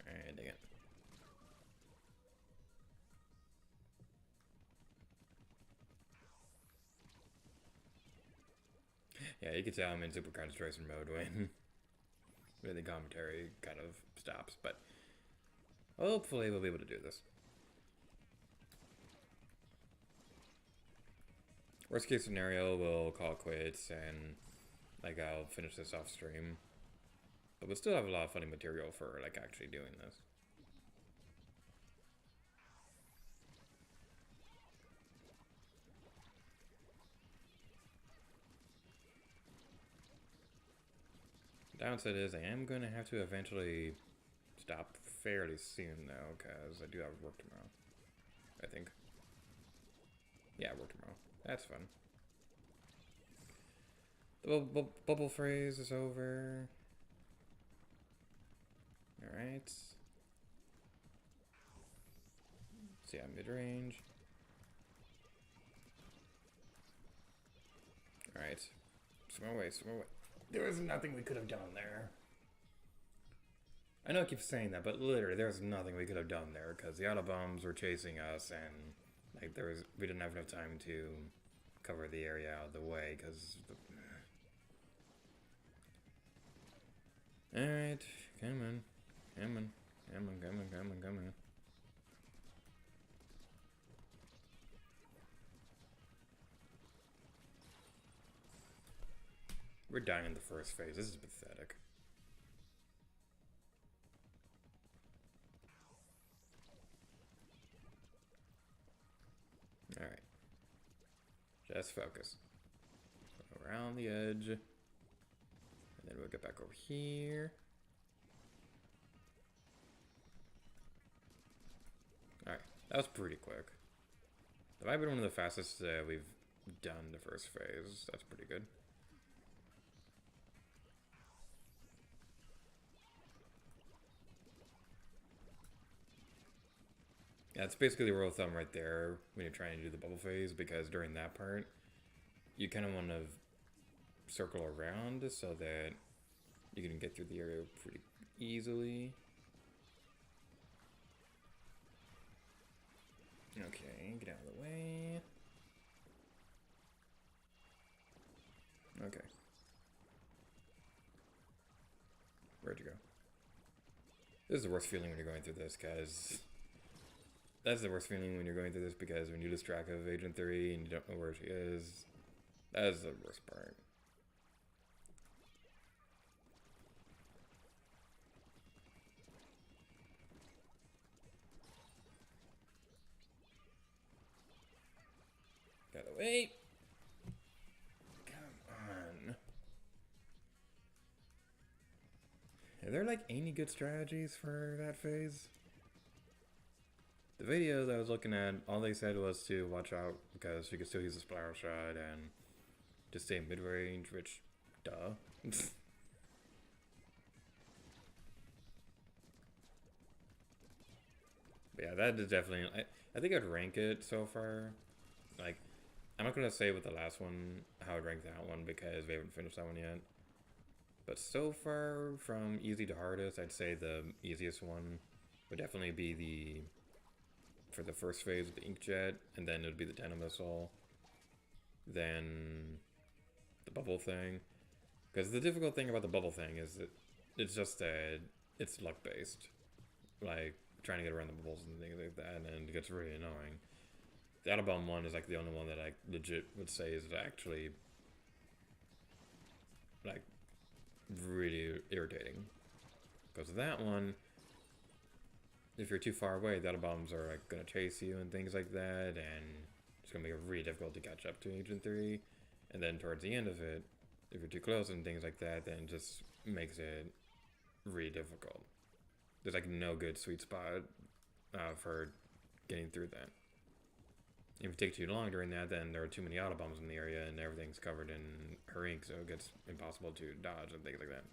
Alright, dang it. Yeah, you can tell I'm in super concentration mode when the commentary kind of stops, but hopefully we'll be able to do this. Worst case scenario, we'll call it quits and like I'll finish this off stream. But we'll still have a lot of funny material for like actually doing this. Downside is I am going to have to eventually stop fairly soon though, because I do have work tomorrow. I think. Yeah, work tomorrow. That's fun. The bubble phrase is over. Alright. See, I'm mid-range. Alright. Swim away, swim away. There was nothing we could have done there. I know I keep saying that, but literally, there's nothing we could have done there because the auto bombs were chasing us, and like we didn't have enough time to cover the area out of the way because. All right, come on, come on, come on, come on, come on, come on. We're dying in the first phase. This is pathetic. Alright. Just focus. Around the edge. And then we'll get back over here. Alright. That was pretty quick. That might have been one of the fastest we've done the first phase. That's pretty good. Yeah, it's basically the rule of thumb right there when you're trying to do the bubble phase, because during that part, you kind of want to circle around so that you can get through the area pretty easily. Okay, get out of the way. Okay. Where'd you go? This is the worst feeling when you're going through this, guys. That's the worst feeling when you're going through this, because when you lose track of Agent 3 and you don't know where she is, that is the worst part. Gotta wait. Come on. Are there like any good strategies for that phase? The videos I was looking at, all they said was to watch out because you can still use a spiral shot and just stay mid-range, which, duh. But yeah, that is definitely, I think I'd rank it so far. Like, I'm not going to say with the last one how I'd rank that one because we haven't finished that one yet. But so far, from easy to hardest, I'd say the easiest one would definitely be for the first phase with the inkjet, and then it would be the Deno missile, then the bubble thing. Because the difficult thing about the bubble thing is that it's just that it's luck based, like trying to get around the bubbles and things like that, and it gets really annoying. The Autobomb one is like the only one that I legit would say is actually like really irritating, because that one, if you're too far away, the Autobombs are like gonna chase you and things like that, and it's gonna make it really difficult to catch up to Agent 3. And then towards the end of it, if you're too close and things like that, then it just makes it really difficult. There's like no good sweet spot for getting through that. If you take too long during that, then there are too many Autobombs in the area and everything's covered in her ink, so it gets impossible to dodge and things like that.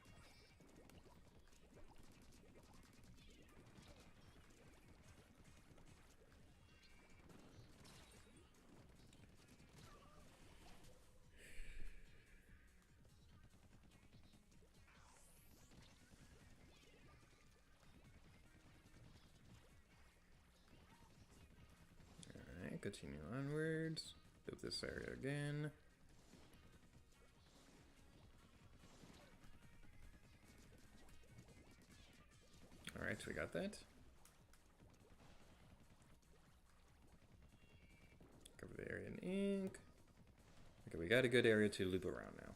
Continue onwards. Loop this area again. Alright, so we got that. Cover the area in ink. Okay, we got a good area to loop around now.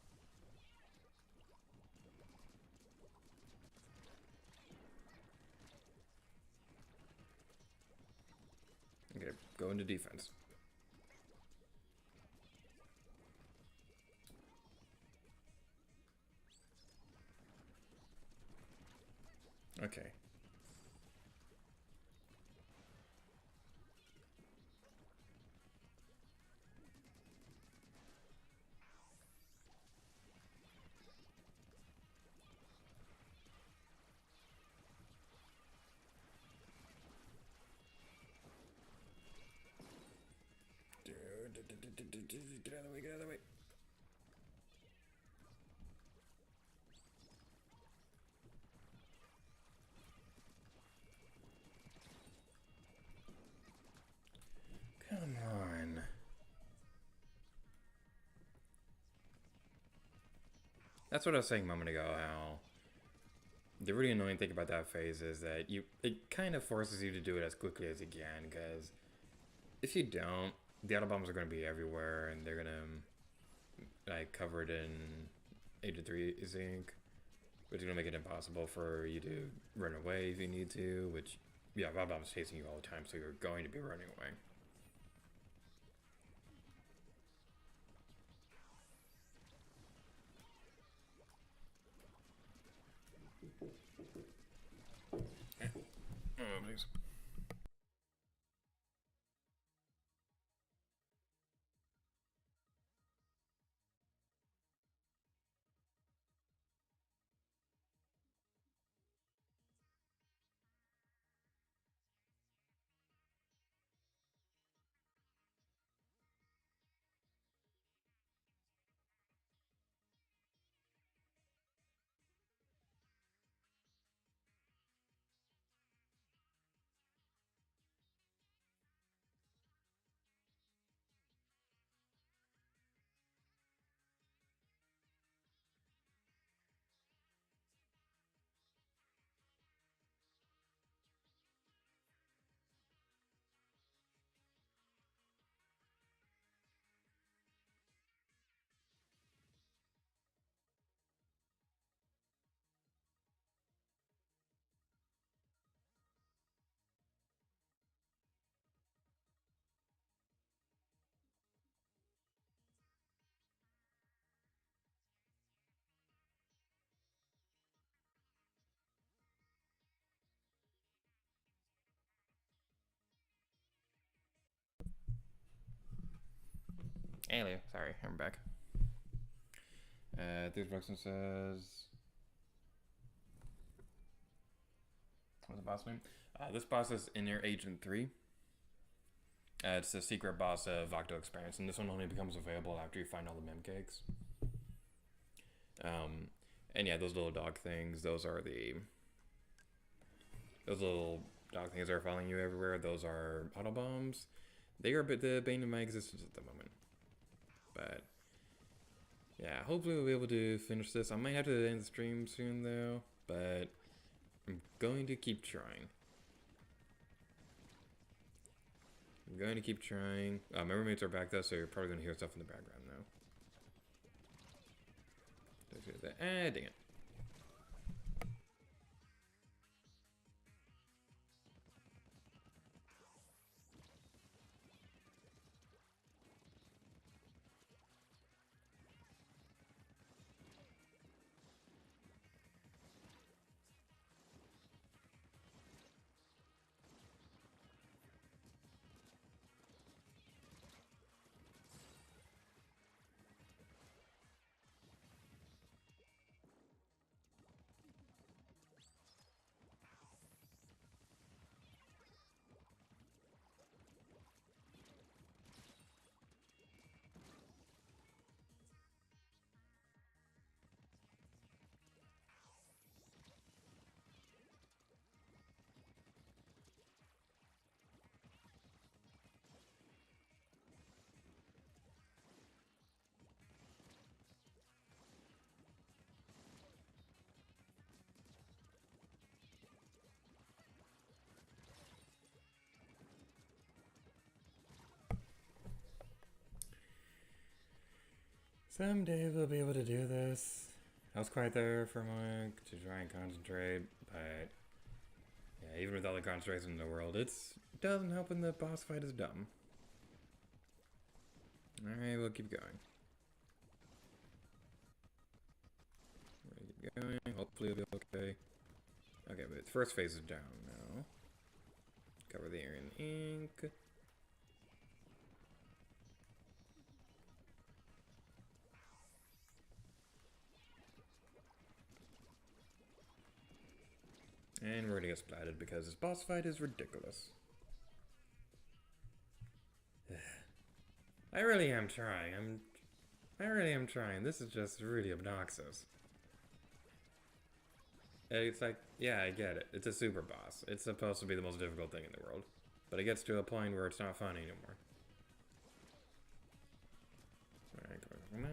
Okay, go into defense. Okay. Get out of the way, get out of the way. That's what I was saying a moment ago, how the really annoying thing about that phase is that it kind of forces you to do it as quickly as you can, because if you don't, the auto bombs are going to be everywhere, and they're going to, like, covered in Agent 3 zinc, which is going to make it impossible for you to run away if you need to, which, yeah, auto bombs chasing you all the time, so you're going to be running away. Oh, please. Hey, Leo. Sorry, I'm back. This Bruxton says... What's the boss name? This boss is in your Agent 3. It's the secret boss of Octo Experience, and this one only becomes available after you find all the mem cakes. And yeah, those little dog things, those are the... Those little dog things that are following you everywhere, those are auto bombs. They are the bane of my existence at the moment. But yeah, hopefully we'll be able to finish this. I might have to end the stream soon though, but I'm going to keep trying. I'm going to keep trying. My roommates are back though, so you're probably going to hear stuff in the background now. Dang it. Someday we'll be able to do this. I was quite there for a moment to try and concentrate, but yeah, even with all the concentration in the world, it doesn't help when the boss fight is dumb. Alright, we'll keep going. We'll keep going. Hopefully it'll be okay. Okay, but the first phase is down now. Cover the area in ink. And we're gonna get splatted because this boss fight is ridiculous. I really am trying. I really am trying. This is just really obnoxious. It's like, yeah, I get it. It's a super boss. It's supposed to be the most difficult thing in the world. But it gets to a point where it's not fun anymore. Alright, come on.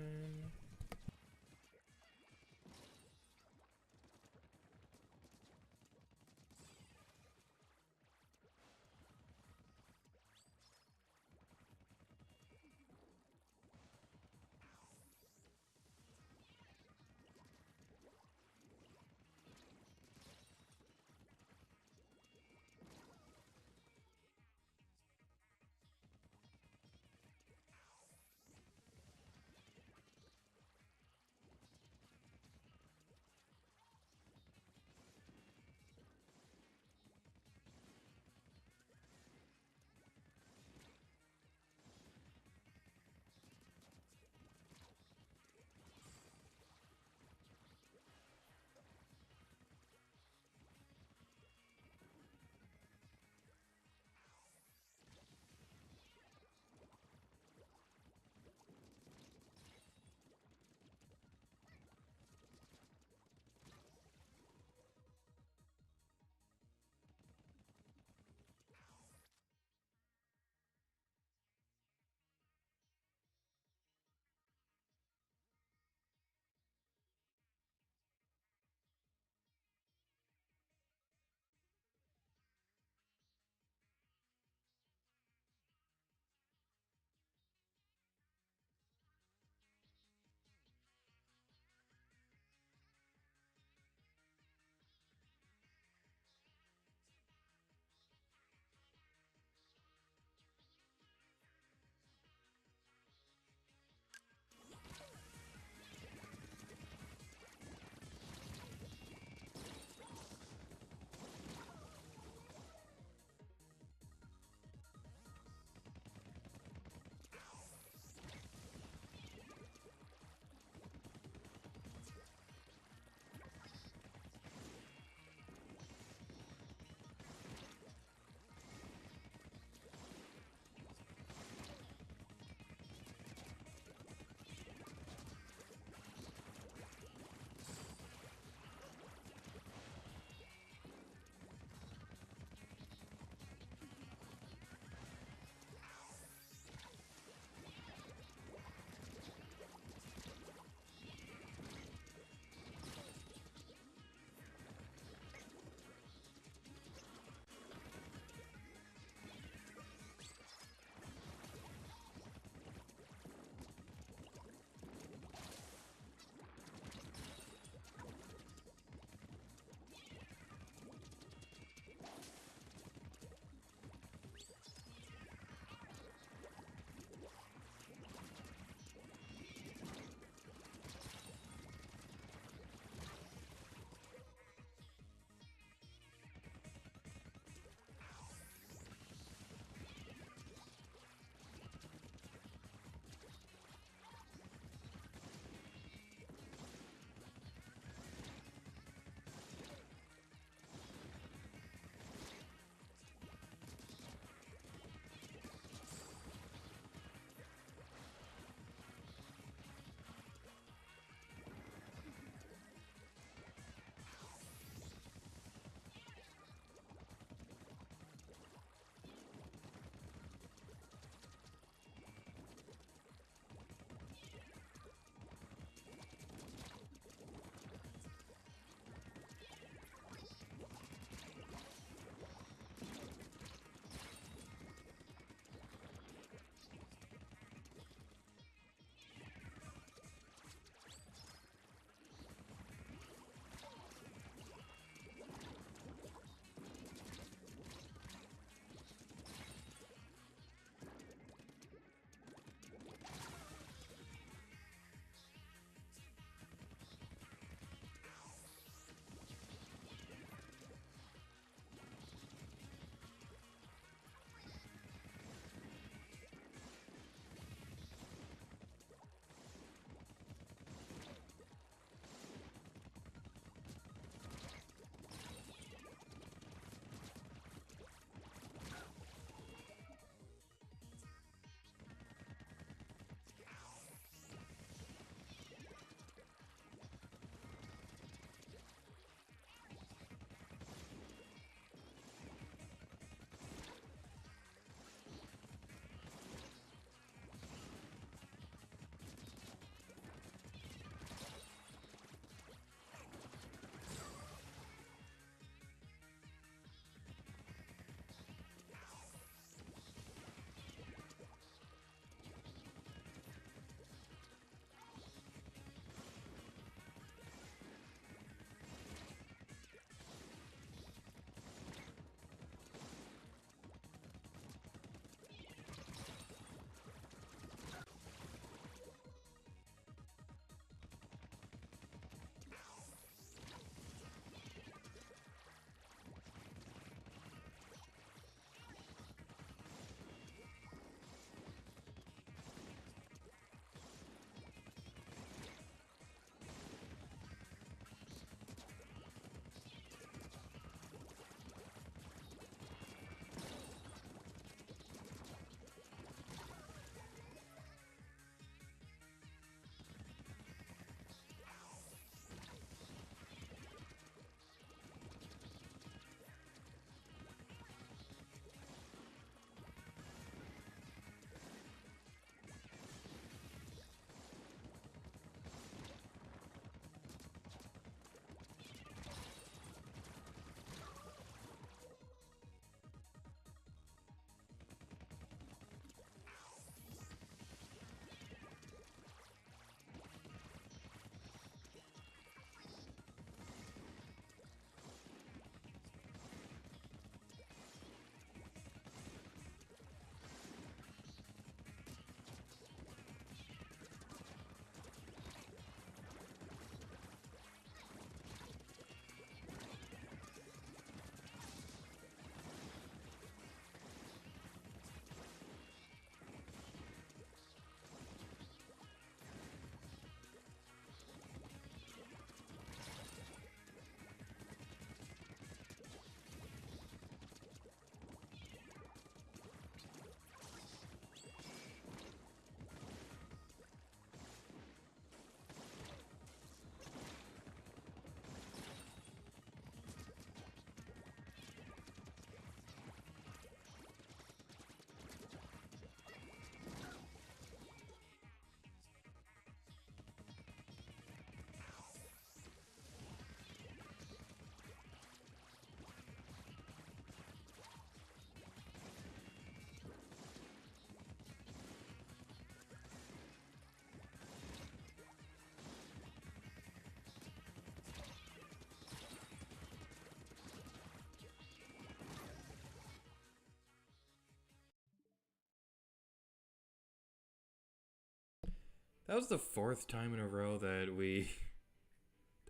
That was the fourth time in a row that we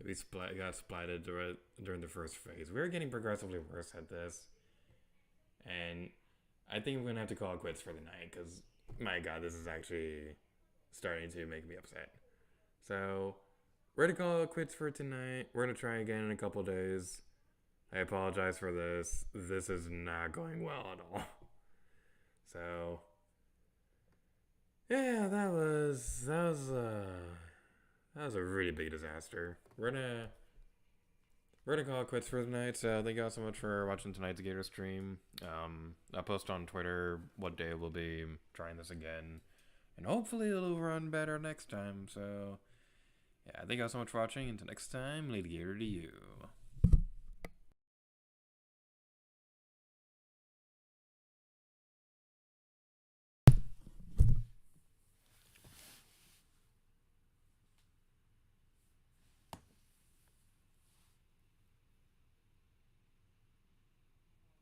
got splatted during the first phase. We were getting progressively worse at this, and I think we're gonna have to call it quits for the night because my God, this is actually starting to make me upset. So we're gonna call it quits for tonight. We're gonna try again in a couple days. I apologize for this. This is not going well at all. So yeah, that was a really big disaster. We're gonna call it quits for tonight. So thank you all so much for watching tonight's G8R stream. I'll post on Twitter what day we'll be trying this again, and hopefully it'll run better next time. So yeah, thank you all so much for watching. Until next time, Lady Gator to you.